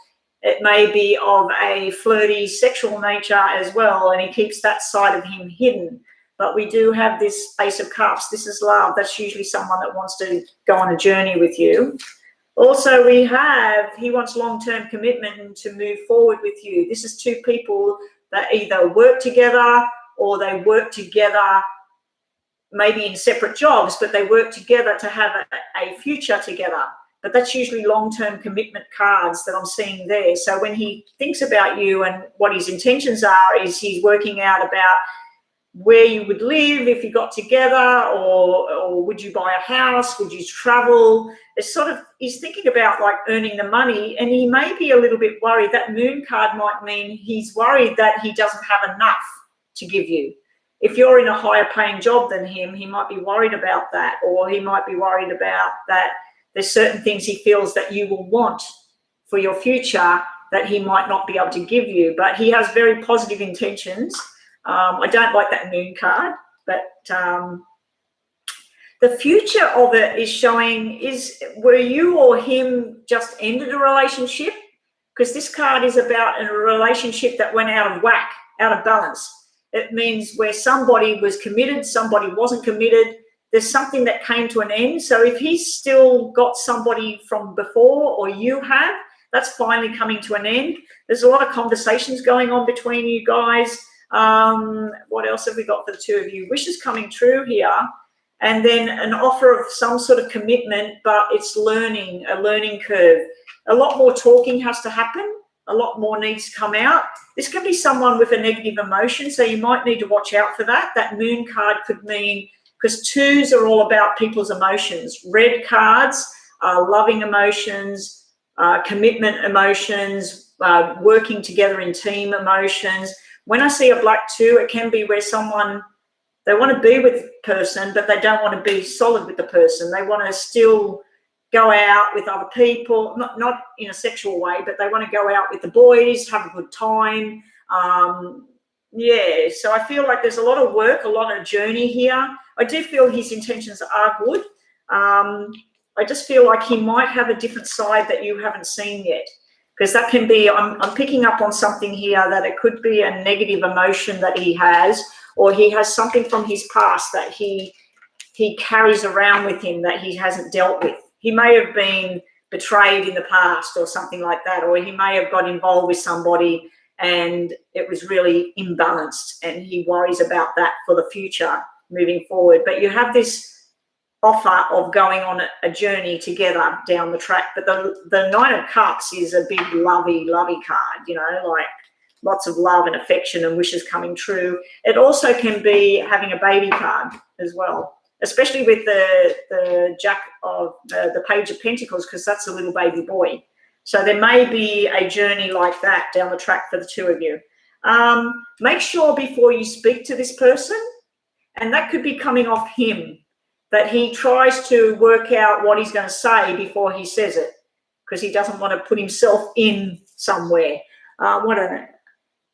It may be of a flirty sexual nature as well, and he keeps that side of him hidden. But we do have this Ace of Cups. This is love. That's usually someone that wants to go on a journey with you. Also, he wants long-term commitment and to move forward with you. This is two people that either work together or they work together maybe in separate jobs, but they work together to have a future together. But that's usually long-term commitment cards that I'm seeing there. So when he thinks about you and what his intentions are, is he's working out about where you would live if you got together, or would you buy a house, would you travel? It's sort of, he's thinking about like earning the money, and he may be a little bit worried. That moon card might mean he's worried that he doesn't have enough to give you. If you're in a higher paying job than him, he might be worried about that, or he might be worried about that there's certain things he feels that you will want for your future that he might not be able to give you, but he has very positive intentions. I don't like that moon card, but the future of it is showing were you or him just ended a relationship? Because this card is about a relationship that went out of whack, out of balance. It means where somebody was committed, somebody wasn't committed. There's something that came to an end. So if he's still got somebody from before, or you have, that's finally coming to an end. There's a lot of conversations going on between you guys. What else have we got for the two of you? Wishes coming true here. And then an offer of some sort of commitment, but it's a learning curve. A lot more talking has to happen. A lot more needs to come out. This can be someone with a negative emotion, so you might need to watch out for that. That moon card could mean, because twos are all about people's emotions. Red cards are loving emotions, commitment emotions, working together in team emotions. When I see a black two, it can be where someone, they want to be with the person, but they don't want to be solid with the person. They want to still go out with other people, not in a sexual way, but they want to go out with the boys, have a good time. Yeah, so I feel like there's a lot of work, a lot of journey here. I do feel his intentions are good. I just feel like he might have a different side that you haven't seen yet, because that can be, I'm picking up on something here that it could be a negative emotion that he has, or he has something from his past that he carries around with him that he hasn't dealt with. He may have been betrayed in the past or something like that, or he may have got involved with somebody and it was really imbalanced, and he worries about that for the future moving forward. But you have this offer of going on a journey together down the track. But the Nine of Cups is a big lovey card, you know, like lots of love and affection and wishes coming true. It also can be having a baby card as well, especially with the Jack of the Page of Pentacles, because that's a little baby boy. So there may be a journey like that down the track for the two of you. Make sure before you speak to this person, and that could be coming off him, that he tries to work out what he's going to say before he says it, because he doesn't want to put himself in somewhere. What are they?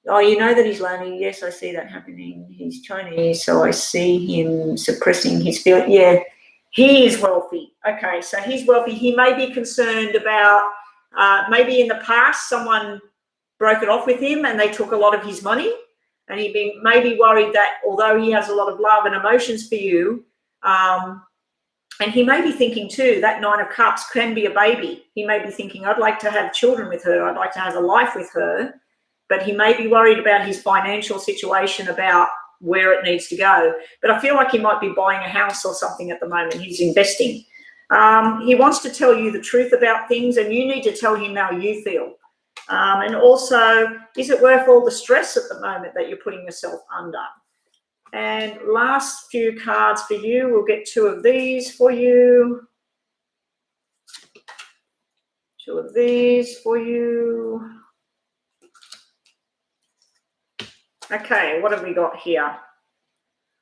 Oh, you know that he's lonely. Yes, I see that happening. He's Chinese, so I see him suppressing his feeling. Yeah, he is wealthy. Okay, so he's wealthy. He may be concerned about maybe in the past someone broke it off with him and they took a lot of his money, and he may be worried that although he has a lot of love and emotions for you, and he may be thinking too, that Nine of Cups can be a baby. He may be thinking, I'd like to have children with her. I'd like to have a life with her. But he may be worried about his financial situation, about where it needs to go. But I feel like he might be buying a house or something at the moment. He's investing. He wants to tell you the truth about things, and you need to tell him how you feel. And also, is it worth all the stress at the moment that you're putting yourself under? And last few cards for you. We'll get two of these for you. Two of these for you. Okay, what have we got here?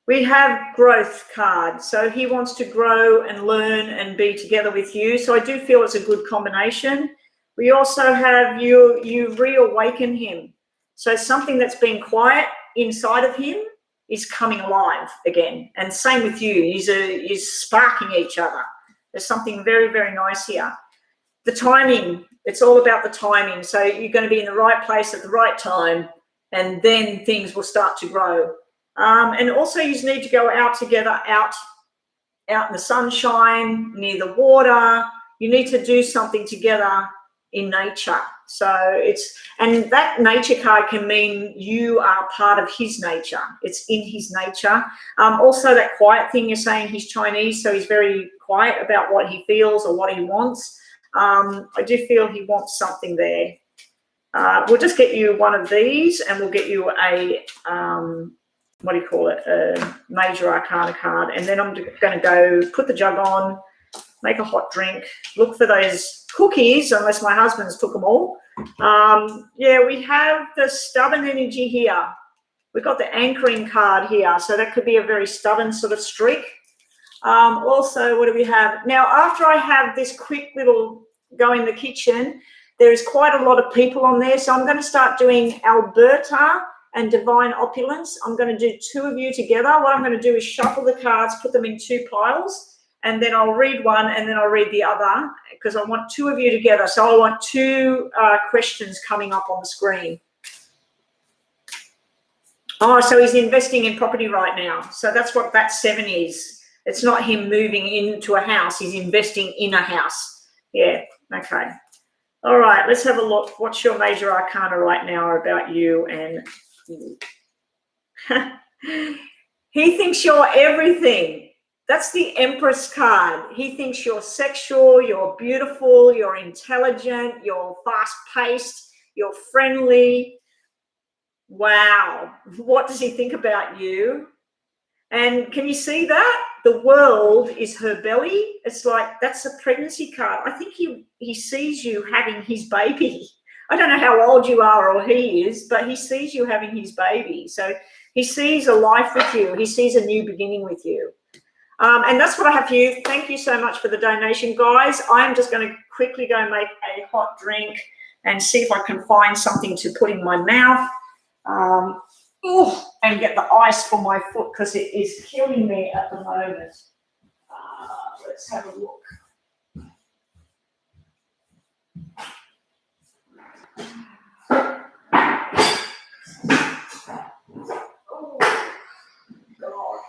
We have growth card. So he wants to grow and learn and be together with you. So I do feel it's a good combination. We also have you reawaken him. So something that's been quiet inside of him is coming alive again. And same with you. He's sparking each other. There's something very, very nice here. The timing, it's all about the timing. So you're going to be in the right place at the right time, and then things will start to grow. And also you need to go out together, out in the sunshine, near the water. You need to do something together in nature. So and that nature card can mean you are part of his nature. It's in his nature. Also that quiet thing, you're saying he's Chinese, so he's very quiet about what he feels or what he wants. I do feel he wants something there. We'll just get you one of these, and we'll get you a, what do you call it, a Major Arcana card. And then I'm going to go put the jug on, make a hot drink, look for those cookies, unless my husband's took them all. Yeah, we have the stubborn energy here. We've got the anchoring card here, so that could be a very stubborn sort of streak. Also, what do we have? Now, after I have this quick little go in the kitchen, there is quite a lot of people on there, so I'm going to start doing Alberta and Divine Opulence. I'm going to do two of you together. What I'm going to do is shuffle the cards, put them in two piles, and then I'll read one and then I'll read the other, because I want two of you together. So I want two questions coming up on the screen. Oh, so he's investing in property right now. So that's what that 7 is. It's not him moving into a house. He's investing in a house. Yeah, okay. All right, let's have a look. What's your Major Arcana right now about you? And he thinks you're everything. That's the Empress card. He thinks you're sexual, you're beautiful, you're intelligent, you're fast-paced, you're friendly. Wow. What does he think about you? And can you see that? The world is her belly. It's like, that's a pregnancy card. I think he sees you having his baby. I don't know how old you are or he is, but he sees you having his baby. So he sees a life with you. He sees a new beginning with you. And that's what I have for you. Thank you so much for the donation, guys. I'm just going to quickly go make a hot drink and see if I can find something to put in my mouth. And get the ice for my foot, because it is killing me at the moment. Let's have a look. Oh, God.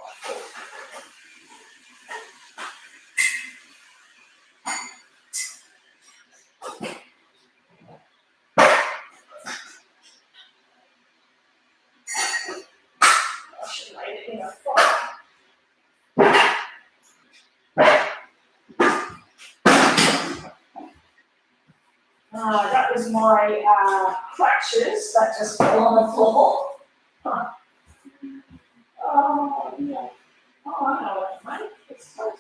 That was my crutches that just fell on the floor. Oh, yeah. Oh, I know what, mate. It's close.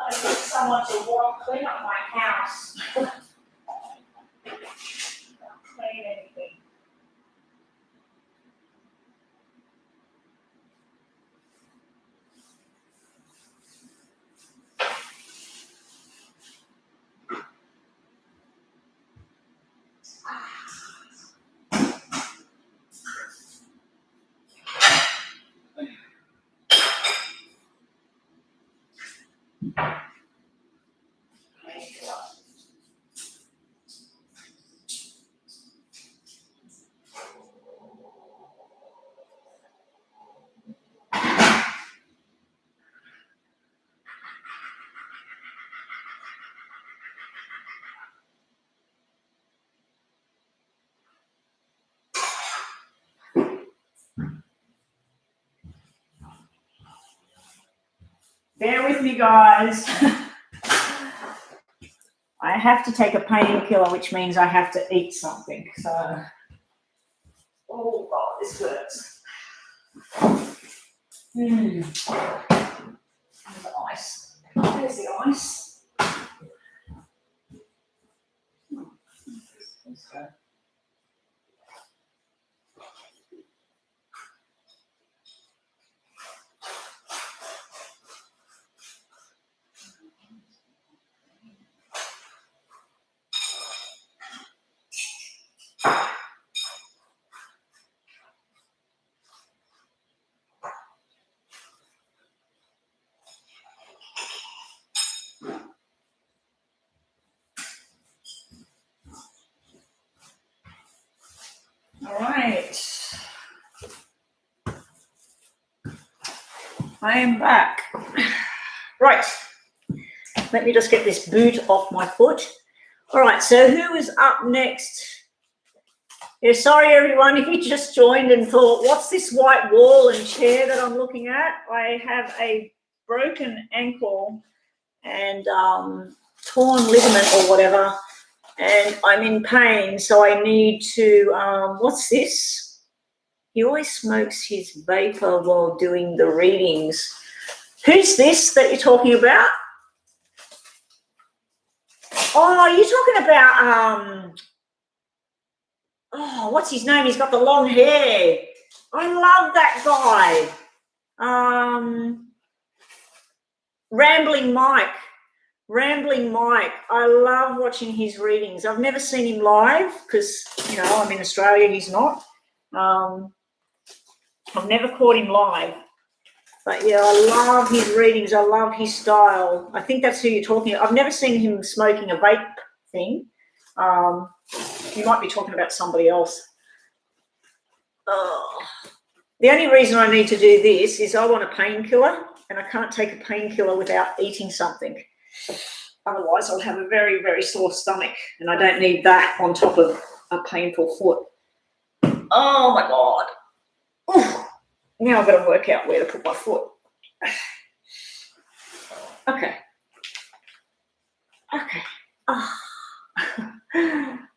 I need someone to clean up my house. Not clean anything. Bear with me, guys. I have to take a painkiller, which means I have to eat something. So, oh God, this hurts. There's the ice. There's the ice. All right. I am back. Right. Let me just get this boot off my foot. All right, so who is up next? Yeah, sorry, everyone, if you just joined and thought, what's this white wall and chair that I'm looking at? I have a broken ankle and torn ligament or whatever, and I'm in pain, so I need to, what's this? He always smokes his vapor while doing the readings. Who's this that you're talking about? Oh, you're talking about, oh, what's his name? He's got the long hair. I love that guy. Rambling Mike. Rambling Mike. I love watching his readings. I've never seen him live because, you know, I'm in Australia, he's not. I've never caught him live. But, yeah, I love his readings. I love his style. I think that's who you're talking about. I've never seen him smoking a vape thing. You might be talking about somebody else. The only reason I need to do this is I want a painkiller, and I can't take a painkiller without eating something. Otherwise, I'll have a very, very sore stomach, and I don't need that on top of a painful foot. Oh, my God. Oof. Now I've got to work out where to put my foot. Okay. Okay. Oh.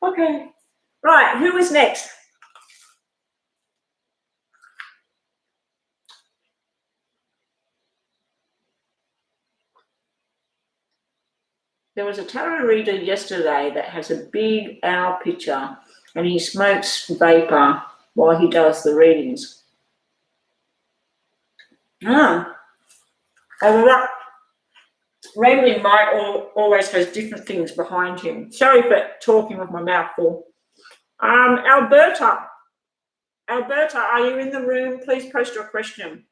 Okay. Right, who is next? There was a tarot reader yesterday that has a big owl picture and he smokes vapor while he does the readings. And that Raymond might always has different things behind him. Sorry for talking with my mouth full. Alberta, are you in the room? Please post your question.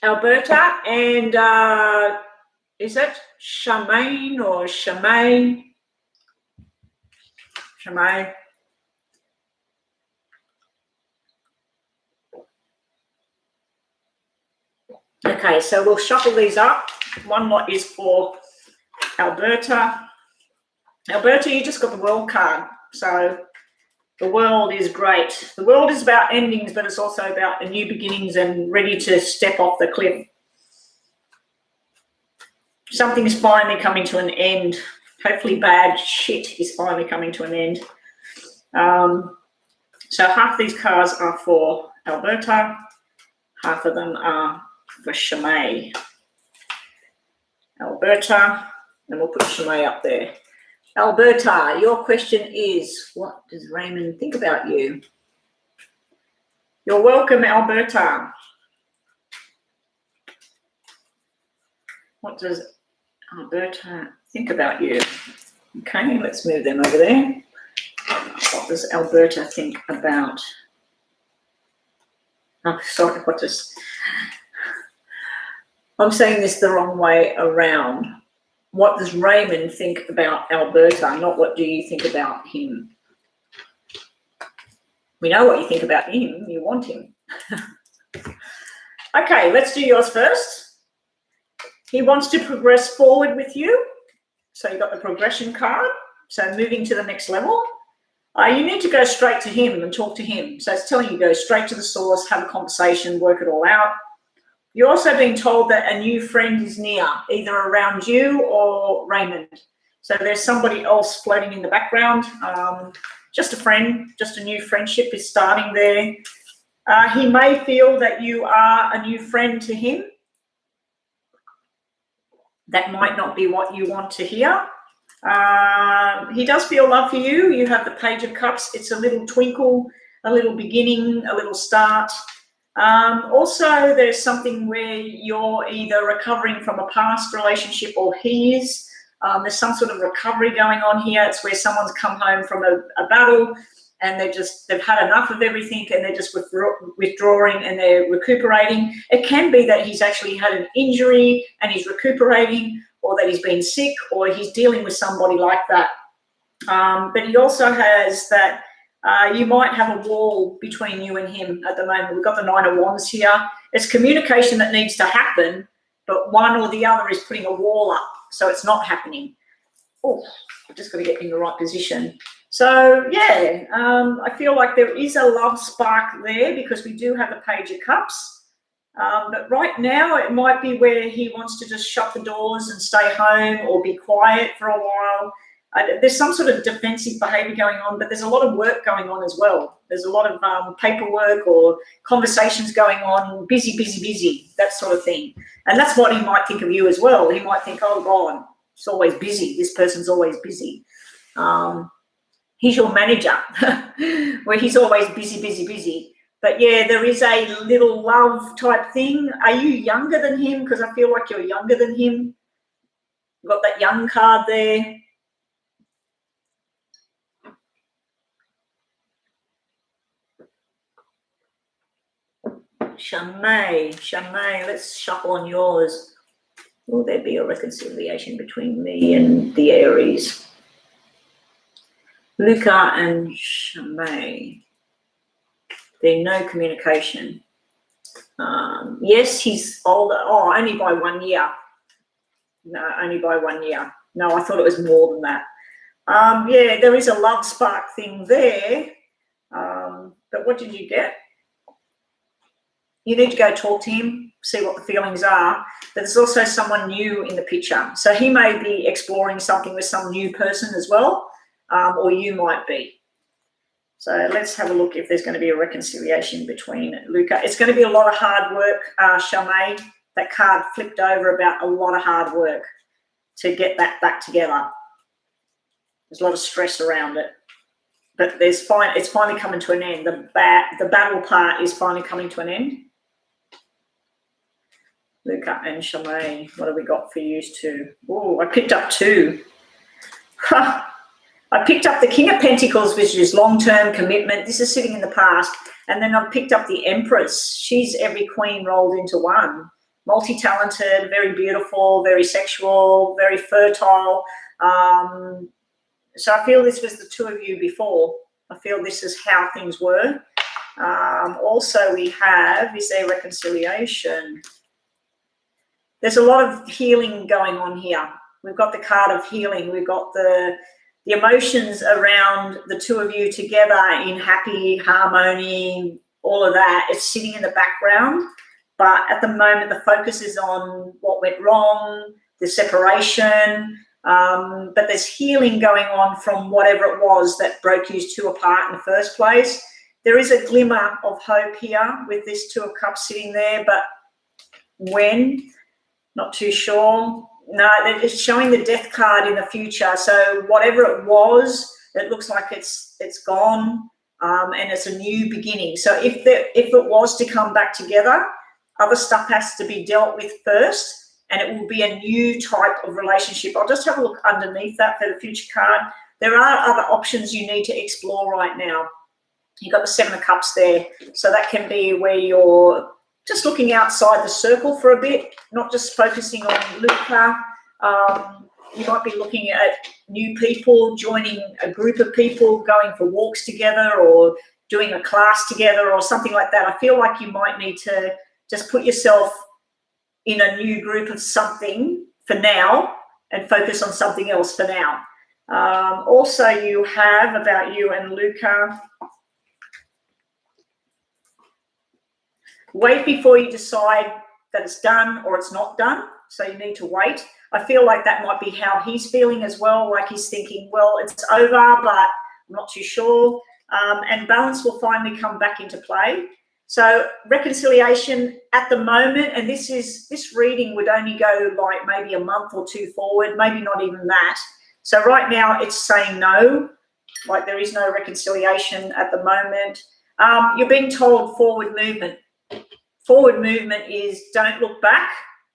Alberta, and is it Charmaine or Charmaine? Charmaine. Okay, so we'll shuffle these up. One lot is for Alberta. Alberta, you just got the world card. So the world is great. The world is about endings, but it's also about new beginnings and ready to step off the cliff. Something is finally coming to an end. Hopefully bad shit is finally coming to an end. So half these cards are for Alberta. Half of them are for Shimei. Alberta, and we'll put Shimei up there. Alberta, your question is, what does Raymond think about you? You're welcome, Alberta. What does Alberta think about you? Okay, let's move them over there. What does Alberta think about? Oh, sorry, I'm saying this the wrong way around. What does Raymond think about Alberta, not what do you think about him? We know what you think about him, you want him. Okay, let's do yours first. He wants to progress forward with you. So you got the progression card. So moving to the next level. You need to go straight to him and talk to him. So it's telling you go straight to the source, have a conversation, work it all out. You're also being told that a new friend is near, either around you or Raymond. So there's somebody else floating in the background. Just a friend, just a new friendship is starting there. He may feel that you are a new friend to him. That might not be what you want to hear. He does feel love for you. You have the Page of Cups. It's a little twinkle, a little beginning, a little start. Also, there's something where you're either recovering from a past relationship or he is. There's some sort of recovery going on here. It's where someone's come home from a battle and they've had enough of everything and they're just withdrawing and they're recuperating. It can be that he's actually had an injury and he's recuperating, or that he's been sick, or he's dealing with somebody like that. But he also has that you might have a wall between you and him at the moment. We've got the Nine of Wands here. It's communication that needs to happen, but one or the other is putting a wall up, so it's not happening. Oh, I've just got to get in the right position. So, yeah, I feel like there is a love spark there because we do have the Page of Cups. But right now it might be where he wants to just shut the doors and stay home or be quiet for a while. There's some sort of defensive behavior going on, but there's a lot of work going on as well. There's a lot of paperwork or conversations going on, busy, that sort of thing. And that's what he might think of you as well. He might think, oh, God, it's always busy. This person's always busy. He's your manager, where he's always busy. But, yeah, there is a little love type thing. Are you younger than him? Because I feel like you're younger than him. You've got that young card there. Shimei, let's shuffle on yours. Will there be a reconciliation between me and the Aries? Luca and Shimei. There's no communication. Yes, he's older. Oh, only by 1 year. No, only by 1 year. No, I thought it was more than that. Yeah, there is a love spark thing there. But what did you get? you need to go talk to him, see what the feelings are. But there's also someone new in the picture. So he may be exploring something with some new person as well, or you might be. So let's have a look if there's going to be a reconciliation between Luca. It's going to be a lot of hard work, Shamay. That card flipped over about a lot of hard work to get that back together. There's a lot of stress around it. But it's finally coming to an end. The battle part is finally coming to an end. Luca and Shamay, what have we got for you two? Oh, I picked up two. I picked up the King of Pentacles, which is long-term commitment. This is sitting in the past. And then I've picked up the Empress. She's every queen rolled into one. Multi-talented, very beautiful, very sexual, very fertile. So I feel this was the two of you before. I feel this is how things were. Also we have, is there reconciliation? There's a lot of healing going on here. We've got the card of healing. We've got the emotions around the two of you together in happy harmony, all of that. It's sitting in the background. But at the moment, the focus is on what went wrong, the separation. But there's healing going on from whatever it was that broke you two apart in the first place. There is a glimmer of hope here with this Two of Cups sitting there. But when? Not too sure. No, it's showing the Death card in the future. So whatever it was, it looks like it's gone, and it's a new beginning. So if it was to come back together, other stuff has to be dealt with first, and it will be a new type of relationship. I'll just have a look underneath that for the future card. There are other options you need to explore right now. You've got the Seven of Cups there. So that can be where you're just looking outside the circle for a bit, not just focusing on Luca. You might be looking at new people, joining a group of people, going for walks together or doing a class together or something like that. I feel like you might need to just put yourself in a new group of something for now and focus on something else for now. Also, you have about you and Luca. Wait before you decide that it's done or it's not done. So you need to wait. I feel like that might be how he's feeling as well. Like he's thinking, well, it's over, but I'm not too sure. And balance will finally come back into play. So reconciliation at the moment, and this reading would only go like maybe a month or two forward, maybe not even that. So right now it's saying no, like there is no reconciliation at the moment. You're being told forward movement. Forward movement is don't look back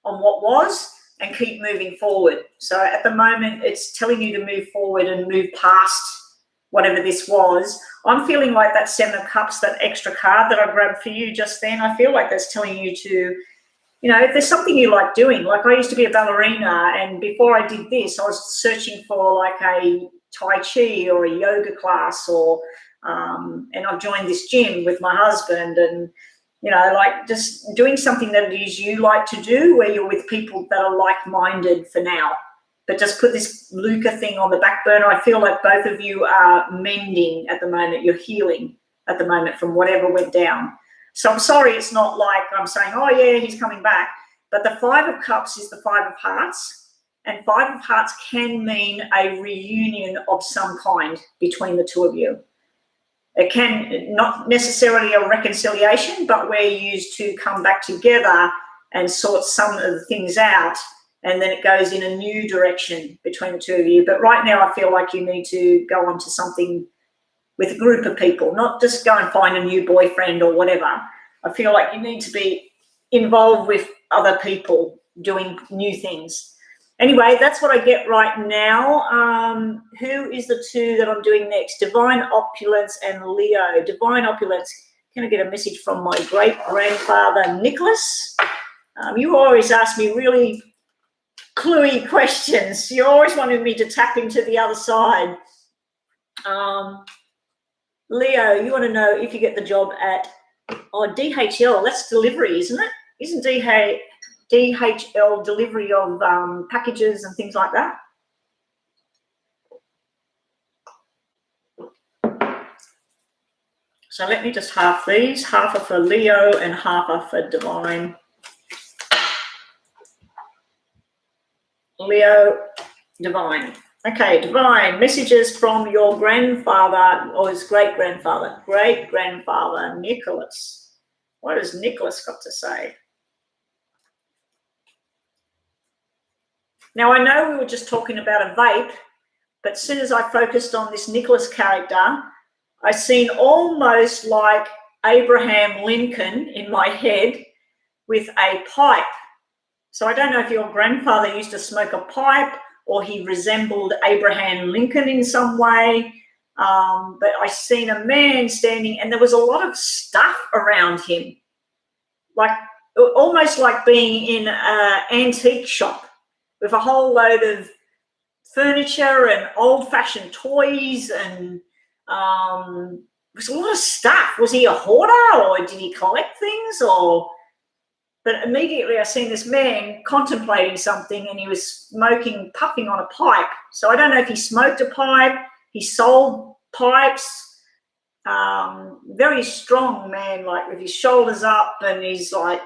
on what was and keep moving forward. So at the moment, it's telling you to move forward and move past whatever this was. I'm feeling like that Seven of Cups, that extra card that I grabbed for you just then, I feel like that's telling you to, you know, if there's something you like doing, like I used to be a ballerina, and before I did this, I was searching for like a Tai Chi or a yoga class, or and I've joined this gym with my husband, and you know, like just doing something that it is you like to do, where you're with people that are like-minded for now. But just put this Luca thing on the back burner. I feel like both of you are mending at the moment. You're healing at the moment from whatever went down. So I'm sorry, it's not like I'm saying, oh yeah, he's coming back. But the Five of Cups is the Five of Hearts. And Five of Hearts can mean a reunion of some kind between the two of you. It can not necessarily a reconciliation, but where you used to come back together and sort some of the things out, and then it goes in a new direction between the two of you. But right now I feel like you need to go on to something with a group of people, not just go and find a new boyfriend or whatever. I feel like you need to be involved with other people doing new things. Anyway, that's what I get right now. Who is the two that I'm doing next? Divine Opulence and Leo. Divine Opulence. Can I get a message from my great-grandfather, Nicholas? You always ask me really cluey questions. You always wanted me to tap into the other side. Leo, you want to know if you get the job at DHL. That's delivery, isn't it? Isn't DHL delivery of packages and things like that? So let me just half these. Half are for Leo and half are for Divine. Leo, Divine. Okay, Divine, messages from your grandfather or his great-grandfather. Great-grandfather, Nicholas. What has Nicholas got to say? Now, I know we were just talking about a vape, but as soon as I focused on this Nicholas character, I seen almost like Abraham Lincoln in my head with a pipe. So I don't know if your grandfather used to smoke a pipe or he resembled Abraham Lincoln in some way, but I seen a man standing and there was a lot of stuff around him, like almost like being in an antique shop with a whole load of furniture and old-fashioned toys and there's a lot of stuff. Was he a hoarder or did he collect things? But immediately I seen this man contemplating something and he was smoking, puffing on a pipe. So I don't know if he smoked a pipe, he sold pipes, very strong man, like with his shoulders up and he's like,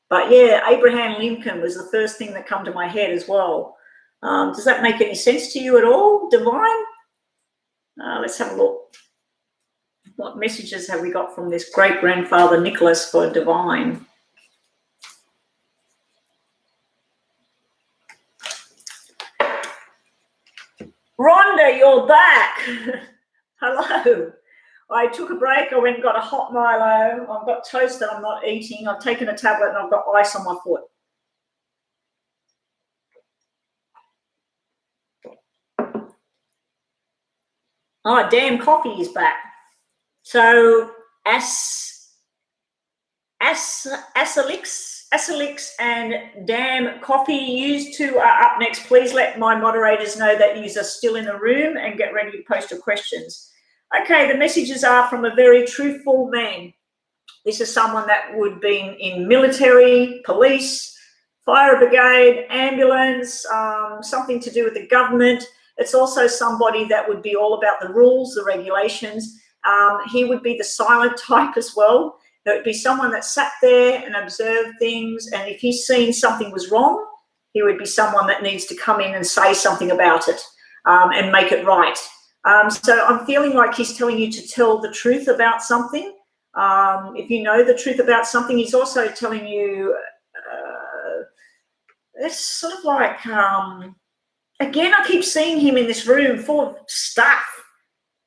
but yeah, Abraham Lincoln was the first thing that come to my head as well. Does that make any sense to you at all, Divine? Let's have a look. What messages have we got from this great-grandfather Nicholas for Divine? Rhonda, you're back. Hello. I took a break. I went and got a hot Milo. I've got toast that I'm not eating. I've taken a tablet and I've got ice on my foot. Oh, damn, coffee is back. So Asalix and Damn Coffee, you two are up next. Please let my moderators know that you are still in the room and get ready to post your questions. Okay, the messages are from a very truthful man. This is someone that would be in military, police, fire brigade, ambulance, something to do with the government. It's also somebody that would be all about the rules, the regulations. He would be the silent type as well. There would be someone that sat there and observed things, and if he's seen something was wrong, he would be someone that needs to come in and say something about it and make it right. So I'm feeling like he's telling you to tell the truth about something. If you know the truth about something, he's also telling you, it's sort of like, again, I keep seeing him in this room full of stuff.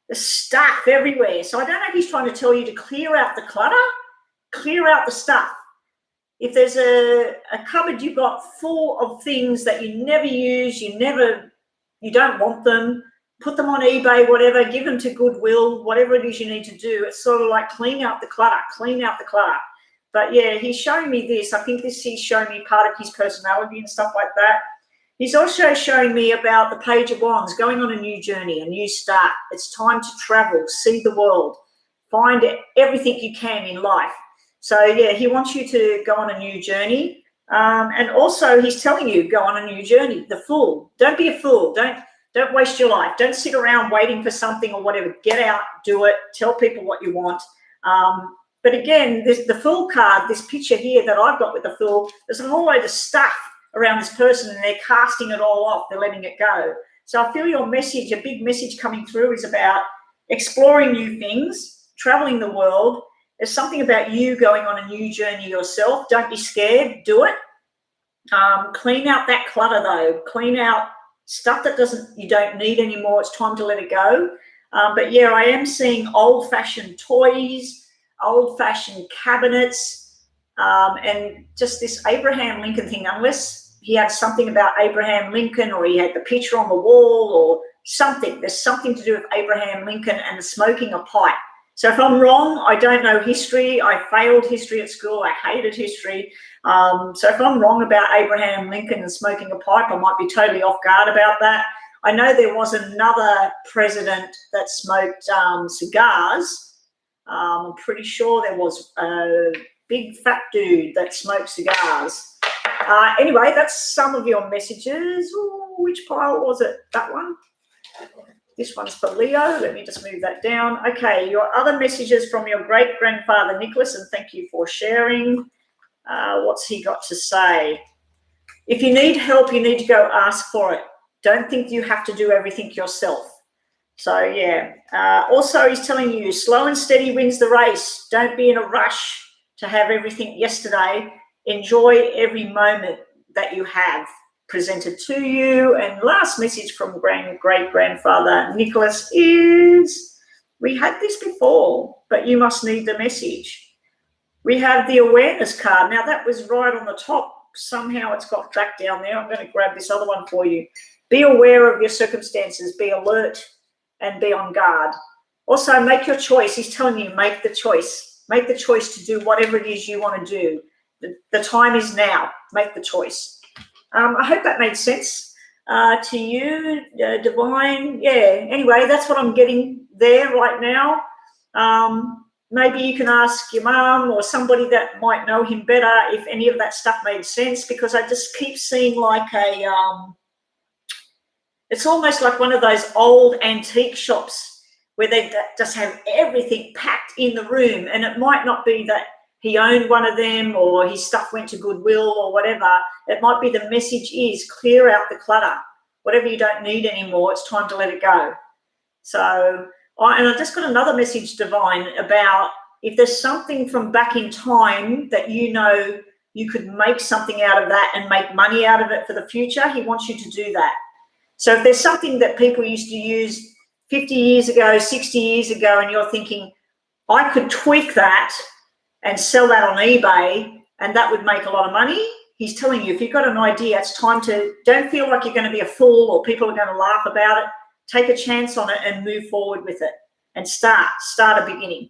There's stuff everywhere. So I don't know if he's trying to tell you to clear out the clutter, clear out the stuff. If there's a cupboard you've got full of things that you never use, you don't want them, put them on eBay, whatever, give them to Goodwill, whatever it is you need to do. It's sort of like clean out the clutter, clean out the clutter. But yeah, he's showing me this. I think he's showing me part of his personality and stuff like that. He's also showing me about the Page of Wands, going on a new journey, a new start. It's time to travel, see the world, find everything you can in life. So yeah, he wants you to go on a new journey. And also he's telling you, go on a new journey. The Fool. Don't be a fool. Don't waste your life. Don't sit around waiting for something or whatever. Get out, do it, tell people what you want. But again, the Fool card, this picture here that I've got with the Fool, there's a whole load of stuff around this person and they're casting it all off. They're letting it go. So I feel your message, a big message coming through is about exploring new things, traveling the world. There's something about you going on a new journey yourself. Don't be scared. Do it. Clean out that clutter though. Clean out stuff that you don't need anymore. It's time to let it go. But yeah, I am seeing old-fashioned toys, old-fashioned cabinets, and just this Abraham Lincoln thing, unless he had something about Abraham Lincoln or he had the picture on the wall or something. There's something to do with Abraham Lincoln and smoking a pipe. So if I'm wrong, I don't know history. I failed history at school. I hated history. So if I'm wrong about Abraham Lincoln and smoking a pipe, I might be totally off guard about that. I know there was another president that smoked cigars. I'm pretty sure there was a big fat dude that smoked cigars. Anyway, that's some of your messages. Ooh, which pile was it? That one? This one's for Leo. Let me just move that down. Okay, your other messages from your great-grandfather, Nicholas, and thank you for sharing. What's he got to say? If you need help, you need to go ask for it. Don't think you have to do everything yourself. So, yeah. Also, he's telling you, slow and steady wins the race. Don't be in a rush to have everything yesterday. Enjoy every moment that you have presented to you. And last message from great-grandfather Nicholas is, we had this before, but you must need the message. We have the awareness card. Now, that was right on the top. Somehow it's got back down there. I'm going to grab this other one for you. Be aware of your circumstances. Be alert and be on guard. Also, make your choice. He's telling you, make the choice. Make the choice to do whatever it is you want to do. The time is now. Make the choice. I hope that made sense to you, Divine. Yeah, anyway, that's what I'm getting there right now. Maybe you can ask your mum or somebody that might know him better if any of that stuff made sense, because I just keep seeing like it's almost like one of those old antique shops where they just have everything packed in the room, and it might not be that he owned one of them or his stuff went to Goodwill or whatever. It might be the message is clear out the clutter. Whatever you don't need anymore, it's time to let it go. So, and I just got another message, Divine, about if there's something from back in time that you know you could make something out of that and make money out of it for the future, he wants you to do that. So if there's something that people used to use 50 years ago, 60 years ago, and you're thinking, I could tweak that and sell that on eBay and that would make a lot of money, he's telling you, if you've got an idea, it's time to, don't feel like you're going to be a fool or people are going to laugh about it. Take a chance on it and move forward with it and start a beginning.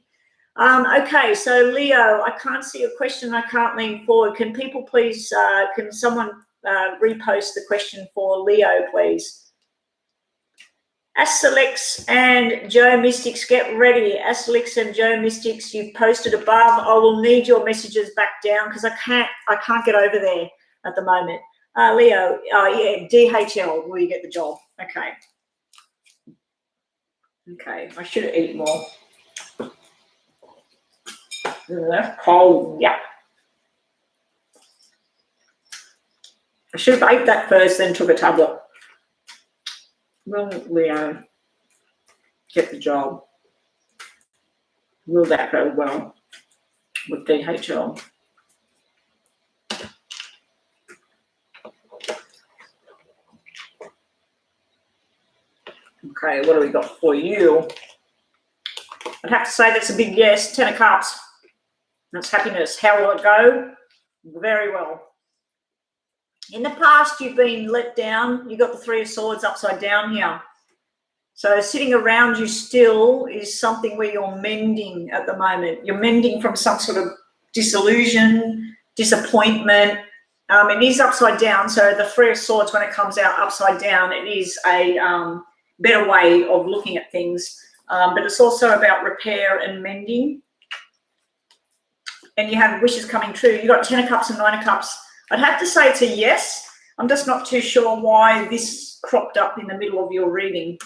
Okay, so Leo, I can't see a question. I can't lean forward. Can people please, can someone repost the question for Leo, please? Asalix and Joe Mystics, get ready. Asalix and Joe Mystics, you've posted above. I will need your messages back down because I can't get over there at the moment. Leo, yeah, DHL, will you get the job? Okay. Okay, I should have eaten more. That's cold, yeah. I should have ate that first, then took a tablet. Will Leo get the job? Will that go well with DHL? Okay, what do we got for you? I'd have to say that's a big yes. 10 of Cups. That's happiness. How will it go? Very well. In the past, you've been let down. You got the Three of Swords upside down here. So sitting around you still is something where you're mending at the moment. You're mending from some sort of disillusion, disappointment. It is upside down. So the Three of Swords, when it comes out upside down, it is a better way of looking at things. But it's also about repair and mending. And you have wishes coming true. You've got 10 of Cups and 9 of Cups. I'd have to say it's a yes. I'm just not too sure why this cropped up in the middle of your reading.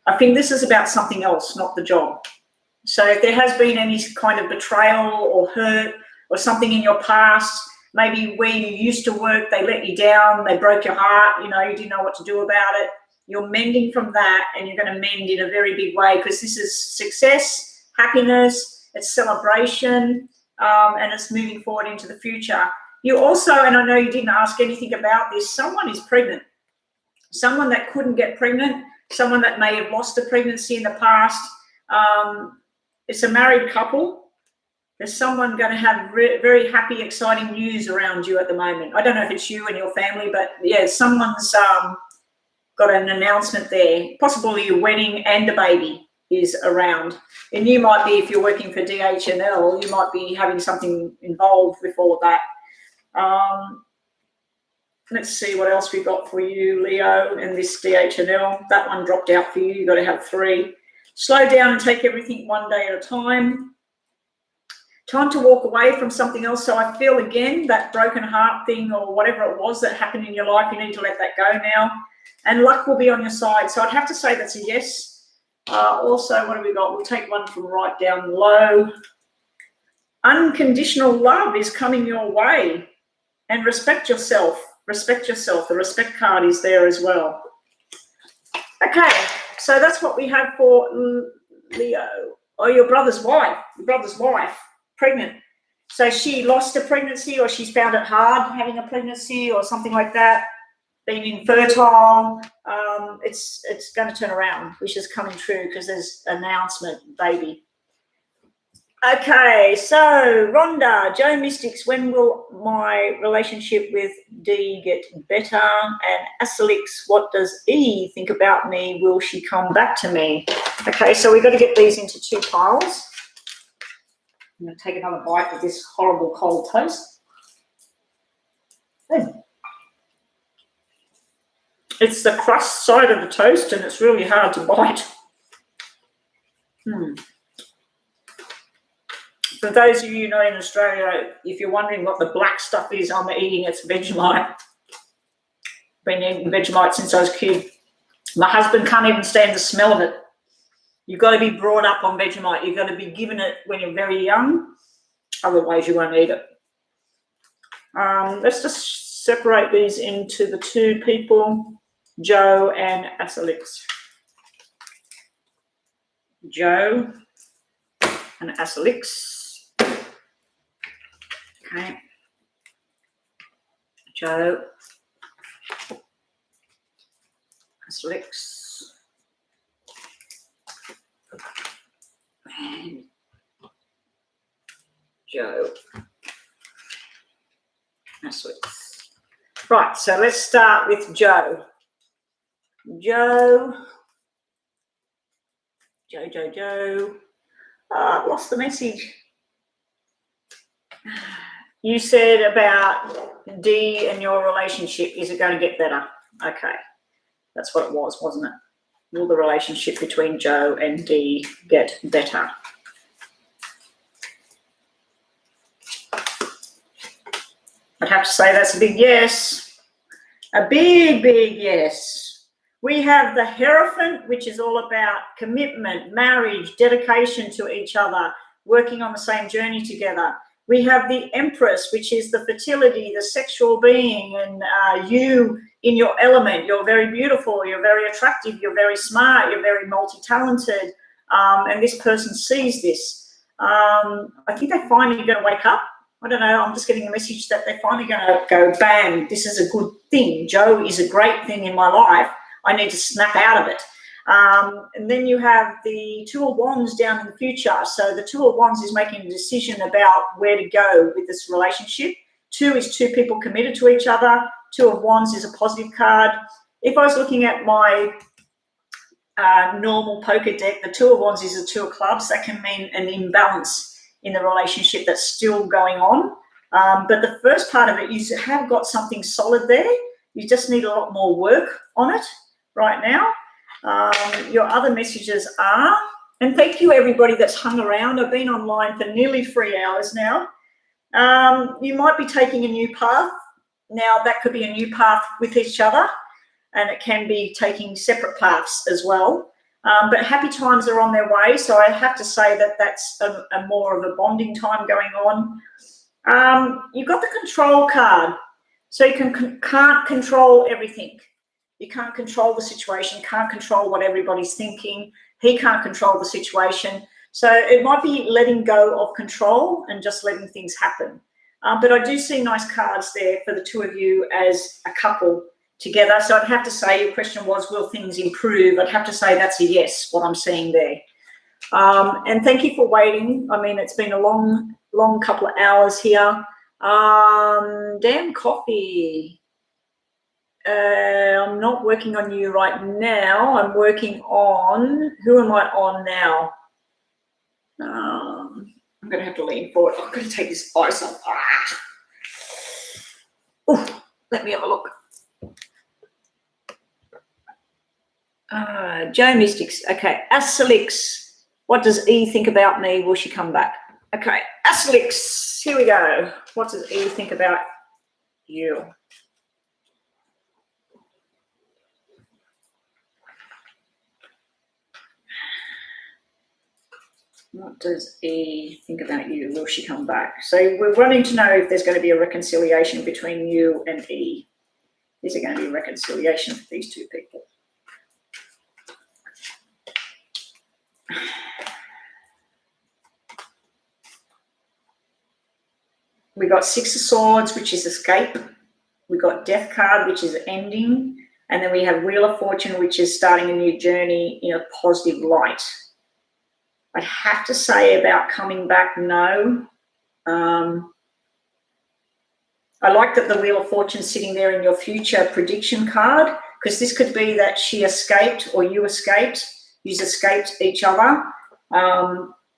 I think this is about something else, not the job. So if there has been any kind of betrayal or hurt or something in your past, maybe where you used to work, they let you down, they broke your heart, you didn't know what to do about it. You're mending from that, and you're going to mend in a very big way because this is success, happiness, it's celebration, and it's moving forward into the future. You also, and I know you didn't ask anything about this, someone is pregnant. Someone that couldn't get pregnant, someone that may have lost a pregnancy in the past. It's a married couple. There's someone going to have very happy, exciting news around you at the moment. I don't know if it's you and your family, but yeah, someone's got an announcement there. Possibly your wedding and a baby is around. And you might be, if you're working for DHL, you might be having something involved with all of that. Let's see what else we got for you, Leo, and this DHL. That one dropped out for you. You've got to have 3. Slow down and take everything one day at a time. Time to walk away from something else. So I feel, again, that broken heart thing or whatever it was that happened in your life, you need to let that go now. and luck will be on your side. So I'd have to say that's a yes. Also, what have we got? We'll take one from right down low. Unconditional love is coming your way, and respect yourself. Respect yourself. The respect card is there as well. Okay, so that's what we have for Leo. Oh, your brother's wife. Your brother's wife, pregnant. So she lost a pregnancy, or she's found it hard having a pregnancy, or something like that. Being infertile. It's going to turn around, which is coming true because there's an announcement, baby. Okay, so Rhonda, Joe Mystics, when will my relationship with D get better? And Asalix, what does E think about me? Will she come back to me? Okay, so we've got to get these into 2 piles. I'm going to take another bite of this horrible cold toast. It's the crust side of the toast, and it's really hard to bite. For those of you not in Australia, if you're wondering what the black stuff is I'm eating, it's Vegemite. Been eating Vegemite since I was a kid. My husband can't even stand the smell of it. You've got to be brought up on Vegemite. You've got to be given it when you're very young. Otherwise, you won't eat it. Let's just separate these into the 2 people, Joe and Asalix. Joe and Asalix. Okay. Joe, Asalix, and Joe, Asalix. Right, so let's start with Joe. Joe. Lost the message. You said about D and your relationship, is it going to get better? Okay, that's what it was, wasn't it? Will the relationship between Joe and D get better? I'd have to say that's a big yes. A big, big yes. We have the Hierophant, which is all about commitment, marriage, dedication to each other, working on the same journey together. We have the Empress, which is the fertility, the sexual being, and you in your element. You're very beautiful, you're very attractive, you're very smart, you're very multi-talented, and this person sees this. I think they're finally going to wake up. I don't know, I'm just getting a message that they're finally going to go, bam, this is a good thing. Joe is a great thing in my life. I need to snap out of it. And then you have the 2 of Wands down in the future. So the 2 of Wands is making a decision about where to go with this relationship. 2 is 2 people committed to each other. 2 of Wands is a positive card. If I was looking at my normal poker deck, the 2 of Wands is a 2 of clubs. That can mean an imbalance in the relationship that's still going on. But the first part of it, you have got something solid there. You just need a lot more work on it right now. Your other messages are, and thank you everybody that's hung around. I've been online for nearly 3 hours now. You might be taking a new path. Now that could be a new path with each other, and it can be taking separate paths as well. But happy times are on their way. So I have to say that that's a more of a bonding time going on. You've got the Control card. So you can't control everything. You can't control the situation, can't control what everybody's thinking. He can't control the situation. So it might be letting go of control and just letting things happen. But I do see nice cards there for the 2 of you as a couple together. So I'd have to say, your question was, will things improve? I'd have to say that's a yes, what I'm seeing there. And thank you for waiting. I mean, it's been a long couple of hours here. Damn coffee. I'm not working on you right now. I'm working on, who am I on now? I'm going to have to lean forward. I'm going to take this ice off. Ooh, let me have a look. Joe Mystics. Okay, Asalix. What does E think about me? Will she come back? Okay, Asalix. Here we go. What does E think about you? What does E think about you? Will she come back? So we're wanting to know if there's going to be a reconciliation between you and E. Is there going to be a reconciliation for these two people? We got Six of Swords, which is escape. We got Death card, which is ending. And then we have Wheel of Fortune, which is starting a new journey in a positive light. I have to say about coming back, no. I like that the Wheel of Fortune sitting there in your future prediction card, because this could be that she escaped or you escaped. You escaped each other.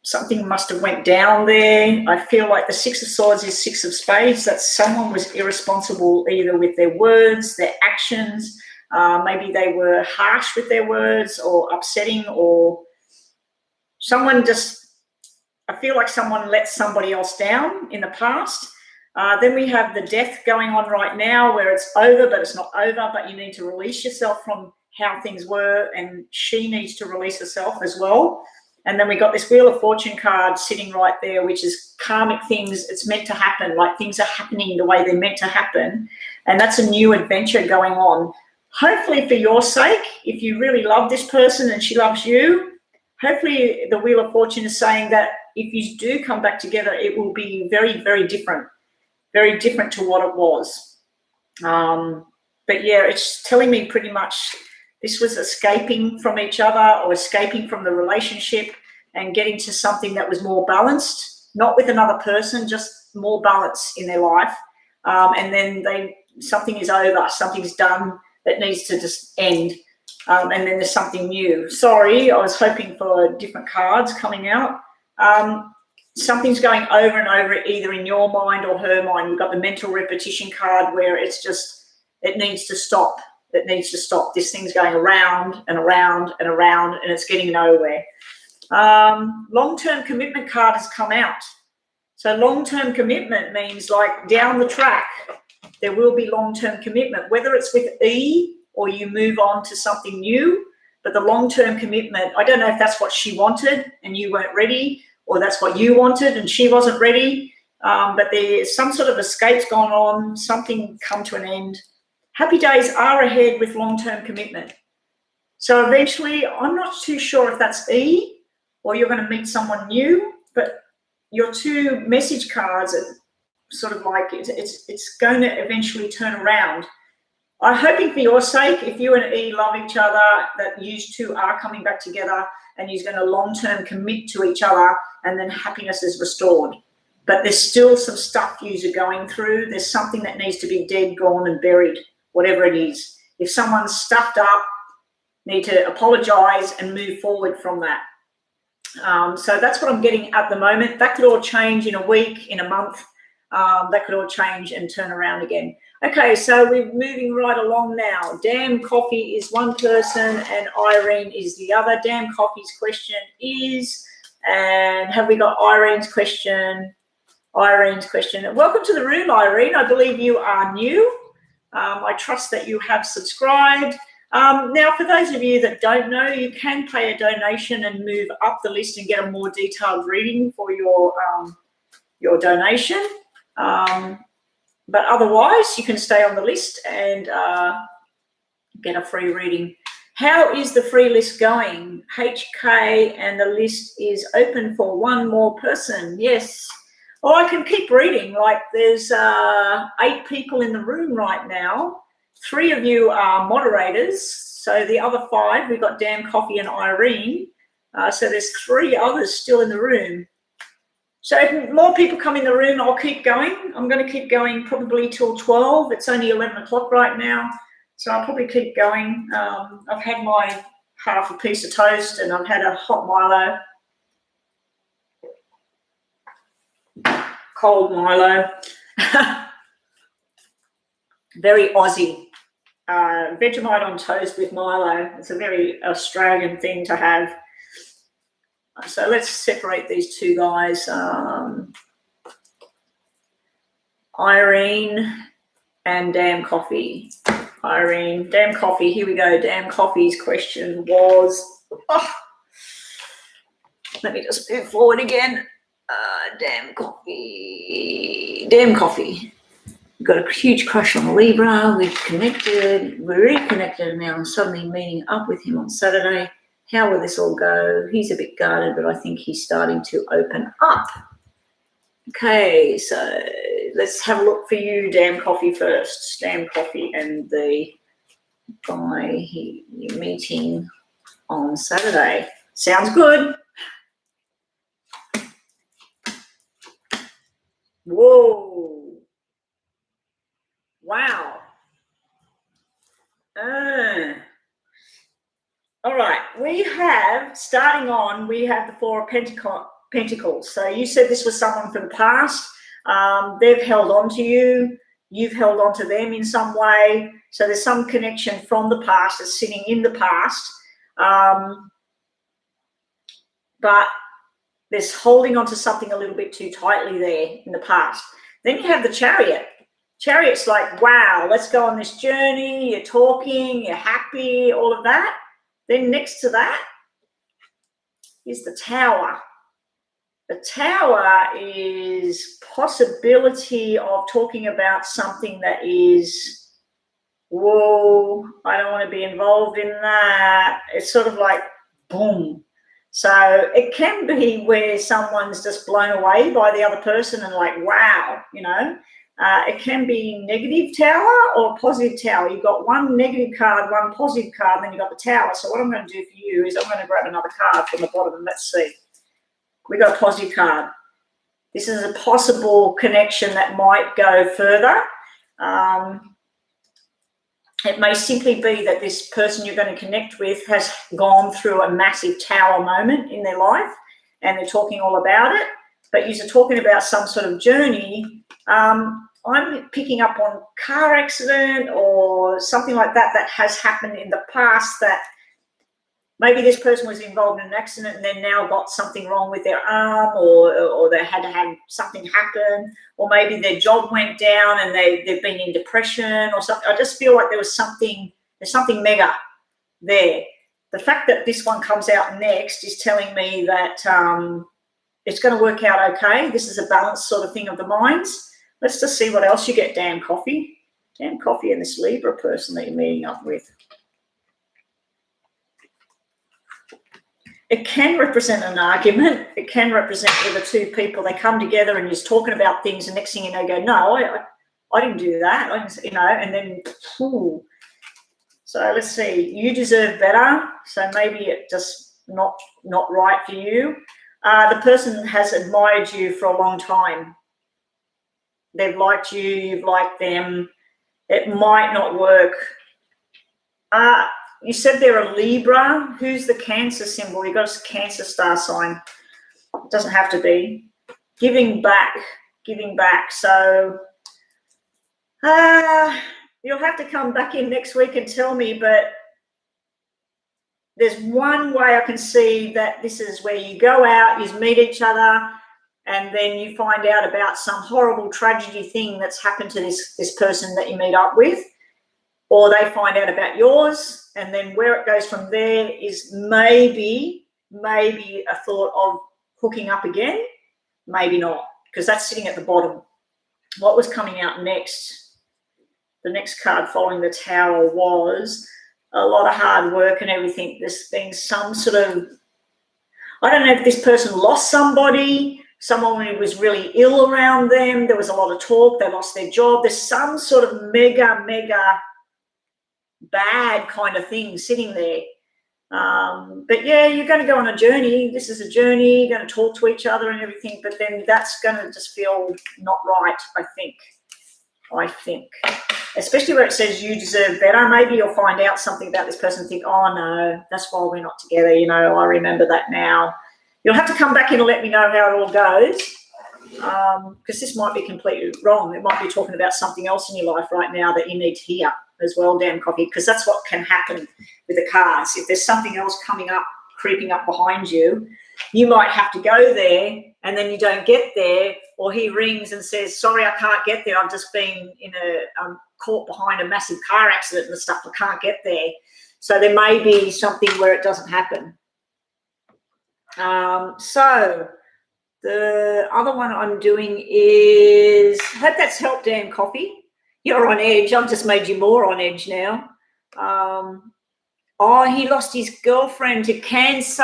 Something must have went down there. I feel like the Six of Swords is Six of Spades. That someone was irresponsible either with their words, their actions. Maybe they were harsh with their words or upsetting, or someone just, I feel like someone let somebody else down in the past. Then we have the Death going on right now, where it's over, but it's not over, but you need to release yourself from how things were, and she needs to release herself as well. And then we got this Wheel of Fortune card sitting right there, which is karmic things. It's meant to happen, like things are happening the way they're meant to happen. And that's a new adventure going on. Hopefully for your sake, if you really love this person and she loves you, hopefully the Wheel of Fortune is saying that if you do come back together, it will be very, very different to what it was. But yeah, it's telling me pretty much this was escaping from each other or escaping from the relationship and getting to something that was more balanced, not with another person, just more balance in their life. And then something is over, something's done that needs to just end. And then there's something new. Sorry, I was hoping for different cards coming out. Something's going over and over, either in your mind or her mind. We've got the mental repetition card where it's just, it needs to stop. It needs to stop. This thing's going around and around and around, and it's getting nowhere. Long-term commitment card has come out. So long-term commitment means like down the track, there will be long-term commitment, whether it's with E or you move on to something new. But the long-term commitment, I don't know if that's what she wanted and you weren't ready, or that's what you wanted and she wasn't ready. But there's some sort of escape's gone on, something come to an end. Happy days are ahead with long-term commitment. So eventually, I'm not too sure if that's E or you're going to meet someone new, but your two message cards are sort of like it's going to eventually turn around. I'm hoping for your sake, if you and E love each other, that you two are coming back together and you're going to long-term commit to each other, and then happiness is restored. But there's still some stuff you're going through. There's something that needs to be dead, gone and buried, whatever it is. If someone's stuffed up, need to apologize and move forward from that. So that's what I'm getting at the moment. That could all change in a week, in a month. That could all change and turn around again. Okay, so we're moving right along now. Damn Coffee is one person and Irene is the other. Damn Coffee's question is, and have we got Irene's question? Irene's question. Welcome to the room, Irene. I believe you are new. I trust that you have subscribed. Now, for those of you that don't know, you can pay a donation and move up the list and get a more detailed reading for your donation. But otherwise, you can stay on the list and get a free reading. How is the free list going? HK, and the list is open for one more person. Yes. Well, I can keep reading. Like there's 8 people in the room right now. 3 of you are moderators. So the other 5, we've got Damn Coffee and Irene. So there's 3 others still in the room. So if more people come in the room, I'll keep going. I'm going to keep going probably till 12. It's only 11 o'clock right now. So I'll probably keep going. I've had my half a piece of toast and I've had a hot Milo. Cold Milo. Very Aussie. Vegemite on toast with Milo. It's a very Australian thing to have. So let's separate these 2 guys. Irene and Damn Coffee. Irene, Damn Coffee, here we go. Damn Coffee's question was, Let me just move forward again. Damn coffee. Damn coffee. We've got a huge crush on Libra. We've connected. We're reconnected and now I'm suddenly meeting up with him on Saturday. How will this all go? He's a bit guarded, but I think he's starting to open up. Okay, so let's have a look for you, Damn Coffee first. Damn Coffee and the guy you're meeting on Saturday. Sounds good. Whoa. Wow. All right, we have the Four of Pentacles. So you said this was someone from the past. They've held on to you. You've held on to them in some way. So there's some connection from the past that's sitting in the past. But there's holding on to something a little bit too tightly there in the past. Then you have the Chariot. Chariot's like, wow, let's go on this journey. You're talking, you're happy, all of that. Then next to that is the Tower. The Tower is possibility of talking about something that is, whoa, I don't want to be involved in that. It's sort of like, boom. So it can be where someone's just blown away by the other person and like, wow, you know. It can be negative Tower or positive Tower. You've got one negative card, one positive card, and then you've got the Tower. So what I'm going to do for you is I'm going to grab another card from the bottom and let's see. We got a positive card. This is a possible connection that might go further. It may simply be that this person you're going to connect with has gone through a massive Tower moment in their life and they're talking all about it. But you're talking about some sort of journey. I'm picking up on car accident or something like that that has happened in the past, that maybe this person was involved in an accident and then now got something wrong with their arm, or they had to have something happen, or maybe their job went down and they've been in depression or something. I just feel like there's something mega there. The fact that this one comes out next is telling me that it's going to work out okay. This is a balanced sort of thing of the minds. Let's just see what else you get, Damn Coffee. Damn Coffee and this Libra person that you're meeting up with. It can represent an argument. It can represent where the two people, they come together and you're talking about things, and next thing you know, go, no, I didn't do that. And then, ooh. So let's see. You deserve better. So maybe it just not right for you. The person has admired you for a long time. They've liked you, you've liked them. It might not work. You said they're a Libra. Who's the Cancer symbol? You've got a Cancer star sign. It doesn't have to be. Giving back. So you'll have to come back in next week and tell me, but there's one way I can see that this is where you go out, you meet each other, and then you find out about some horrible tragedy thing that's happened to this person that you meet up with, or they find out about yours, and then where it goes from there is maybe a thought of hooking up again, maybe not, because that's sitting at the bottom. What was coming out next, the next card following the Tower, was a lot of hard work and everything. There's been some sort of, I don't know if this person lost somebody, someone who was really ill around them. There was a lot of talk. They lost their job. There's some sort of mega bad kind of thing sitting there. But yeah, you're going to go on a journey. This is a journey. You're going to talk to each other and everything, but then that's going to just feel not right, I think. Especially where it says you deserve better. Maybe you'll find out something about this person and think, oh no, that's why we're not together. You know, I remember that now. You'll have to come back in and let me know how it all goes, because this might be completely wrong. It might be talking about something else in your life right now that you need to hear as well, Damn Coffee, because that's what can happen with the cards. If there's something else coming up, creeping up behind you, you might have to go there and then you don't get there, or he rings and says, sorry, I can't get there. I've just been caught behind a massive car accident and stuff. I can't get there. So there may be something where it doesn't happen. So the other one I'm doing is, hope that's helped, Dan Coffee. You're on edge. I've just made you more on edge now. He lost his girlfriend to cancer.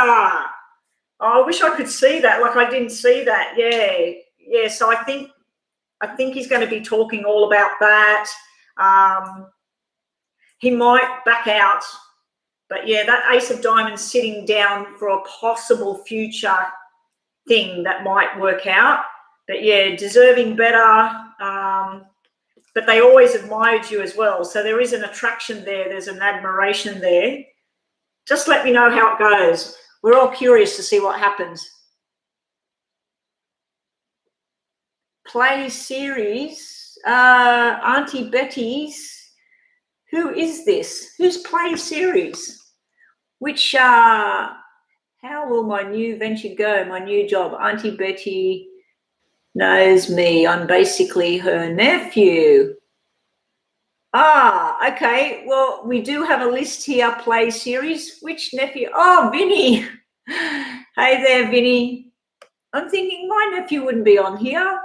Oh, I wish I could see that. Like, I didn't see that. Yeah. So I think he's going to be talking all about that. He might back out, but yeah, that Ace of Diamonds sitting down for a possible future thing that might work out. But yeah, deserving better. But they always admired you as well. So there is an attraction there. There's an admiration there. Just let me know how it goes. We're all curious to see what happens. Play series. Auntie Betty's. Who is this? Who's Play series? Which, how will my new venture go? My new job. Auntie Betty knows me. I'm basically her nephew. Okay. Well, we do have a list here, Play series. Which nephew? Oh, Vinny. Hey there, Vinny. I'm thinking my nephew wouldn't be on here.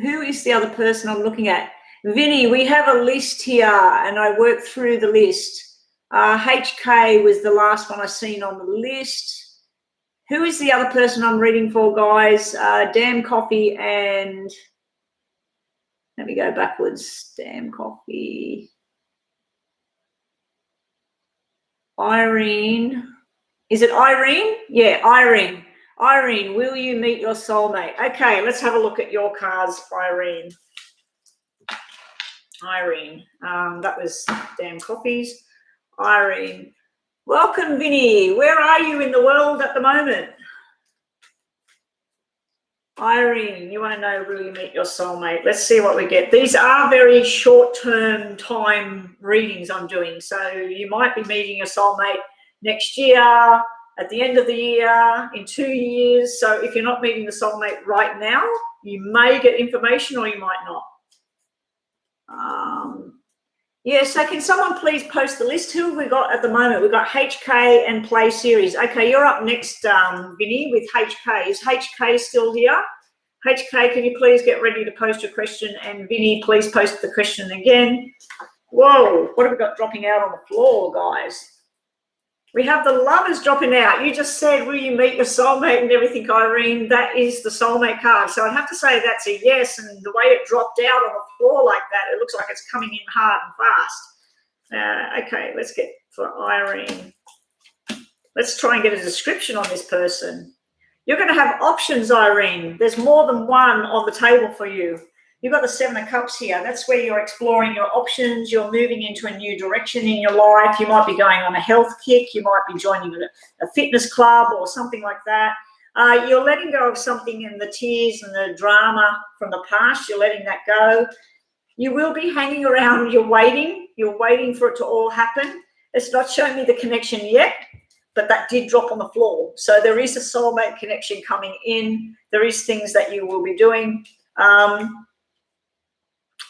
Who is the other person I'm looking at? Vinny, we have a list here, and I worked through the list. HK was the last one I seen on the list. Who is the other person I'm reading for, guys? Damn Coffee and... Let me go backwards. Damn Coffee. Irene. Is it Irene? Yeah, Irene. Irene, will you meet your soulmate? Okay, let's have a look at your cards, Irene. Irene. That was Damn Coffees. Irene. Welcome, Vinny. Where are you in the world at the moment? Irene, you want to know, will you meet your soulmate? Let's see what we get. These are very short-term time readings I'm doing. So you might be meeting your soulmate next year, at the end of the year, in 2 years. So if you're not meeting the soulmate right now, you may get information or you might not. Yeah, so can someone please post the list? Who have we got at the moment? We've got HK and Play Series. Okay, you're up next, Vinny, with HK. Is HK still here? HK, can you please get ready to post your question? And Vinny, please post the question again. Whoa, what have we got dropping out on the floor, guys? We have the Lovers dropping out. You just said, will you meet your soulmate and everything, Irene? That is the soulmate card. So I'd have to say that's a yes. And the way it dropped out on the floor like that, it looks like it's coming in hard and fast. Okay, let's get for Irene. Let's try and get a description on this person. You're going to have options, Irene. There's more than one on the table for you. You've got the Seven of Cups here. That's where you're exploring your options. You're moving into a new direction in your life. You might be going on a health kick. You might be joining a fitness club or something like that. You're letting go of something in the tears and the drama from the past. You're letting that go. You will be hanging around. You're waiting. You're waiting for it to all happen. It's not showing me the connection yet, but that did drop on the floor. So there is a soulmate connection coming in. There is things that you will be doing.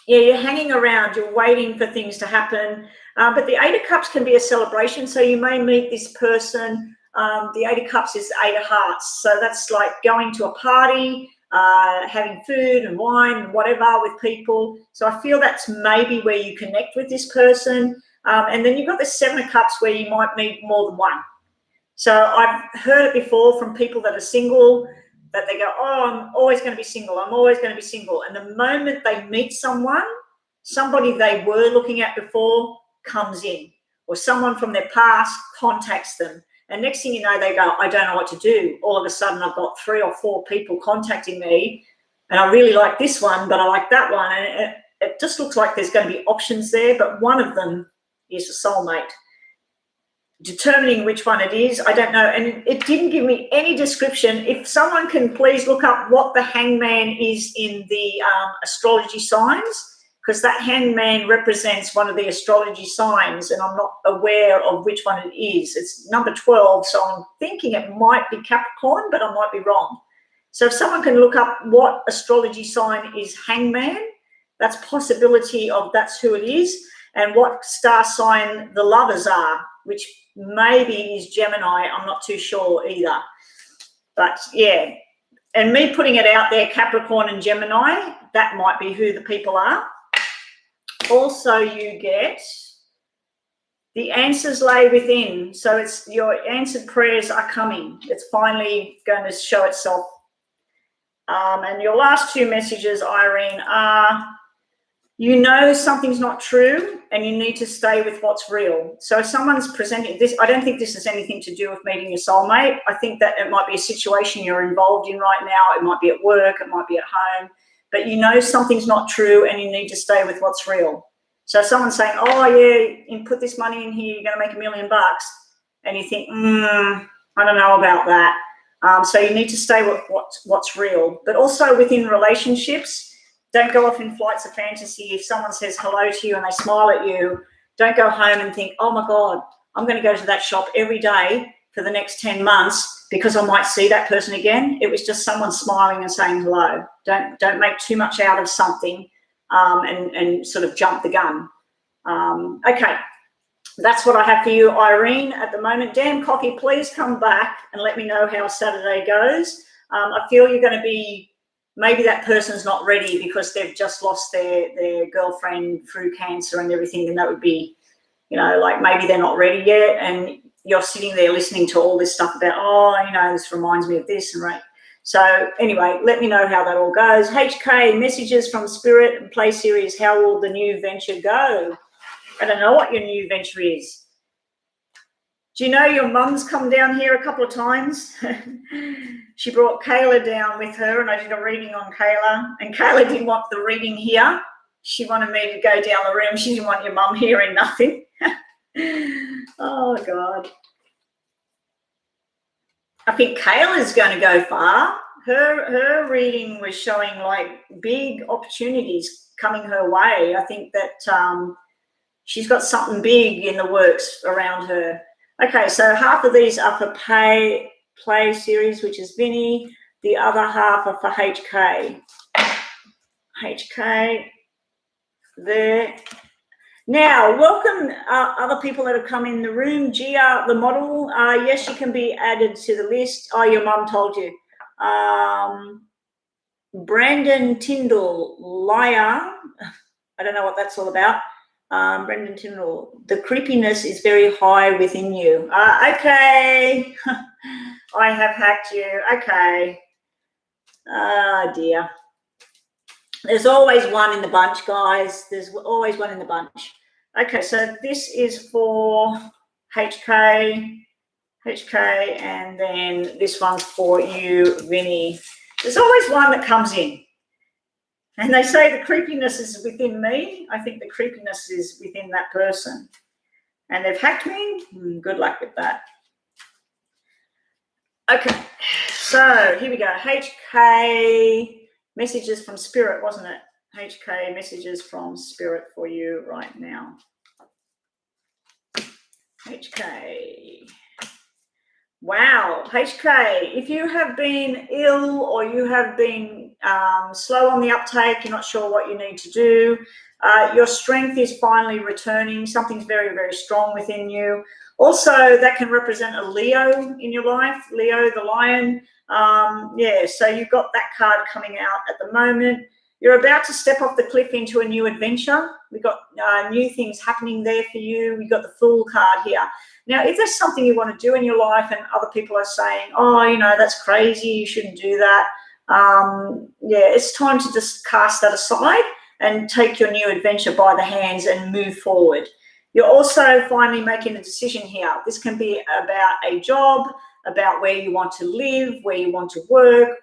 Yeah, you're hanging around, you're waiting for things to happen. But the Eight of Cups can be a celebration. So you may meet this person. The Eight of Cups is Eight of Hearts. So that's like going to a party, having food and wine and whatever with people. So I feel that's maybe where you connect with this person. And then you've got the Seven of Cups where you might meet more than one. So I've heard it before from people that are single, that they go, oh, I'm always going to be single. I'm always going to be single. And the moment they meet someone, somebody they were looking at before comes in, or someone from their past contacts them. And next thing you know, they go, I don't know what to do. All of a sudden, I've got 3 or 4 people contacting me, and I really like this one, but I like that one. And it just looks like there's going to be options there, but one of them is a soulmate. Determining which one it is, I don't know. And it didn't give me any description. If someone can please look up what the hangman is in the astrology signs, because that hangman represents one of the astrology signs, and I'm not aware of which one it is. It's number 12, so I'm thinking it might be Capricorn, but I might be wrong. So if someone can look up what astrology sign is hangman, that's possibility of that's who it is. and what star sign the lovers are, which maybe is Gemini. I'm not too sure either. But yeah, and me putting it out there, Capricorn and Gemini, that might be who the people are. Also, you get the answers lay within. So it's your answered prayers are coming. It's finally going to show itself. And your last two messages, Irene, are you know something's not true and you need to stay with what's real. So if someone's presenting this, I don't think this has anything to do with meeting your soulmate. I think that it might be a situation you're involved in right now. It might be at work, it might be at home, but you know something's not true and you need to stay with what's real. So if someone's saying, oh yeah, you put this money in here, you're going to make $1 million, and you think, I don't know about that. So you need to stay with what's real. But also within relationships, don't go off in flights of fantasy. If someone says hello to you and they smile at you, don't go home and think, oh my God, I'm going to go to that shop every day for the next 10 months because I might see that person again. It was just someone smiling and saying hello. Don't make too much out of something and sort of jump the gun. Okay, that's what I have for you, Irene, at the moment. Dan Coffey, please come back and let me know how Saturday goes. I feel you're going to be, maybe that person's not ready because they've just lost their girlfriend through cancer and everything, and that would be, you know, like maybe they're not ready yet, and you're sitting there listening to all this stuff about, oh, you know, this reminds me of this, and right. So anyway, let me know how that all goes. HK, messages from Spirit and Play Series, how will the new venture go? I don't know what your new venture is. Do you know your mum's come down here a couple of times? She brought Kayla down with her and I did a reading on Kayla, and Kayla didn't want the reading here. She wanted me to go down the room. She didn't want your mum hearing nothing. Oh, God. I think Kayla's going to go far. Her reading was showing like big opportunities coming her way. I think that she's got something big in the works around her. Okay, so half of these are for Play Series, which is Vinny. The other half are for HK. HK there. Now, welcome other people that have come in the room. Gia, the model, yes, she can be added to the list. Oh, your mum told you. Brandon Tyndall, liar. I don't know what that's all about. Brendan Tyndall, the creepiness is very high within you. Okay. I have hacked you. Okay. Oh, dear. There's always one in the bunch, guys. There's always one in the bunch. Okay, so this is for HK, and then this one's for you, Vinny. There's always one that comes in. And they say the creepiness is within me. I think the creepiness is within that person. And they've hacked me. Good luck with that. Okay, so here we go. HK, messages from Spirit, wasn't it? HK, messages from Spirit for you right now. HK. Wow, HK, if you have been ill or you have been slow on the uptake, you're not sure what you need to do, your strength is finally returning. Something's very, very strong within you. Also, that can represent a Leo in your life, Leo the lion. Yeah, so you've got that card coming out at the moment. You're about to step off the cliff into a new adventure. We've got new things happening there for you. We've got the Fool card here. Now, if there's something you want to do in your life and other people are saying, oh, you know, that's crazy, you shouldn't do that. Yeah, it's time to just cast that aside and take your new adventure by the hands and move forward. You're also finally making a decision here. This can be about a job, about where you want to live, where you want to work,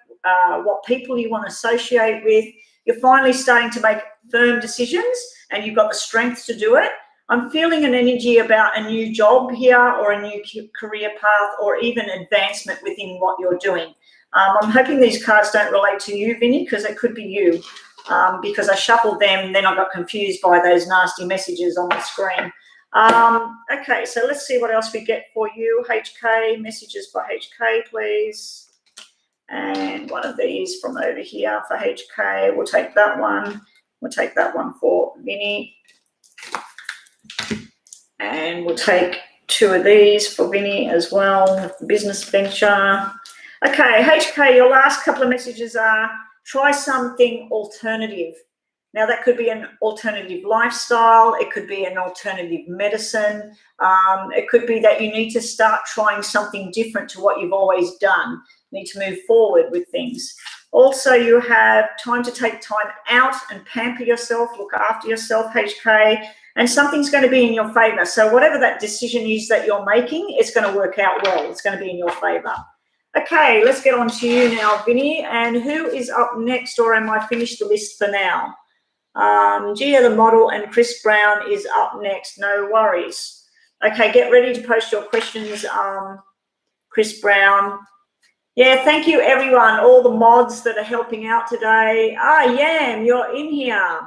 what people you want to associate with. You're finally starting to make firm decisions and you've got the strength to do it. I'm feeling an energy about a new job here or a new career path or even advancement within what you're doing. I'm hoping these cards don't relate to you, Vinny, because it could be you. Because I shuffled them, then I got confused by those nasty messages on the screen. Okay, so let's see what else we get for you. HK, messages for HK, please. And one of these from over here for HK. We'll take that one. We'll take that one for Vinny. And we'll take 2 of these for Vinny as well, business venture. Okay, HK, your last couple of messages are try something alternative. Now, that could be an alternative lifestyle. It could be an alternative medicine. It could be that you need to start trying something different to what you've always done. You need to move forward with things. Also, you have time to take time out and pamper yourself, look after yourself, HK, and something's going to be in your favor. So whatever that decision is that you're making, it's going to work out well. It's going to be in your favor. Okay, let's get on to you now, Vinny. And who is up next, or am I finished the list for now? Gia the model and Chris Brown is up next. No worries. Okay, get ready to post your questions, Chris Brown. Yeah, thank you, everyone, all the mods that are helping out today. Yam, you're in here.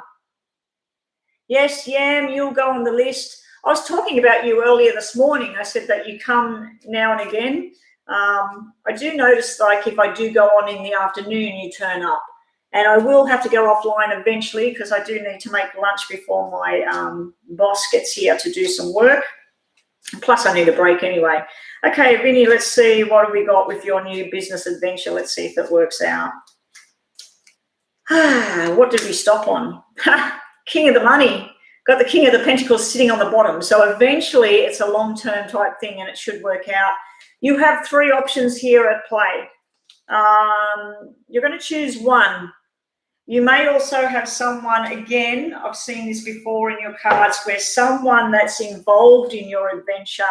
Yes, Yam, you'll go on the list. I was talking about you earlier this morning. I said that you come now and again. I do notice, like, if I do go on in the afternoon, you turn up. And I will have to go offline eventually because I do need to make lunch before my boss gets here to do some work. Plus, I need a break anyway. Okay, Vinny, let's see what have we got with your new business adventure. Let's see if it works out. What did we stop on? King of the money. Got the King of the Pentacles sitting on the bottom. So eventually it's a long-term type thing and it should work out. You have 3 options here at play. You're going to choose one. You may also have someone, again, I've seen this before in your cards, where someone that's involved in your adventure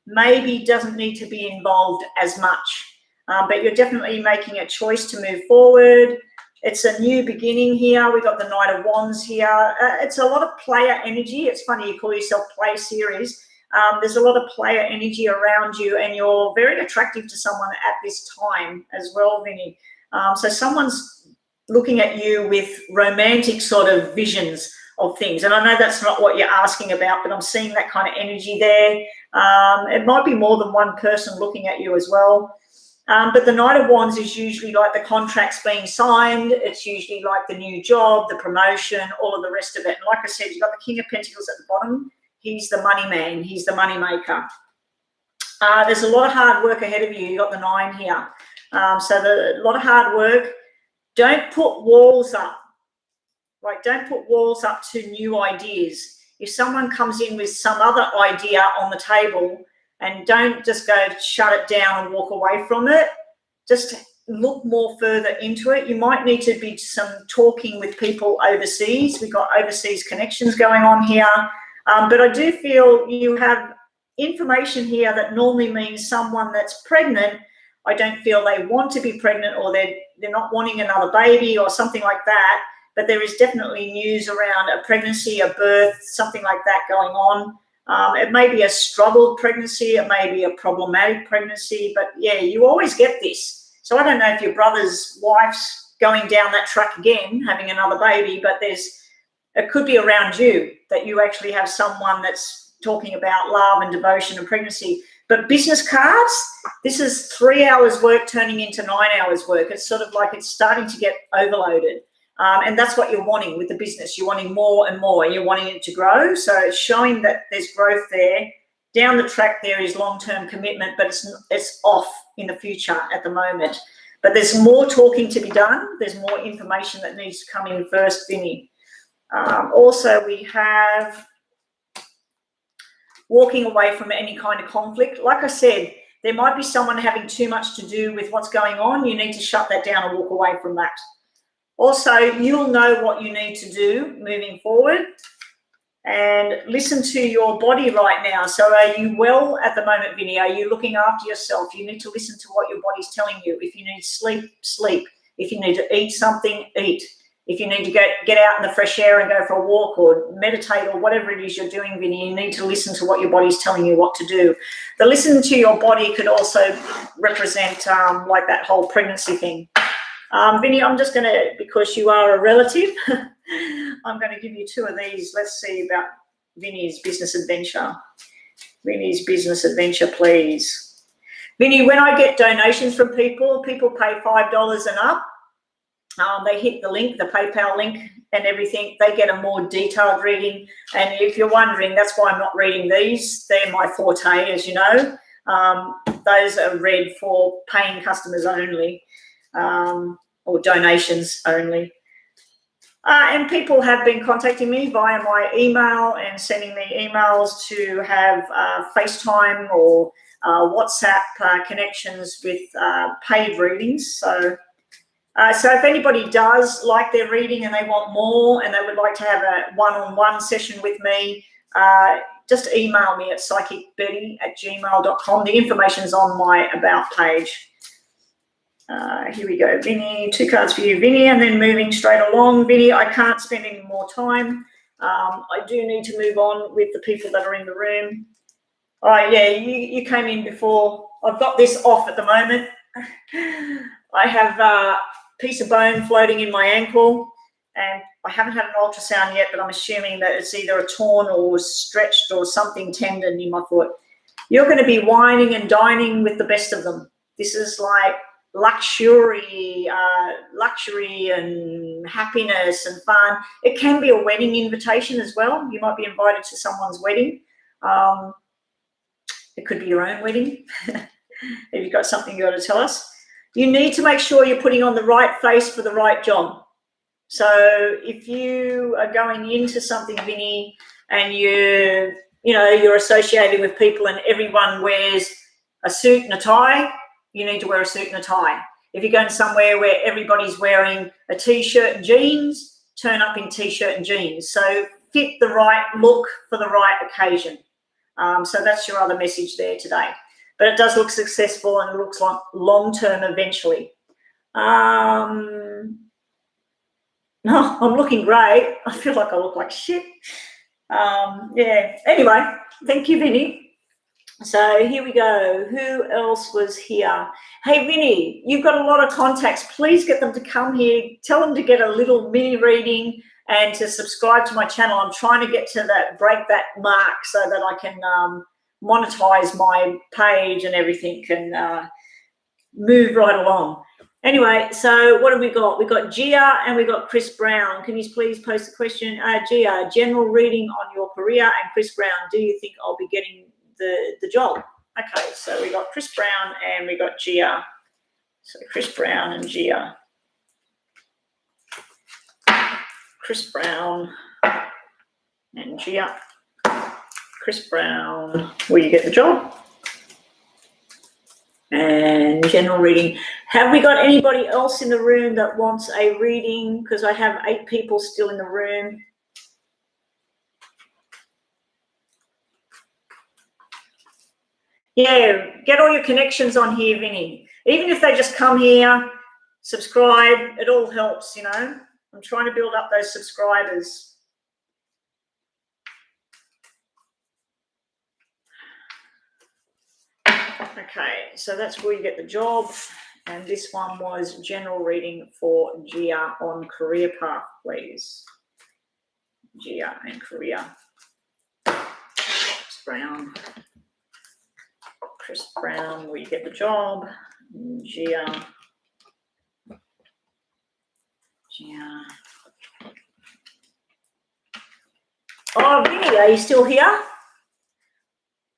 maybe doesn't need to be involved as much, but you're definitely making a choice to move forward. It's a new beginning here. We've got the Knight of Wands here. It's a lot of player energy. It's funny you call yourself Play Series. There's a lot of player energy around you, and you're very attractive to someone at this time as well, Vinny. So someone's looking at you with romantic sort of visions of things. And I know that's not what you're asking about, but I'm seeing that kind of energy there. It might be more than one person looking at you as well. But the Knight of Wands is usually like the contracts being signed. It's usually like the new job, the promotion, all of the rest of it. And like I said, you've got the King of Pentacles at the bottom. He's the money man. He's the money maker. There's a lot of hard work ahead of you. You've got the 9 here. So a lot of hard work. Don't put walls up. Like, don't put walls up to new ideas. If someone comes in with some other idea on the table, and don't just go shut it down and walk away from it, just look more further into it. You might need to be some talking with people overseas. We've got overseas connections going on here. But I do feel you have information here that normally means someone that's pregnant. I don't feel they want to be pregnant, or they're not wanting another baby or something like that. But there is definitely news around a pregnancy, a birth, something like that going on. It may be a struggled pregnancy. It may be a problematic pregnancy. But, yeah, you always get this. So I don't know if your brother's wife's going down that track again, having another baby, but it could be around you that you actually have someone that's talking about love and devotion and pregnancy. But business cards, this is 3 hours work turning into 9 hours work. It's sort of like it's starting to get overloaded. And that's what you're wanting with the business. You're wanting more and more. You're wanting it to grow. So it's showing that there's growth there. Down the track there is long-term commitment, but it's off in the future at the moment. But there's more talking to be done. There's more information that needs to come in first, Vinny. Also, we have walking away from any kind of conflict. Like I said, there might be someone having too much to do with what's going on. You need to shut that down and walk away from that. Also, you'll know what you need to do moving forward, and listen to your body right now. So are you well at the moment, Vinny? Are you looking after yourself? You need to listen to what your body's telling you. If you need sleep, sleep. If you need to eat something, eat. If you need to get out in the fresh air and go for a walk or meditate or whatever it is you're doing, Vinny, you need to listen to what your body's telling you what to do. The listening to your body could also represent like that whole pregnancy thing. Vinny, I'm just going to, because you are a relative, I'm going to give you 2 of these. Let's see about Vinny's business adventure. Vinny's business adventure, please. Vinny, when I get donations from people pay $5 and up. they hit the link, the PayPal link and everything, they get a more detailed reading. And if you're wondering, that's why I'm not reading these. They're my forte, as you know. Those are read for paying customers only, or donations only. And people have been contacting me via my email and sending me emails to have FaceTime or WhatsApp connections with paid readings. So if anybody does like their reading and they want more and they would like to have a one-on-one session with me, just email me at psychicbetty@gmail.com. The information's on my About page. Here we go, Vinny. 2 cards for you, Vinny, and then moving straight along. Vinny, I can't spend any more time. I do need to move on with the people that are in the room. Oh, yeah, you came in before. I've got this off at the moment. I have a piece of bone floating in my ankle, and I haven't had an ultrasound yet, but I'm assuming that it's either a torn or stretched or something tendon in my foot. You're going to be whining and dining with the best of them. This is like luxury and happiness and fun. It can be a wedding invitation as well. You might be invited to someone's wedding. It could be your own wedding. If you've got something you got to tell us. You need to make sure you're putting on the right face for the right job. So if you are going into something, Vinny, and you're associated with people and everyone wears a suit and a tie, you need to wear a suit and a tie. If you're going somewhere where everybody's wearing a T-shirt and jeans, turn up in T-shirt and jeans. So fit the right look for the right occasion. So that's your other message there today. But it does look successful and it looks like long-term eventually. No, I'm looking great. I feel like I look like shit. Yeah. Anyway, thank you, Vinny. So here we go. Who else was here? Hey, Vinny, you've got a lot of contacts. Please get them to come here. Tell them to get a little mini reading and to subscribe to my channel. I'm trying to get to break that mark so that I can monetize my page and everything and move right along. Anyway, so what have we got? We've got Gia and we've got Chris Brown. Can you please post a question? Gia, general reading on your career, and Chris Brown, do you think I'll be getting the job? Okay, so we got Chris Brown and we got Gia. So Chris Brown and Gia. Chris Brown and Gia. Chris Brown, will you get the job? And general reading. Have we got anybody else in the room that wants a reading? Because I have 8 people still in the room. Yeah, get all your connections on here, Vinny. Even if they just come here, subscribe, it all helps, you know. I'm trying to build up those subscribers. Okay, so that's where you get the job. And this one was general reading for Gia on career path, please. Gia and career. Chris Brown. Chris Brown, will you get the job? Gia. Gia. Oh, Vinny, are you still here?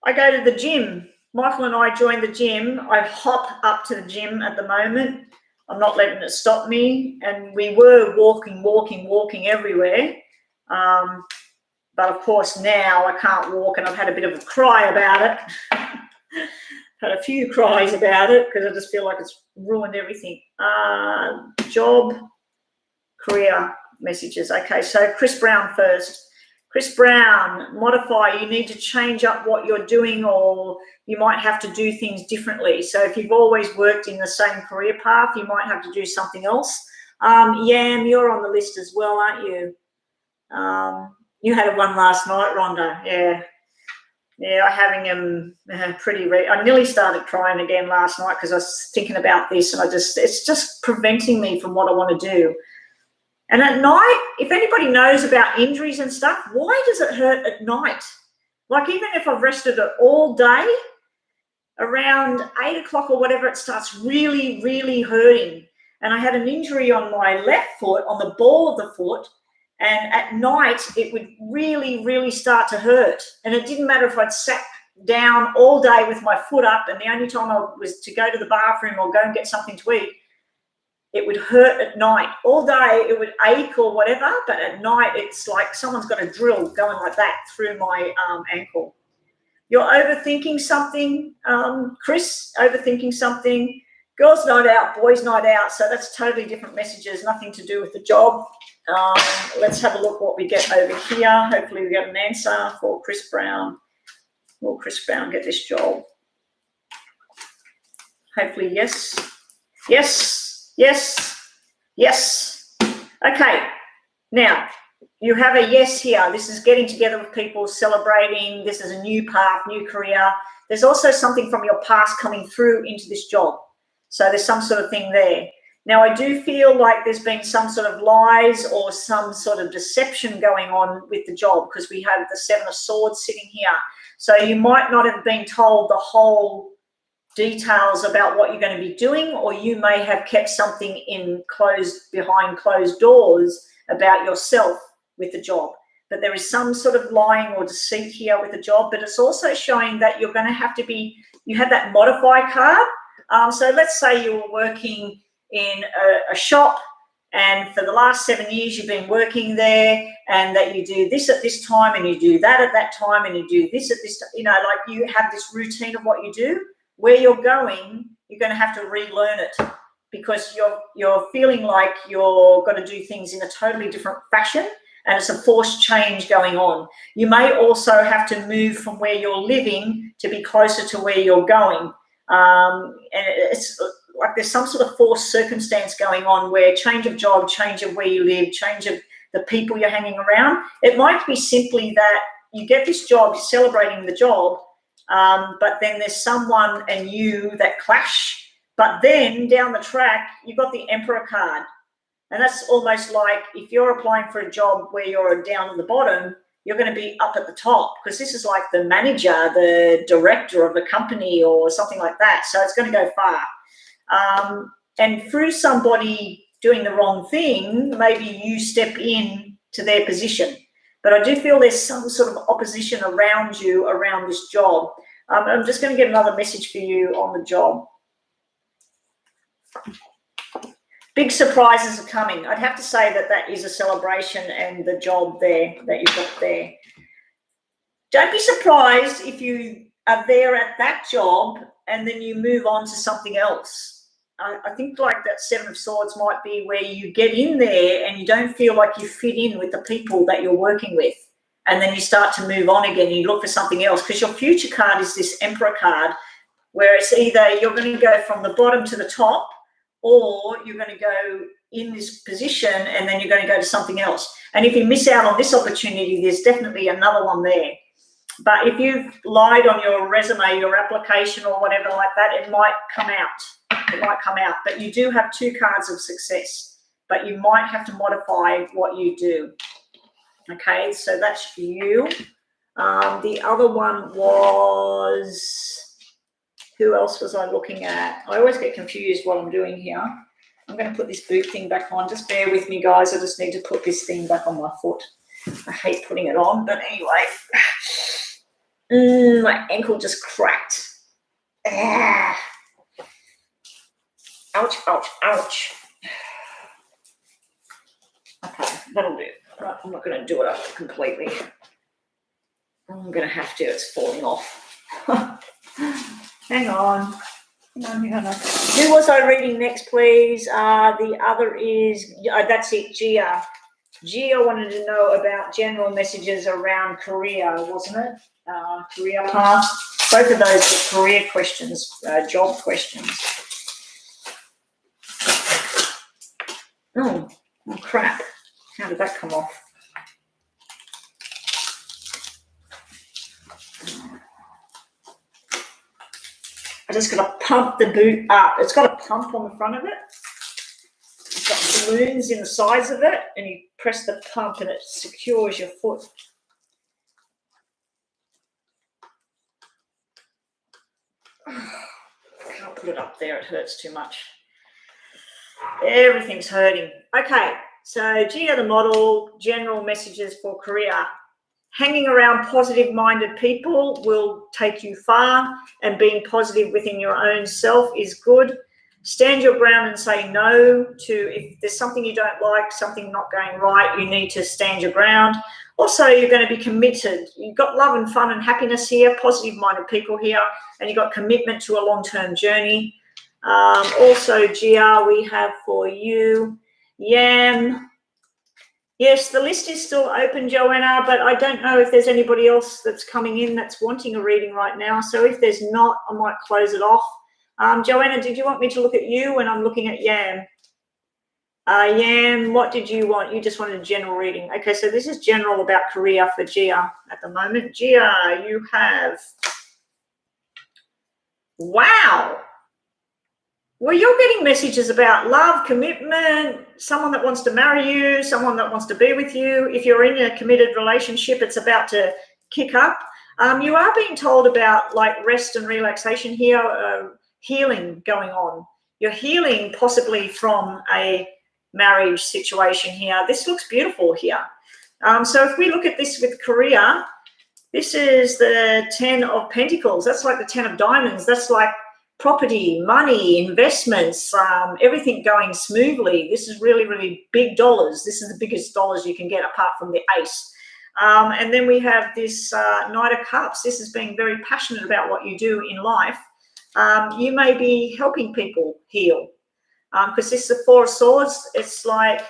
I go to the gym. Michael and I joined the gym. I hop up to the gym at the moment. I'm not letting it stop me. And we were walking everywhere. But of course now I can't walk, and I've had a bit of a cry about it. Had a few cries about it because I just feel like it's ruined everything. Job, career messages. Okay, so Chris Brown first. Chris Brown, modify. You need to change up what you're doing, or you might have to do things differently. So if you've always worked in the same career path, you might have to do something else. Yam, you're on the list as well, aren't you? You had one last night, Rhonda. Yeah. Yeah, I'm having them I nearly started crying again last night because I was thinking about this, and it's just preventing me from what I want to do. And at night, if anybody knows about injuries and stuff, why does it hurt at night? Like, even if I've rested it all day, around 8 o'clock or whatever, it starts really, really hurting. and I had an injury on my left foot, on the ball of the foot, and at night it would really, really start to hurt. And it didn't matter if I'd sat down all day with my foot up, and the only time I was to go to the bathroom or go and get something to eat, it would hurt at night. All day it would ache or whatever, but at night it's like someone's got a drill going like that through my ankle. You're overthinking something, Chris, overthinking something. Girls' night out, boys' night out, so that's totally different messages, nothing to do with the job. Let's have a look what we get over here. Hopefully we get an answer for Chris Brown. Will Chris Brown get this job? Hopefully yes. Yes, yes, yes. Okay, now you have a yes here. This is getting together with people, celebrating. This is a new path, new career. There's also something from your past coming through into this job. So there's some sort of thing there. Now, I do feel like there's been some sort of lies or some sort of deception going on with the job, because we have the Seven of Swords sitting here. So you might not have been told the whole details about what you're going to be doing, or you may have kept something behind closed doors about yourself with the job. But there is some sort of lying or deceit here with the job, but it's also showing that you're going to have to be, you have that modify card. So let's say you were working in a shop, and for the last 7 years you've been working there, and that you do this at this time and you do that at that time and you do this at this time, you know, like you have this routine of what you do. Where you're going, you're going to have to relearn it, because you're feeling like you're going to do things in a totally different fashion, and it's a forced change going on. You may also have to move from where you're living to be closer to where you're going. And it's like there's some sort of forced circumstance going on, where change of job, change of where you live, change of the people you're hanging around. It might be simply that you get this job, you're celebrating the job, but then there's someone and you that clash. But then down the track, you've got the Emperor card. And that's almost like if you're applying for a job where you're down at the bottom, you're going to be up at the top, because this is like the manager, the director of the company or something like that. So it's going to go far. And through somebody doing the wrong thing, maybe you step in to their position. But I do feel there's some sort of opposition around you, around this job. I'm just going to get another message for you on the job. Big surprises are coming. I'd have to say that that is a celebration, and the job there that you've got there. Don't be surprised if you are there at that job and then you move on to something else. I think like that Seven of Swords might be where you get in there and you don't feel like you fit in with the people that you're working with. And then you start to move on again and you look for something else, because your future card is this Emperor card, where it's either you're going to go from the bottom to the top, or you're going to go in this position and then you're going to go to something else. And if you miss out on this opportunity, there's definitely another one there. But if you've lied on your resume, your application or whatever like that, it might come out. It might come out. But you do have 2 cards of success, but you might have to modify what you do. Okay, so that's for you. The other one was, who else was I looking at? I always get confused what I'm doing here. I'm going to put this boot thing back on. Just bear with me, guys. I just need to put this thing back on my foot. I hate putting it on, but anyway. My ankle just cracked. Ah. Ouch, ouch, ouch. Okay, that'll do. Right, I'm not going to do it up completely. I'm going to have to. It's falling off. Hang on. Hang on. Who was I reading next, please? The other is, that's it, Gia. Gia wanted to know about general messages around career, wasn't it? Career path. Both of those are career questions, job questions. Oh, crap. How did that come off? I just got to pump the boot up. It's got a pump on the front of it. It's got balloons in the sides of it, and you press the pump and it secures your foot. I can't put it up there. It hurts too much. Everything's hurting. Okay, so Gia the model, general messages for career. Hanging around positive-minded people will take you far, and being positive within your own self is good. Stand your ground and say no to, if there's something you don't like, something not going right, you need to stand your ground. Also, you're going to be committed. You've got love and fun and happiness here, positive-minded people here, and you've got commitment to a long-term journey. Also, Gia, we have for you, Yam. Yes, the list is still open, Joanna, but I don't know if there's anybody else that's coming in that's wanting a reading right now. So if there's not, I might close it off. Joanna, did you want me to look at you when I'm looking at Yam? Yam, what did you want? You just wanted a general reading. Okay, so this is general about career for Gia at the moment. Gia, you have... Wow. Well, you're getting messages about love, commitment, someone that wants to marry you, someone that wants to be with you. If you're in a committed relationship, it's about to kick up. You are being told about like rest and relaxation here, healing going on. You're healing possibly from a marriage situation here. This looks beautiful here. So if we look at this with career, this is the 10 of Pentacles. That's like the 10 of Diamonds. That's like property, money, investments, everything going smoothly. This is really, really big dollars. This is the biggest dollars you can get apart from the Ace. And then we have this Knight of Cups. This is being very passionate about what you do in life. You may be helping people heal because this is the Four of Swords. It's like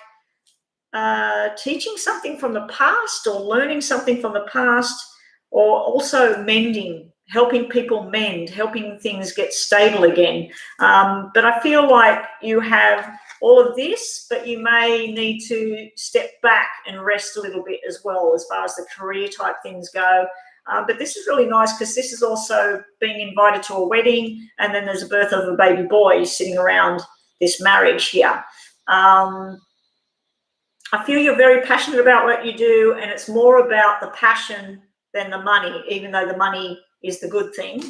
teaching something from the past or learning something from the past, or also mending, helping people mend, helping things get stable again. But I feel like you have all of this, but you may need to step back and rest a little bit as well as far as the career type things go. But this is really nice because this is also being invited to a wedding, and then there's a birth of a baby boy sitting around this marriage here. I feel you're very passionate about what you do, and it's more about the passion than the money, even though the money is the good thing.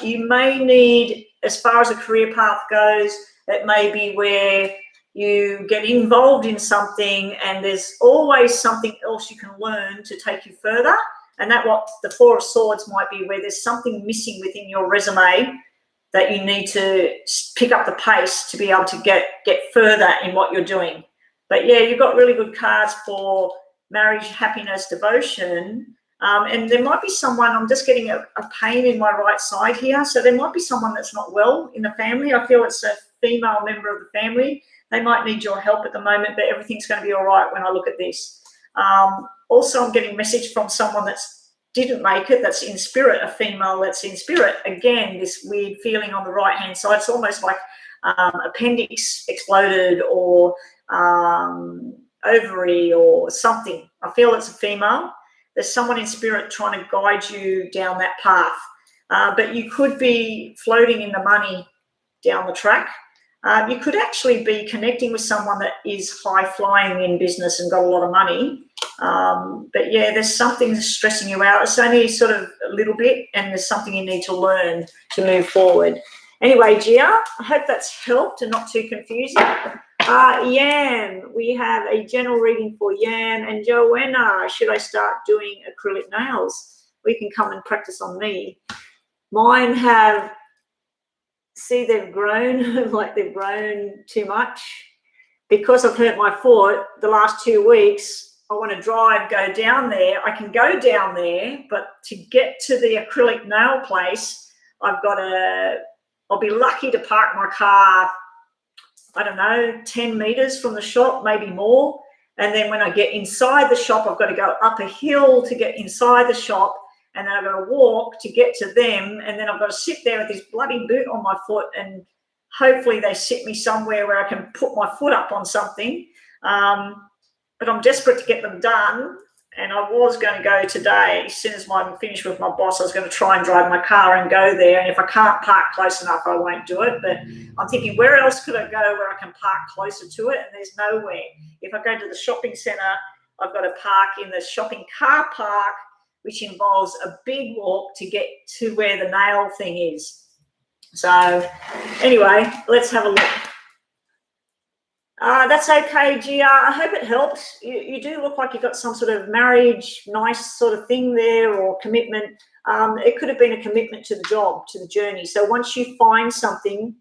You may need, as far as a career path goes, it may be where you get involved in something and there's always something else you can learn to take you further. And that what the Four of Swords might be, where there's something missing within your resume that you need to pick up the pace to be able to get further in what you're doing. But yeah, you've got really good cards for marriage, happiness, devotion. And there might be someone, I'm just getting a pain in my right side here. So there might be someone that's not well in the family. I feel it's a female member of the family. They might need your help at the moment, but everything's going to be all right when I look at this. Also, I'm getting a message from someone that didn't make it, that's in spirit, a female that's in spirit. Again, this weird feeling on the right-hand side. It's almost like appendix exploded or ovary or something. I feel it's a female. There's someone in spirit trying to guide you down that path. But you could be floating in the money down the track. You could actually be connecting with someone that is high-flying in business and got a lot of money. But yeah, there's something stressing you out. It's only sort of a little bit, and there's something you need to learn to move forward. Anyway, Gia, I hope that's helped and not too confusing. Yam, we have a general reading for Yam. And Joanna, should I start doing acrylic nails? We can come and practice on me. Mine have, see, they've grown, like they've grown too much. Because I've hurt my foot the last 2 weeks, I want to drive, go down there. I can go down there, but to get to the acrylic nail place, I'll be lucky to park my car, I don't know, 10 meters from the shop, maybe more. And then when I get inside the shop, I've got to go up a hill to get inside the shop. And then I've got to walk to get to them. And then I've got to sit there with this bloody boot on my foot. And hopefully they sit me somewhere where I can put my foot up on something. But I'm desperate to get them done. And I was going to go today, as soon as I'm finished with my boss, I was going to try and drive my car and go there. And if I can't park close enough, I won't do it. But I'm thinking, where else could I go where I can park closer to it? And there's nowhere. If I go to the shopping centre, I've got to park in the shopping car park, which involves a big walk to get to where the nail thing is. So anyway, let's have a look. That's okay, Gia. I hope it helps. You do look like you've got some sort of marriage, nice sort of thing there, or commitment. It could have been a commitment to the job, to the journey. So once you find something,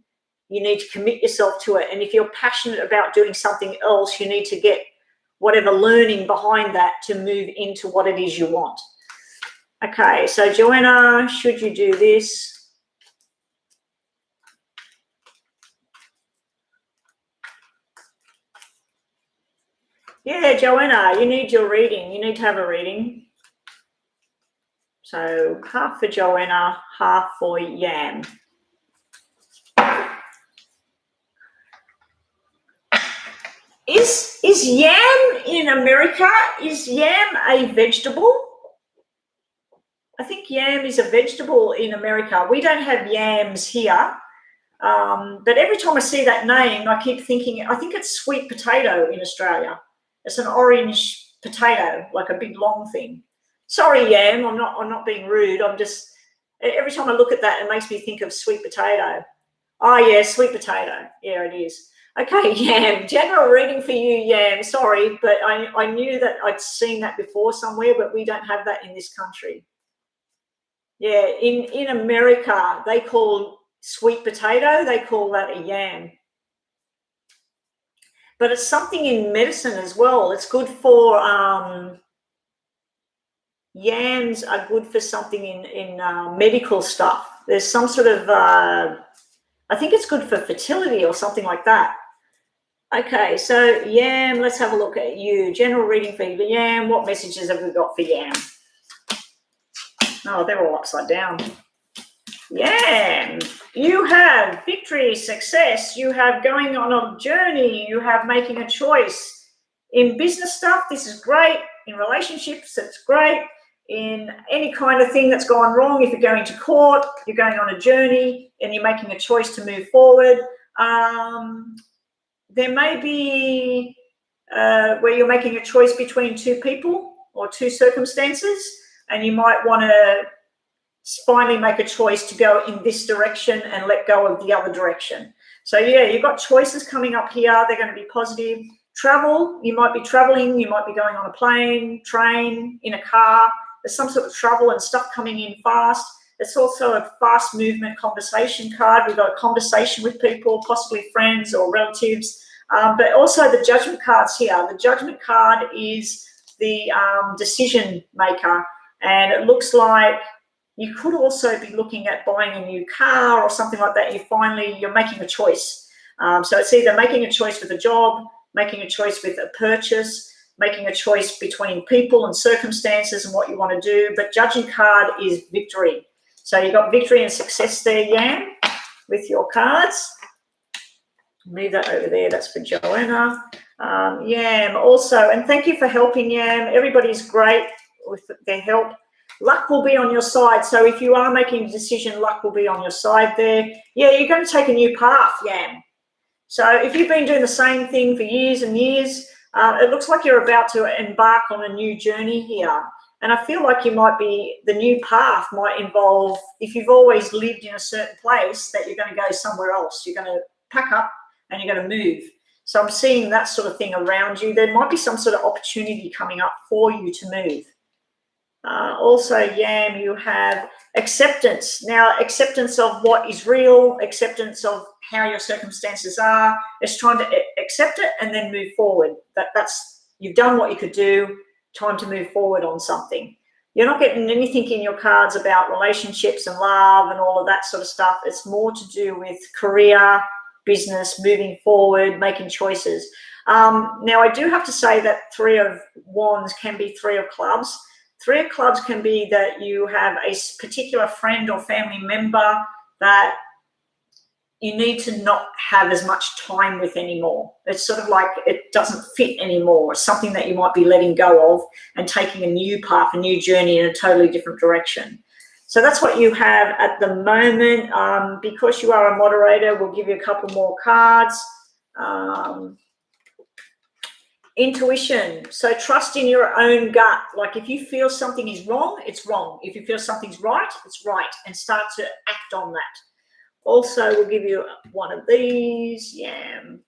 you need to commit yourself to it. And if you're passionate about doing something else, you need to get whatever learning behind that to move into what it is you want. Okay, so Joanna, should you do this? Yeah, Joanna, you need your reading. You need to have a reading. So half for Joanna, half for Yam. Is yam in America, is yam a vegetable? I think yam is a vegetable in America. We don't have yams here. But every time I see that name, I keep thinking, I think it's sweet potato in Australia. It's an orange potato, like a big long thing. Sorry, Yam, I'm not being rude. I'm just, every time I look at that, it makes me think of sweet potato. Oh, yeah, sweet potato. Yeah, it is. Okay, Yam, general reading for you, Yam. Sorry, but I knew that I'd seen that before somewhere, but we don't have that in this country. Yeah, in America, they call sweet potato, they call that a yam. But it's something in medicine as well. It's good for, yams are good for something in medical stuff. There's some sort of, I think it's good for fertility or something like that. Okay, so Yam, let's have a look at you. General reading for Yam. What messages have we got for Yam? Oh, they're all upside down. Yam, you have victory, success. You have going on a journey. You have making a choice. In business stuff, this is great. In relationships, it's great. In any kind of thing that's gone wrong, if you're going to court, you're going on a journey and you're making a choice to move forward. There may be where you're making a choice between two people or two circumstances, and you might want to finally make a choice to go in this direction and let go of the other direction. So yeah, you've got choices coming up here. They're going to be positive. Travel, you might be traveling, you might be going on a plane, train, in a car. There's some sort of travel and stuff coming in fast. It's also a fast movement conversation card. We've got a conversation with people, possibly friends or relatives. But also the judgment card's here. The judgment card is the decision maker. And it looks like you could also be looking at buying a new car or something like that. You're making a choice. So it's either making a choice with a job, making a choice with a purchase, making a choice between people and circumstances and what you want to do. But judging card is victory. So you've got victory and success there, Yam, with your cards. Leave that over there. That's for Joanna. Yam also, and thank you for helping, Yam. Everybody's great with their help. Luck will be on your side. So if you are making a decision, luck will be on your side there. Yeah, you're going to take a new path, Yam. So if you've been doing the same thing for years and years, it looks like you're about to embark on a new journey here. And I feel like the new path might involve, if you've always lived in a certain place, that you're going to go somewhere else. You're going to pack up and you're going to move. So I'm seeing that sort of thing around you. There might be some sort of opportunity coming up for you to move. Also, Yam, you have acceptance. Now, acceptance of what is real, acceptance of how your circumstances are. It's trying to accept it and then move forward. That's you've done what you could do. Time to move forward on something. You're not getting anything in your cards about relationships and love and all of that sort of stuff. It's more to do with career, business, moving forward, making choices. Now, I do have to say that Three of Wands can be Three of Clubs. Three of Clubs can be that you have a particular friend or family member that you need to not have as much time with anymore. It's sort of like it doesn't fit anymore. It's something that you might be letting go of and taking a new path, a new journey in a totally different direction. So that's what you have at the moment. Because you are a moderator, we'll give you a couple more cards. Intuition. So trust in your own gut. Like if you feel something is wrong, it's wrong. If you feel something's right, it's right. And start to act on that. Also, we'll give you one of these. Yam.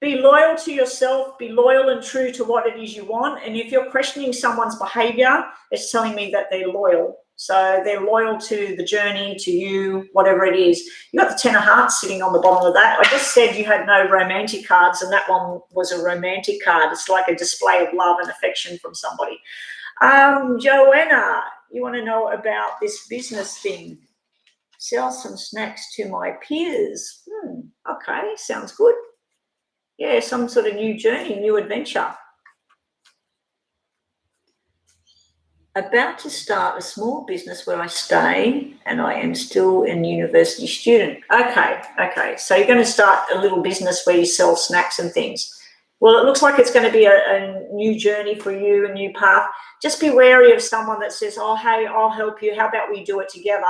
Be loyal to yourself, be loyal and true to what it is you want. And if you're questioning someone's behavior, it's telling me that they're loyal. So they're loyal to the journey, to you, whatever it is. You got the 10 of hearts sitting on the bottom of that. I just said you had no romantic cards, and that one was a romantic card. It's like a display of love and affection from somebody. Joanna, you want to know about this business thing? Sell some snacks to my peers. Okay, sounds good. Yeah, some sort of new journey, new adventure. About to start a small business where I stay, and I am still a university student. Okay. So you're going to start a little business where you sell snacks and things. Well, it looks like it's going to be a new journey for you, a new path. Just be wary of someone that says, oh, hey, I'll help you. How about we do it together?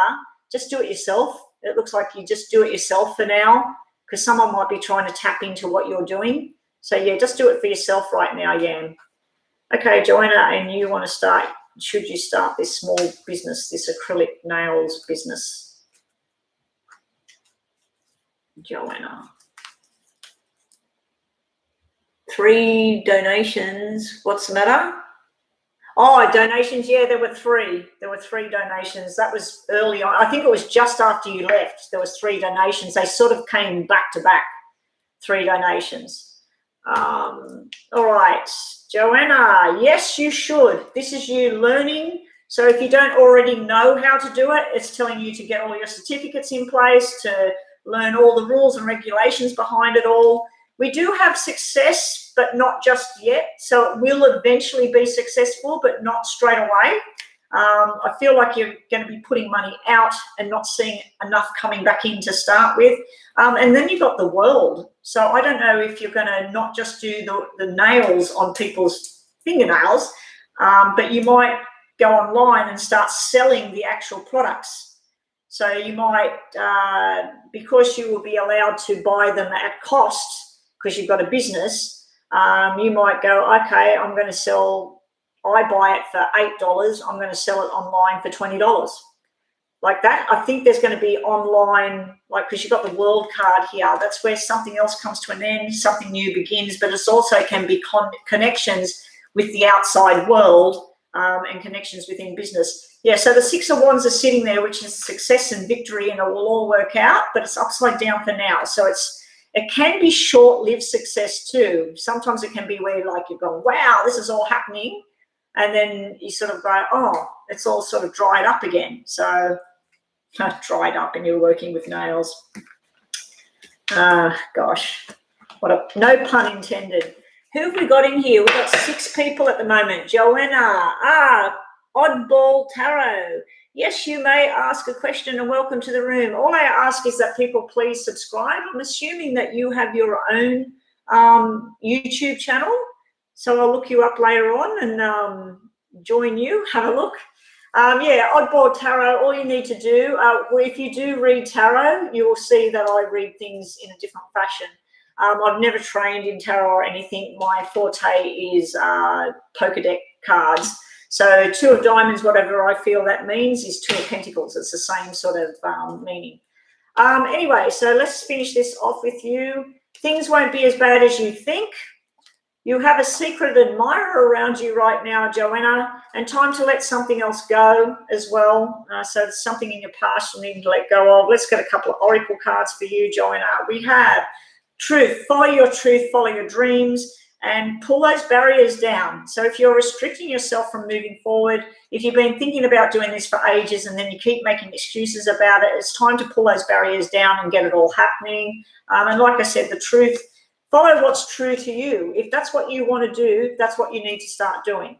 Just do it yourself. It looks like you just do it yourself for now, because someone might be trying to tap into what you're doing. So, yeah, just do it for yourself right now, Yam. Okay, Joanna, and you want to start, should you start this small business, this acrylic nails business? Joanna. 3 donations. What's the matter? Oh, donations. Yeah, there were 3. There were 3 donations. That was early on. I think it was just after you left. There was 3 donations. They sort of came back to back, 3 donations. All right, Joanna. Yes, you should. This is you learning. So if you don't already know how to do it, it's telling you to get all your certificates in place, to learn all the rules and regulations behind it all. We do have success, but not just yet. So it will eventually be successful, but not straight away. I feel like you're going to be putting money out and not seeing enough coming back in to start with. And then you've got the world. So I don't know if you're going to not just do the nails on people's fingernails, but you might go online and start selling the actual products. So you might, because you will be allowed to buy them at cost, because you've got a business, you might go, okay, I'm going to sell, I buy it for $8, I'm going to sell it online for $20. Like that. I think there's going to be online, like, because you've got the world card here, that's where something else comes to an end, something new begins, but it also can be connections with the outside world and connections within business. Yeah, so the 6 of Wands are sitting there, which is success and victory, and it will all work out, but it's upside down for now. So it can be short-lived success too. Sometimes it can be where like you're going, wow, this is all happening. And then you sort of go, oh, it's all sort of dried up again. So dried up, and you're working with nails. Gosh, no pun intended. Who have we got in here? We've got 6 people at the moment. Joanna, Oddball Tarot. Yes, you may ask a question, and welcome to the room. All I ask is that people please subscribe. I'm assuming that you have your own YouTube channel, so I'll look you up later on and join you, have a look. Yeah, Oddball Tarot, all you need to do, if you do read tarot, you will see that I read things in a different fashion. I've never trained in tarot or anything. My forte is poker deck cards. So 2 of diamonds, whatever I feel that means, is 2 of pentacles. It's the same sort of meaning. Anyway, so let's finish this off with you. Things won't be as bad as you think. You have a secret admirer around you right now, Joanna, and time to let something else go as well. So it's something in your past you need to let go of. Let's get a couple of oracle cards for you, Joanna. We have truth. Follow your truth, follow your dreams, and pull those barriers down. So if you're restricting yourself from moving forward, if you've been thinking about doing this for ages and then you keep making excuses about it, it's time to pull those barriers down and get it all happening. And like I said, the truth, follow what's true to you. If that's what you want to do, that's what you need to start doing.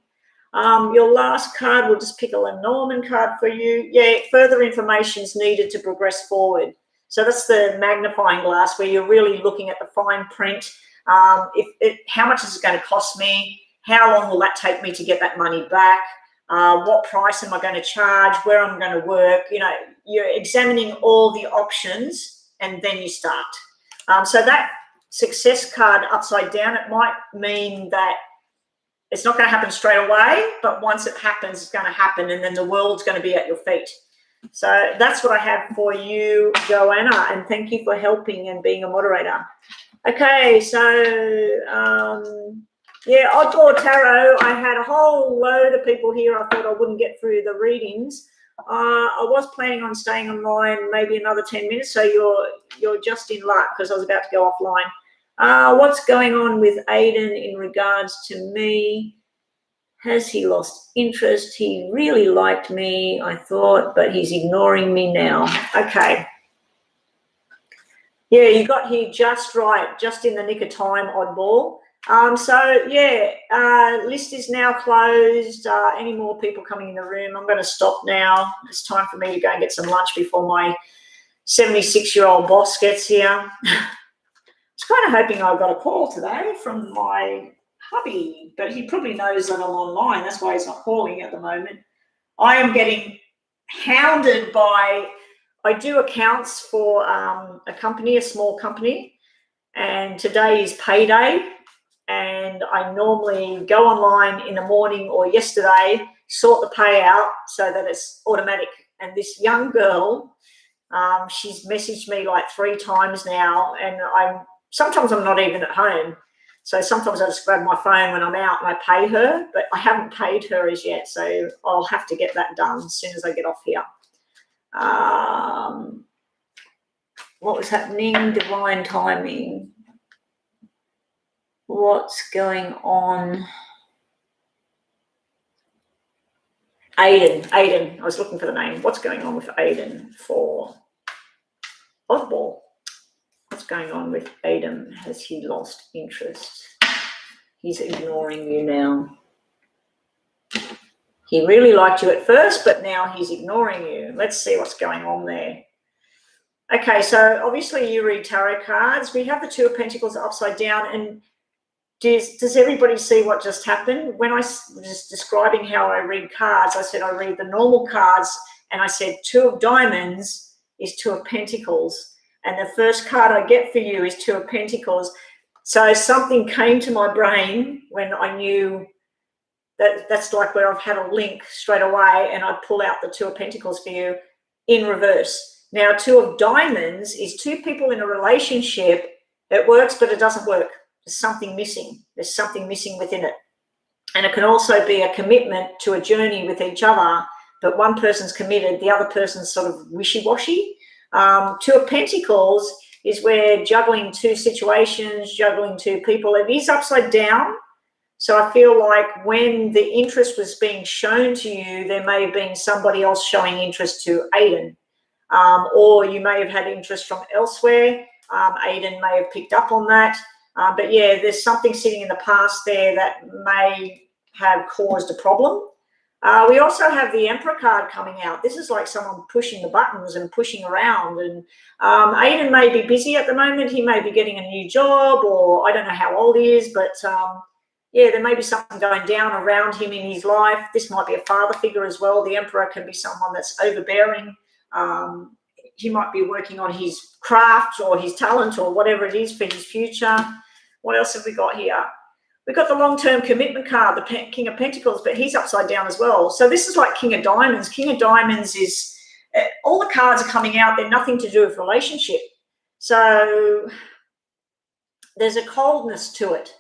Your last card, we'll just pick a Lenormand card for you. Yeah, further information is needed to progress forward. So that's the magnifying glass where you're really looking at the fine print. How much is it going to cost me? How long will that take me to get that money back? What price am I going to charge? Where I'm going to work? You know, you're examining all the options and then you start. So that success card upside down, it might mean that it's not going to happen straight away, but once it happens, it's going to happen, and then the world's going to be at your feet. So that's what I have for you, Joanna, and thank you for helping and being a moderator. Okay, so yeah, Oddball Tarot. I had a whole load of people here. I thought I wouldn't get through the readings. I was planning on staying online maybe another 10 minutes, so you're just in luck because I was about to go offline. What's going on with Aiden in regards to me? Has he lost interest? He really liked me, I thought, but he's ignoring me now. Okay. Yeah, you got here just right, just in the nick of time, Oddball. So yeah, list is now closed. Any more people coming in the room? I'm going to stop now. It's time for me to go and get some lunch before my 76-year-old boss gets here. I was kind of hoping I got a call today from my hubby, but he probably knows that I'm online. That's why he's not calling at the moment. I am getting hounded by, I do accounts for a company, a small company, and today is payday. And I normally go online in the morning or yesterday, sort the payout so that it's automatic. And this young girl, she's messaged me like 3 times now, and sometimes I'm not even at home. So sometimes I just grab my phone when I'm out and I pay her, but I haven't paid her as yet. So I'll have to get that done as soon as I get off here. What was happening? Divine timing. What's going on? Aiden. I was looking for the name. What's going on with Aiden for Oddball? What's going on with Aiden? Has he lost interest? He's ignoring you now. He really liked you at first, but now he's ignoring you. Let's see what's going on there. Okay, so obviously you read tarot cards. We have the 2 of Pentacles upside down, and does everybody see what just happened? When I was describing how I read cards, I said I read the normal cards, and I said 2 of Diamonds is 2 of Pentacles, and the first card I get for you is 2 of Pentacles. So something came to my brain when I knew that's like where I've had a link straight away, and I pull out the 2 of Pentacles for you in reverse. Now, 2 of Diamonds is 2 people in a relationship. It works, but it doesn't work. There's something missing. There's something missing within it. And it can also be a commitment to a journey with each other, but one person's committed, the other person's sort of wishy-washy. 2 of Pentacles is where juggling 2 situations, juggling 2 people. It is upside down. So I feel like when the interest was being shown to you, there may have been somebody else showing interest to Aiden. Or you may have had interest from elsewhere. Aiden may have picked up on that. But yeah, there's something sitting in the past there that may have caused a problem. We also have the Emperor card coming out. This is like someone pushing the buttons and pushing around. And Aiden may be busy at the moment. He may be getting a new job, or I don't know how old he is, but yeah, there may be something going down around him in his life. This might be a father figure as well. The Emperor can be someone that's overbearing. He might be working on his craft or his talent or whatever it is for his future. What else have we got here? We've got the long-term commitment card, the King of Pentacles, but he's upside down as well. So this is like King of Diamonds. King of Diamonds is, all the cards are coming out. They're nothing to do with relationship. So there's a coldness to it.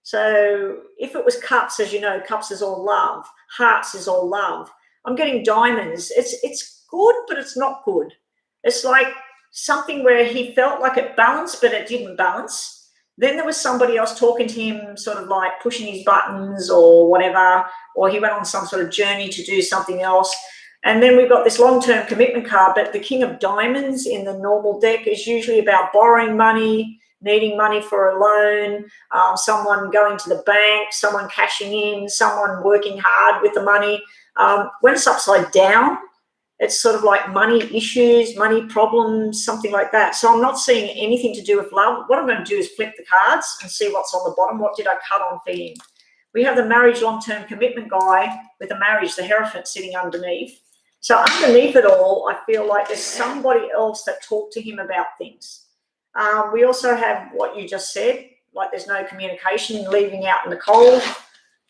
So if it was Cups, as you know, Cups is all love. Hearts is all love. I'm getting Diamonds. It's good, but it's not good. It's like something where he felt like it balanced, but it didn't balance. Then there was somebody else talking to him, sort of like pushing his buttons or whatever, or he went on some sort of journey to do something else. And then we've got this long-term commitment card, but the King of Diamonds in the normal deck is usually about borrowing money, needing money for a loan, someone going to the bank, someone cashing in, someone working hard with the money. When it's upside down, it's sort of like money issues, money problems, something like that. So I'm not seeing anything to do with love. What I'm going to do is flip the cards and see what's on the bottom. What did I cut on for him? We have the marriage long-term commitment guy with the marriage, the Hierophant sitting underneath. So underneath it all, I feel like there's somebody else that talked to him about things. We also have what you just said, like there's no communication, leaving out in the cold.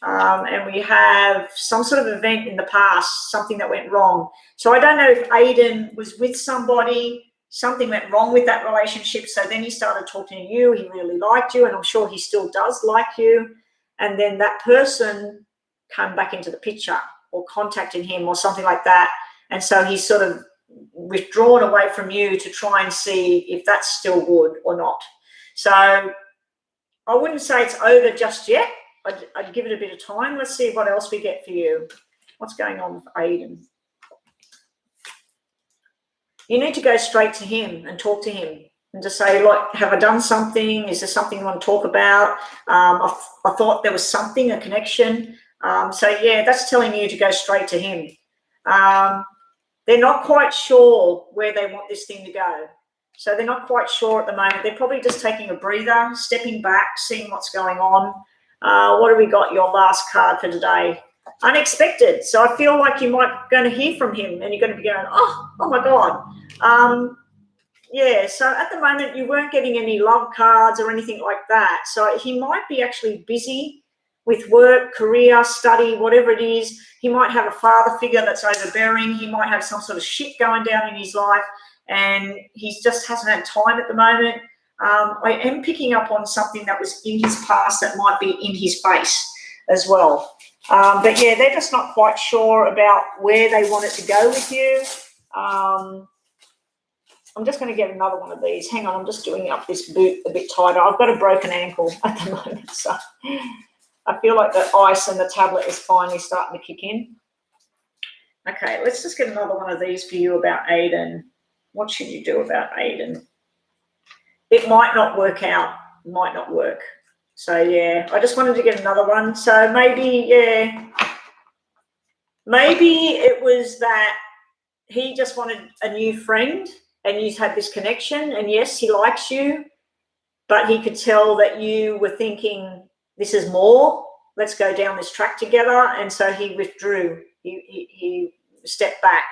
And we have some sort of event in the past, something that went wrong. So I don't know if Aiden was with somebody, something went wrong with that relationship. So then he started talking to you. He really liked you, and I'm sure he still does like you. And then that person came back into the picture or contacted him or something like that. And so he's sort of withdrawn away from you to try and see if that's still good or not. So I wouldn't say it's over just yet. I'd give it a bit of time. Let's see what else we get for you. What's going on with Aiden? You need to go straight to him and talk to him and just say, like, have I done something? Is there something you want to talk about? I thought there was something, a connection. So, yeah, that's telling you to go straight to him. They're not quite sure where they want this thing to go. So they're not quite sure at the moment. They're probably just taking a breather, stepping back, seeing what's going on. What have we got? Your last card for today. Unexpected. So I feel like you might going to hear from him and you're going to be going, oh my God. Yeah, so at the moment you weren't getting any love cards or anything like that. So he might be actually busy with work, career, study, whatever it is. He might have a father figure that's overbearing. He might have some sort of shit going down in his life, and he just hasn't had time at the moment. I am picking up on something that was in his past that might be in his face as well. But, yeah, they're just not quite sure about where they want it to go with you. I'm just going to get another one of these. Hang on, I'm just doing up this boot a bit tighter. I've got a broken ankle at the moment, so I feel like the ice and the tablet is finally starting to kick in. Okay, let's just get another one of these for you about Aiden. What should you do about Aiden? It might not work out, might not work. So, yeah, I just wanted to get another one. So maybe, yeah, maybe it was that he just wanted a new friend and you had this connection, and yes, he likes you, but he could tell that you were thinking, this is more, let's go down this track together, and so he withdrew. He stepped back.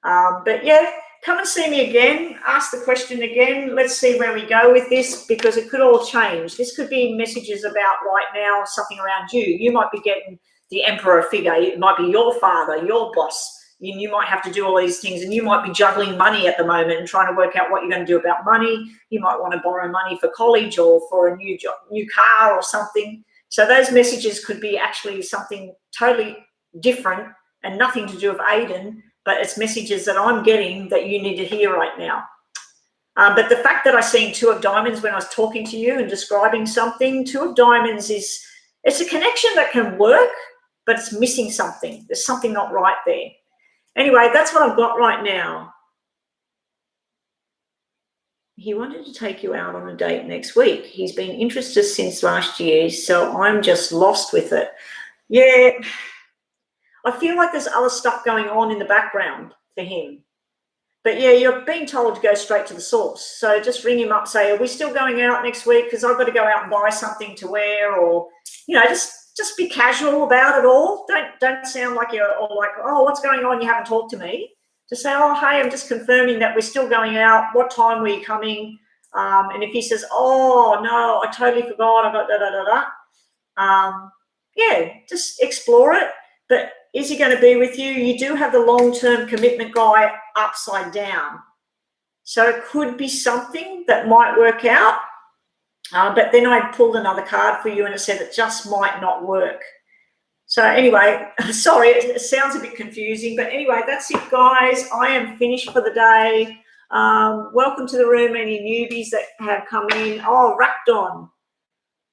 But, yeah, come and see me again, ask the question again. Let's see where we go with this, because it could all change. This could be messages about right now, something around you. You might be getting the emperor figure. It might be your father, your boss. You might have to do all these things, and you might be juggling money at the moment and trying to work out what you're going to do about money. You might want to borrow money for college or for a new job, new car or something. So those messages could be actually something totally different and nothing to do with Aiden, but it's messages that I'm getting that you need to hear right now. But the fact that I seen Two of Diamonds when I was talking to you and describing something, Two of Diamonds it's a connection that can work, but it's missing something. There's something not right there. Anyway, that's what I've got right now. He wanted to take you out on a date next week. He's been interested since last year, so I'm just lost with it. Yeah, I feel like there's other stuff going on in the background for him. But, yeah, you're being told to go straight to the source. So just ring him up, say, are we still going out next week? Because I've got to go out and buy something to wear, or, just be casual about it all. Don't sound like you're all like, oh, what's going on? You haven't talked to me. Just say, oh, hey, I'm just confirming that we're still going out. What time were you coming? And if he says, oh, no, I totally forgot. I got da-da-da-da. Yeah, just explore it. But is he going to be with you? You do have the long-term commitment guy upside down. So it could be something that might work out. But then I pulled another card for you and it said it just might not work. So anyway, sorry, it sounds a bit confusing. But anyway, that's it, guys. I am finished for the day. Welcome to the room, any newbies that have come in. Oh, Rakdon.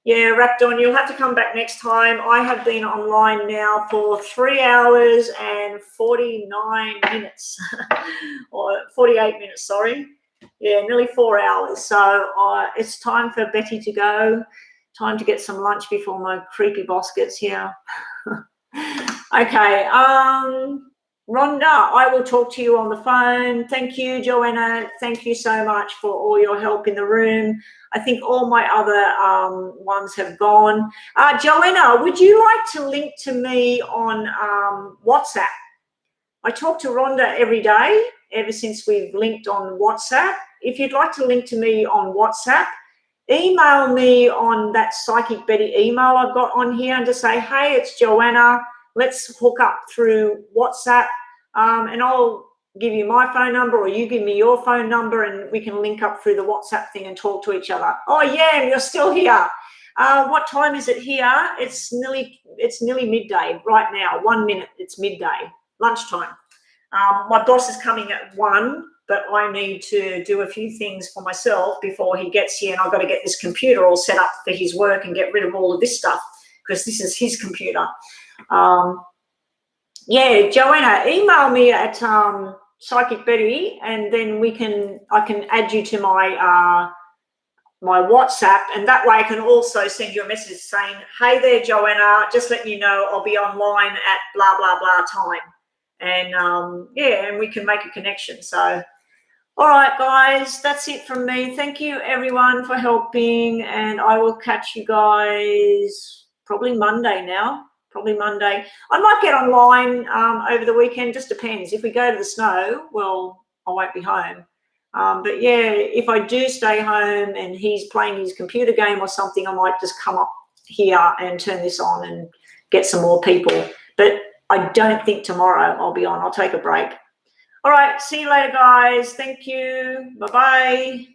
Yeah, Rakdon, you'll have to come back next time. I have been online now for 3 hours and 49 minutes. Or 48 minutes, sorry. Yeah, nearly 4 hours. So it's time for Betty to go. Time to get some lunch before my creepy boss gets here. Okay. Rhonda, I will talk to you on the phone. Thank you, Joanna. Thank you so much for all your help in the room. I think all my other ones have gone. Joanna, would you like to link to me on WhatsApp? I talk to Rhonda every day, ever since we've linked on WhatsApp. If you'd like to link to me on WhatsApp, email me on that Psychic Betty email I've got on here and just say, hey, it's Joanna. Let's hook up through WhatsApp, and I'll give you my phone number, or you give me your phone number, and we can link up through the WhatsApp thing and talk to each other. Oh, yeah, you're still here. What time is it here? It's nearly midday right now. 1 minute, it's midday, lunchtime. My boss is coming at 1, but I need to do a few things for myself before he gets here, and I've got to get this computer all set up for his work and get rid of all of this stuff because this is his computer. Yeah, Joanna, email me at Psychic Betty, and then I can add you to my my WhatsApp, and that way I can also send you a message saying, hey there, Joanna, just letting you know I'll be online at blah, blah, blah time. And yeah, and we can make a connection. So, all right, guys, that's it from me. Thank you, everyone, for helping, and I will catch you guys probably Monday now. Probably Monday. I might get online over the weekend, just depends. If we go to the snow, well, I won't be home. But yeah, if I do stay home and he's playing his computer game or something, I might just come up here and turn this on and get some more people. But I don't think tomorrow I'll be on. I'll take a break. All right, see you later, guys. Thank you. Bye-bye.